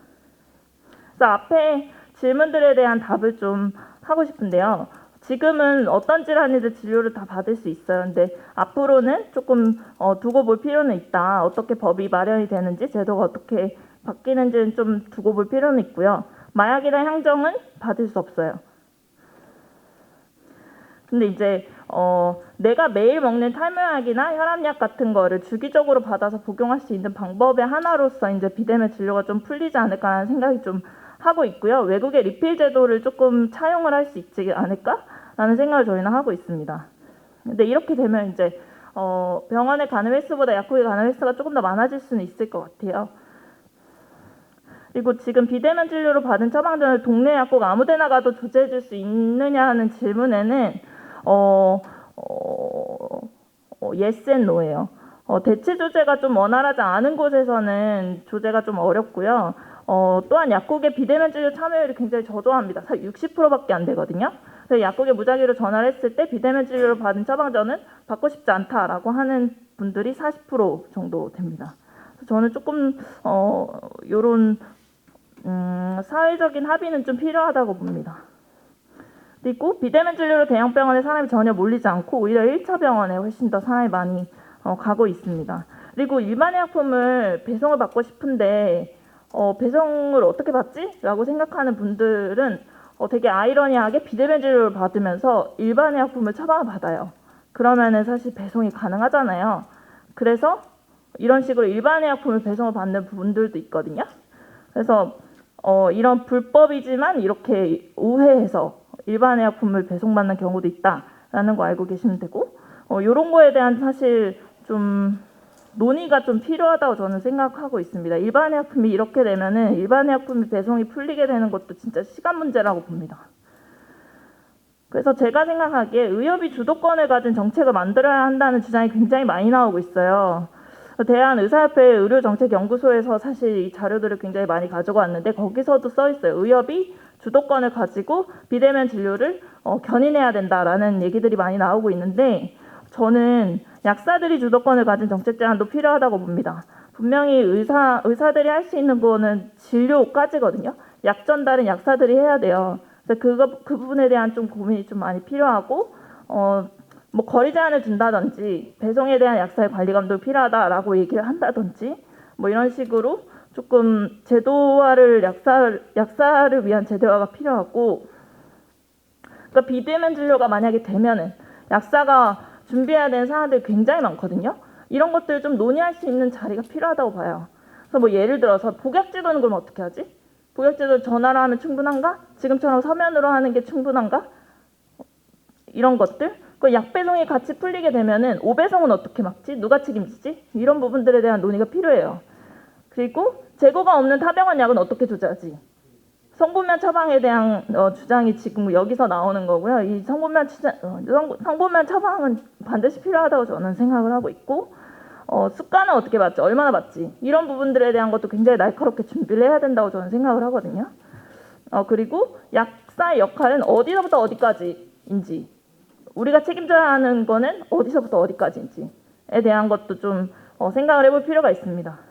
그래서 앞에 질문들에 대한 답을 좀 하고 싶은데요. 지금은 어떤 질환이든 진료를 다 받을 수 있어요. 근데 앞으로는 조금 두고 볼 필요는 있다. 어떻게 법이 마련이 되는지, 제도가 어떻게 바뀌는지는 좀 두고 볼 필요는 있고요. 마약이나 향정은 받을 수 없어요. 근데 이제 내가 매일 먹는 탈모약이나 혈압약 같은 거를 주기적으로 받아서 복용할 수 있는 방법의 하나로서 이제 비대면 진료가 좀 풀리지 않을까라는 생각이 좀 하고 있고요. 외국의 리필 제도를 조금 차용을 할 수 있지 않을까라는 생각을 저희는 하고 있습니다. 근데 이렇게 되면 이제 병원에 가는 횟수보다 약국에 가는 횟수가 조금 더 많아질 수는 있을 것 같아요. 그리고 지금 비대면 진료로 받은 처방전을 동네 약국 아무데나 가도 조제해 줄 수 있느냐 하는 질문에는 yes and no예요. 대체 조제가 좀 원활하지 않은 곳에서는 조제가 좀 어렵고요. 또한 약국의 비대면 진료 참여율이 굉장히 저조합니다. 60%밖에 안 되거든요. 그래서 약국에 무작위로 전화를 했을 때 비대면 진료를 받은 처방전은 받고 싶지 않다라고 하는 분들이 40% 정도 됩니다. 그래서 저는 조금 이런 사회적인 합의는 좀 필요하다고 봅니다. 그리고 비대면 진료로 대형 병원에 사람이 전혀 몰리지 않고 오히려 1차 병원에 훨씬 더 사람이 많이 가고 있습니다. 그리고 일반 의약품을 배송을 받고 싶은데 배송을 어떻게 받지? 라고 생각하는 분들은 되게 아이러니하게 비대면 진료를 받으면서 일반 의약품을 처방을 받아요. 그러면은 사실 배송이 가능하잖아요. 그래서 이런 식으로 일반 의약품을 배송을 받는 분들도 있거든요. 그래서 이런 불법이지만 이렇게 우회해서 일반 의약품을 배송받는 경우도 있다라는 거 알고 계시면 되고, 이런 거에 대한 사실 좀 논의가 좀 필요하다고 저는 생각하고 있습니다. 일반 의약품이 이렇게 되면은 일반 의약품이 배송이 풀리게 되는 것도 진짜 시간 문제라고 봅니다. 그래서 제가 생각하기에 의협이 주도권을 가진 정책을 만들어야 한다는 주장이 굉장히 많이 나오고 있어요. 대한의사협회 의료정책연구소에서 사실 이 자료들을 굉장히 많이 가지고 왔는데 거기서도 써 있어요. 의협이 주도권을 가지고 비대면 진료를 견인해야 된다라는 얘기들이 많이 나오고 있는데 저는 약사들이 주도권을 가진 정책 제안도 필요하다고 봅니다. 분명히 의사들이 할 수 있는 거는 진료까지거든요. 약 전달은 약사들이 해야 돼요. 그래서 그 부분에 대한 좀 고민이 좀 많이 필요하고 뭐 거리 제한을 준다든지 배송에 대한 약사의 관리 감독이 필요하다라고 얘기를 한다든지 뭐 이런 식으로 조금 제도화를 약사를 위한 제도화가 필요하고, 그러니까 비대면 진료가 만약에 되면은 약사가 준비해야 되는 사안들이 굉장히 많거든요. 이런 것들을 좀 논의할 수 있는 자리가 필요하다고 봐요. 그래서 뭐 예를 들어서 복약제도는 그럼 어떻게 하지? 복약제도 전화로 하면 충분한가? 지금처럼 서면으로 하는 게 충분한가? 이런 것들. 그 약 배송이 같이 풀리게 되면은 오배송은 어떻게 막지? 누가 책임지지? 이런 부분들에 대한 논의가 필요해요. 그리고 재고가 없는 타병원 약은 어떻게 조제하지? 성분면 처방에 대한 주장이 지금 여기서 나오는 거고요. 이 성분면 처방은 반드시 필요하다고 저는 생각을 하고 있고, 수가는 어떻게 받지, 얼마나 받지, 이런 부분들에 대한 것도 굉장히 날카롭게 준비를 해야 된다고 저는 생각을 하거든요. 그리고 약사의 역할은 어디서부터 어디까지인지, 우리가 책임져야 하는 거는 어디서부터 어디까지인지에 대한 것도 좀 생각을 해볼 필요가 있습니다.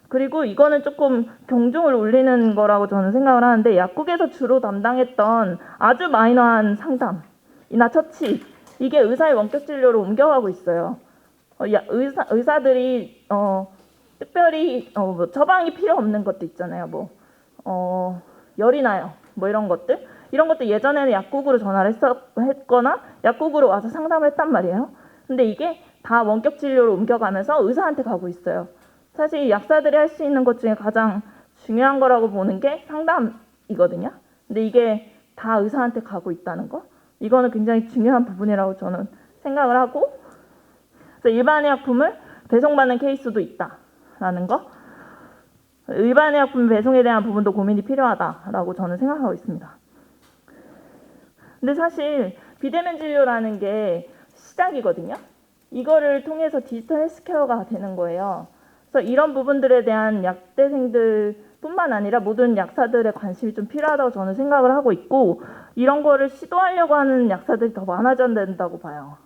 그리고 이거는 조금 경중을 울리는 거라고 저는 생각을 하는데, 약국에서 주로 담당했던 아주 마이너한 상담이나 처치, 이게 의사의 원격 진료로 옮겨가고 있어요. 의사들이 특별히 뭐 처방이 필요 없는 것도 있잖아요. 뭐 열이 나요, 뭐 이런 것들 예전에는 약국으로 전화를 했거나 약국으로 와서 상담을 했단 말이에요. 근데 이게 다 원격 진료로 옮겨가면서 의사한테 가고 있어요. 사실 약사들이 할 수 있는 것 중에 가장 중요한 거라고 보는 게 상담이거든요. 근데 이게 다 의사한테 가고 있다는 거, 이거는 굉장히 중요한 부분이라고 저는 생각을 하고, 그래서 일반의약품을 배송받는 케이스도 있다라는 거, 일반의약품 배송에 대한 부분도 고민이 필요하다라고 저는 생각하고 있습니다. 근데 사실 비대면 진료라는 게 시작이거든요. 이거를 통해서 디지털 헬스케어가 되는 거예요. 그래서 이런 부분들에 대한 약대생들뿐만 아니라 모든 약사들의 관심이 좀 필요하다고 저는 생각을 하고 있고, 이런 거를 시도하려고 하는 약사들이 더 많아져야 된다고 봐요.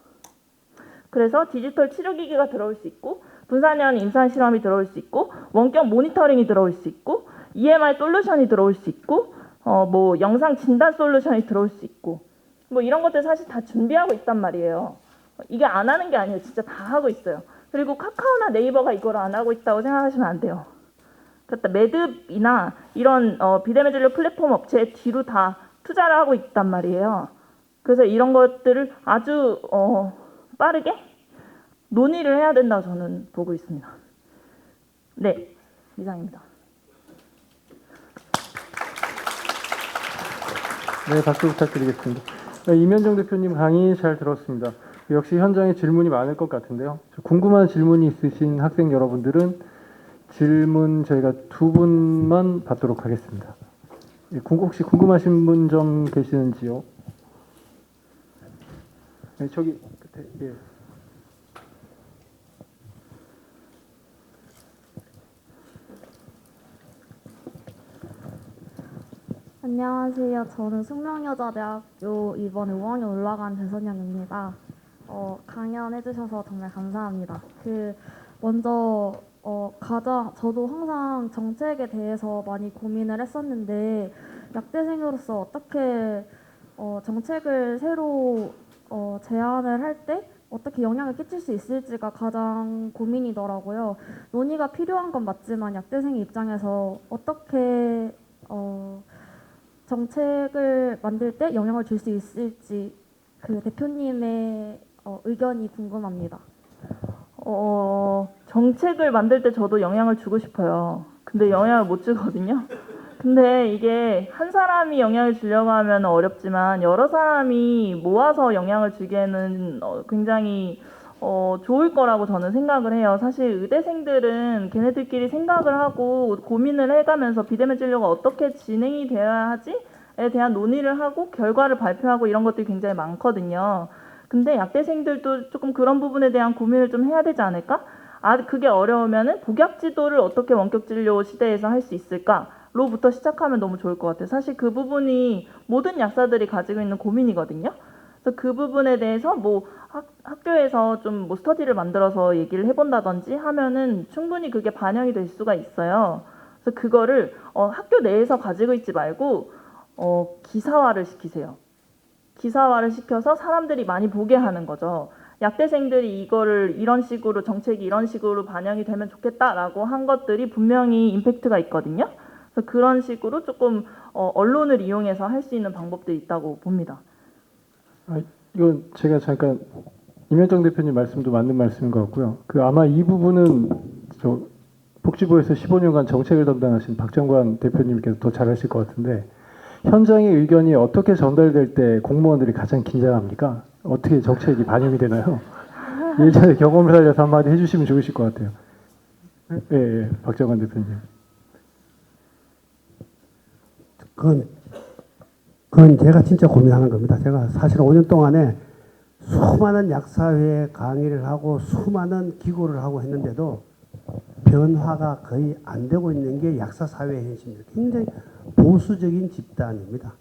그래서 디지털 치료기기가 들어올 수 있고, 분산형 임상 실험이 들어올 수 있고, 원격 모니터링이 들어올 수 있고, EMR 솔루션이 들어올 수 있고, 뭐 영상 진단 솔루션이 들어올 수 있고, 뭐 이런 것들 사실 다 준비하고 있단 말이에요. 이게 안 하는 게 아니에요. 진짜 다 하고 있어요. 그리고 카카오나 네이버가 이걸 안 하고 있다고 생각하시면 안 돼요. 그러니까 매듭이나 이런 비대면 진료 플랫폼 업체에 뒤로 다 투자를 하고 있단 말이에요. 그래서 이런 것들을 아주 빠르게 논의를 해야 된다고 저는 보고 있습니다. 네, 이상입니다. 네, 박수 부탁드리겠습니다. 이면정 대표님 강의 잘 들었습니다. 역시 현장에 질문이 많을 것 같은데요. 궁금한 질문이 있으신 학생 여러분들은 질문 저희가 2분만 받도록 하겠습니다. 혹시 궁금하신 분 좀 계시는지요? 네, 저기 끝에. 예. 안녕하세요. 저는 숙명여자대학교 이번에 5학년 올라간 배선영입니다. 강연해주셔서 정말 감사합니다. 먼저 저도 항상 정책에 대해서 많이 고민을 했었는데, 약대생으로서 어떻게 정책을 새로 제안을 할 때 어떻게 영향을 끼칠 수 있을지가 가장 고민이더라고요. 논의가 필요한 건 맞지만 약대생 입장에서 어떻게 정책을 만들 때 영향을 줄 수 있을지 대표님의 의견이 궁금합니다. 정책을 만들 때 저도 영향을 주고 싶어요. 근데 영향을 못 주거든요. 근데 이게 한 사람이 영향을 주려고 하면 어렵지만 여러 사람이 모아서 영향을 주기에는 굉장히 좋을 거라고 저는 생각을 해요. 사실 의대생들은 걔네들끼리 생각을 하고 고민을 해가면서 비대면 진료가 어떻게 진행이 되어야 하지에 대한 논의를 하고 결과를 발표하고 이런 것들이 굉장히 많거든요. 근데 약대생들도 조금 그런 부분에 대한 고민을 좀 해야 되지 않을까? 그게 어려우면은 복약 지도를 어떻게 원격 진료 시대에서 할 수 있을까로부터 시작하면 너무 좋을 것 같아요. 사실 그 부분이 모든 약사들이 가지고 있는 고민이거든요. 그래서 그 부분에 대해서 뭐 학교에서 좀 뭐 스터디를 만들어서 얘기를 해본다든지 하면은 충분히 그게 반영이 될 수가 있어요. 그래서 그거를 학교 내에서 가지고 있지 말고 기사화를 시키세요. 기사화를 시켜서 사람들이 많이 보게 하는 거죠. 약대생들이 이거를 이런 식으로 정책이 이런 식으로 반영이 되면 좋겠다라고 한 것들이 분명히 임팩트가 있거든요. 그래서 그런 식으로 조금 언론을 이용해서 할 수 있는 방법들이 있다고 봅니다. 이건 제가 잠깐 이면정 대표님 말씀도 맞는 말씀인 것 같고요. 아마 이 부분은 복지부에서 15년간 정책을 담당하신 박정관 대표님께서 더 잘하실 것 같은데, 현장의 의견이 어떻게 전달될 때 공무원들이 가장 긴장합니까? 어떻게 정책이 반영이 되나요? 예전에 경험을 살려서 한마디 해주시면 좋으실 것 같아요. 예, 박정관 대표님. 그건 제가 진짜 고민하는 겁니다. 제가 사실 5년 동안에 수많은 약사회에 강의를 하고 수많은 기고를 하고 했는데도 변화가 거의 안 되고 있는 게 약사사회의 현실입니다. 굉장히 보수적인 집단입니다.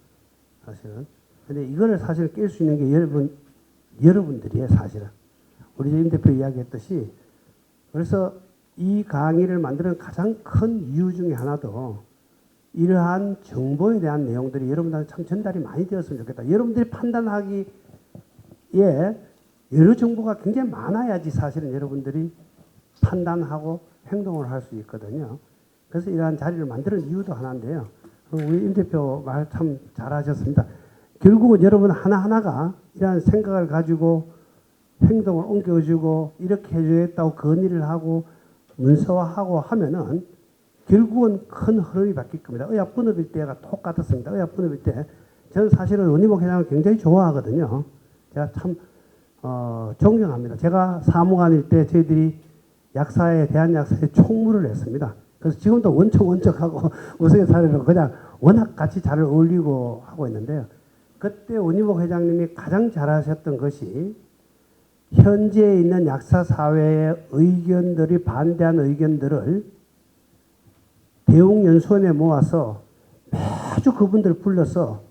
사실은. 근데 이거를 사실 깰 수 있는 게 여러분들이에요, 사실은. 우리 임 대표 이야기했듯이. 그래서 이 강의를 만드는 가장 큰 이유 중에 하나도 이러한 정보에 대한 내용들이 여러분들한테 참 전달이 많이 되었으면 좋겠다. 여러분들이 판단하기에 여러 정보가 굉장히 많아야지 사실은 여러분들이 판단하고 행동을 할 수 있거든요. 그래서 이러한 자리를 만드는 이유도 하나인데요. 우리 임 대표 말 참 잘하셨습니다. 결국은 여러분 하나하나가 이러한 생각을 가지고 행동을 옮겨주고 이렇게 해주겠다고 건의를 하고 문서화하고 하면은 결국은 큰 흐름이 바뀔 겁니다. 의학분업일 때가 똑같았습니다. 의학분업일 때 저는 사실은 원희복 회장을 굉장히 좋아하거든요. 제가 참 존경합니다. 제가 사무관일 때 저희들이 약사에 대한약사에 총무를 했습니다. 그래서 지금도 원척하고 우스갯소리로 그냥 워낙 같이 잘 어울리고 하고 있는데요. 그때 원희복 회장님이 가장 잘하셨던 것이 현재 있는 약사사회의 의견들이 반대한 의견들을 대웅연수원에 모아서 매주 그분들을 불러서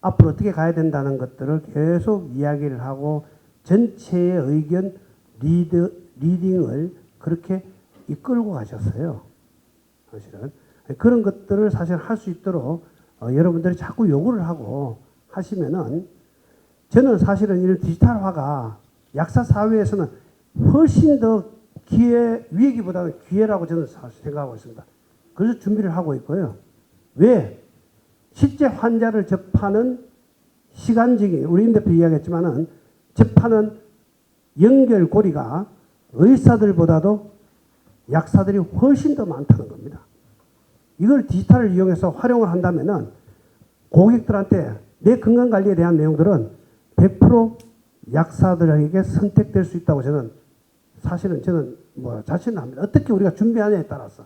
앞으로 어떻게 가야 된다는 것들을 계속 이야기를 하고 전체의 의견 리딩을 그렇게 이끌고 가셨어요. 사실은. 그런 것들을 사실 할 수 있도록 여러분들이 자꾸 요구를 하고 하시면은 저는 사실은 이런 디지털화가 약사 사회에서는 훨씬 더 위기보다는 기회라고 저는 생각하고 있습니다. 그래서 준비를 하고 있고요. 왜? 실제 환자를 접하는 시간적인, 우리 임 대표 이야기했지만은 접하는 연결고리가 의사들보다도 약사들이 훨씬 더 많다는 겁니다. 이걸 디지털을 이용해서 활용을 한다면은 고객들한테 내 건강관리에 대한 내용들은 100% 약사들에게 선택될 수 있다고 저는 자신을 합니다. 어떻게 우리가 준비하냐에 따라서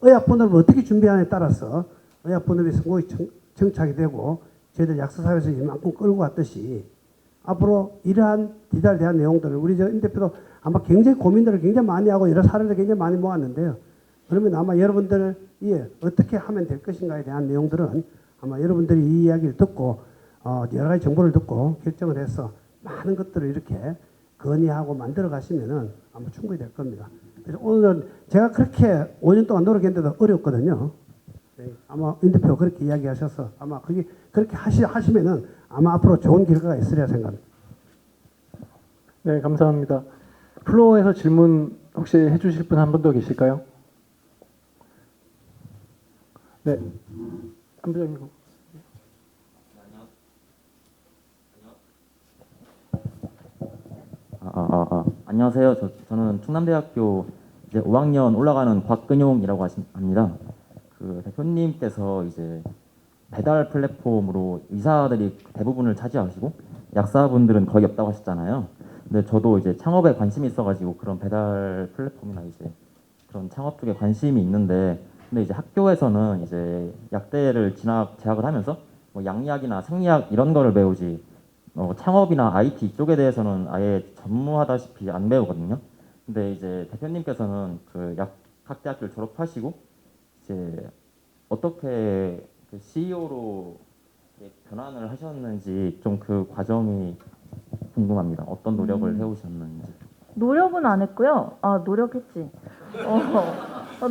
의학분업을 어떻게 준비하냐에 따라서 의학분업의 성공이 정착이 되고 저희들 약사사회에서 이만큼 끌고 왔듯이 앞으로 이러한 디지털에 대한 내용들을 우리 임 대표도 아마 굉장히 고민들을 굉장히 많이 하고 여러 사례를 굉장히 많이 모았는데요. 그러면 아마 여러분들이 어떻게 하면 될 것인가에 대한 내용들은 아마 여러분들이 이 이야기를 듣고 여러 가지 정보를 듣고 결정을 해서 많은 것들을 이렇게 건의하고 만들어 가시면은 아마 충분히 될 겁니다. 그래서 오늘은 제가 그렇게 5년 동안 노력했는데도 어렵거든요. 네, 아마 임 대표 그렇게 이야기하셔서 아마 그렇게 하시면은 아마 앞으로 좋은 결과가 있으리라 생각합니다. 네, 감사합니다. 플로어에서 질문 혹시 해주실 분 한 분 더 계실까요? 네, 한 부장님. 안녕하세요. 저는 충남대학교 이제 5학년 올라가는 곽근용이라고 합니다. 그 대표님께서 이제 배달 플랫폼으로 의사들이 대부분을 차지하시고 약사분들은 거의 없다고 하셨잖아요. 근데 저도 이제 창업에 관심이 있어가지고 그런 배달 플랫폼이나 이제 그런 창업 쪽에 관심이 있는데, 근데 이제 학교에서는 이제 약대를 재학을 하면서 뭐 양리학이나 생리학 이런 거를 배우지 창업이나 IT 쪽에 대해서는 아예 전무하다시피 안 배우거든요. 근데 이제 대표님께서는 그 약학대학교를 졸업하시고 이제 어떻게 그 CEO로 변환을 하셨는지 좀 그 과정이 궁금합니다. 어떤 노력을 해오셨는지. 노력은 안 했고요. 노력했지.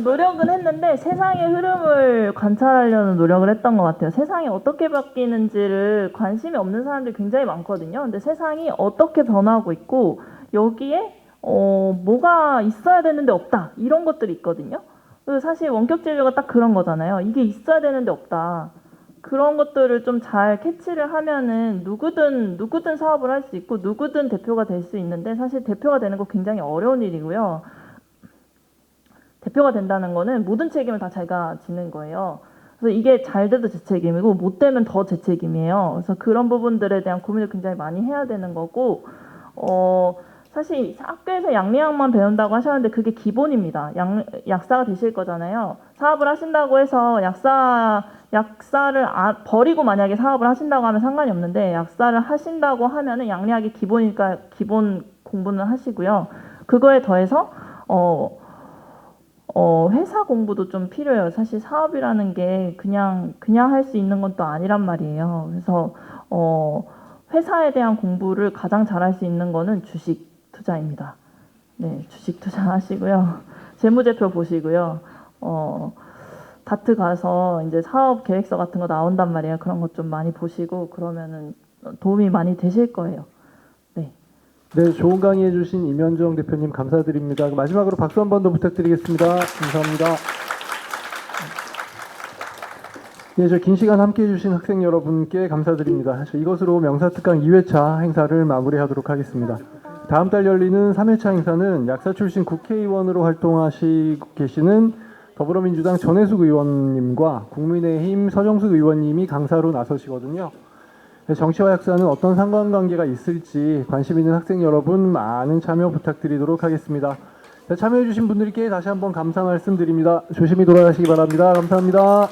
노력은 했는데 세상의 흐름을 관찰하려는 노력을 했던 것 같아요. 세상이 어떻게 바뀌는지를 관심이 없는 사람들이 굉장히 많거든요. 근데 세상이 어떻게 변하고 있고 여기에 뭐가 있어야 되는데 없다. 이런 것들이 있거든요. 그래서 사실 원격 진료가 딱 그런 거잖아요. 이게 있어야 되는데 없다. 그런 것들을 좀 잘 캐치를 하면은 누구든 사업을 할 수 있고 누구든 대표가 될 수 있는데, 사실 대표가 되는 거 굉장히 어려운 일이고요. 대표가 된다는 거는 모든 책임을 다 제가 지는 거예요. 그래서 이게 잘 돼도 제 책임이고 못 되면 더 제 책임이에요. 그래서 그런 부분들에 대한 고민을 굉장히 많이 해야 되는 거고, 사실 학교에서 양리학만 배운다고 하셨는데 그게 기본입니다. 약사가 되실 거잖아요. 사업을 하신다고 해서 약사를 버리고 만약에 사업을 하신다고 하면 상관이 없는데 약사를 하신다고 하면은 양리학이 기본이니까 기본 공부는 하시고요. 그거에 더해서 회사 공부도 좀 필요해요. 사실 사업이라는 게 그냥 할 수 있는 건 또 아니란 말이에요. 그래서 회사에 대한 공부를 가장 잘할 수 있는 거는 주식 투자입니다. 네, 주식 투자하시고요. 재무제표 보시고요. 다트 가서 이제 사업 계획서 같은 거 나온단 말이에요. 그런 것 좀 많이 보시고 그러면은 도움이 많이 되실 거예요. 네. 네, 좋은 강의 해주신 임현정 대표님 감사드립니다. 마지막으로 박수 한 번 더 부탁드리겠습니다. 감사합니다. 네, 저 긴 시간 함께 해주신 학생 여러분께 감사드립니다. 이것으로 명사특강 2회차 행사를 마무리하도록 하겠습니다. 다음 달 열리는 3회차 행사는 약사 출신 국회의원으로 활동하시고 계시는 더불어민주당 전해숙 의원님과 국민의힘 서정숙 의원님이 강사로 나서시거든요. 정치와 약사는 어떤 상관관계가 있을지 관심 있는 학생 여러분 많은 참여 부탁드리도록 하겠습니다. 참여해주신 분들께 다시 한번 감사 말씀드립니다. 조심히 돌아가시기 바랍니다. 감사합니다.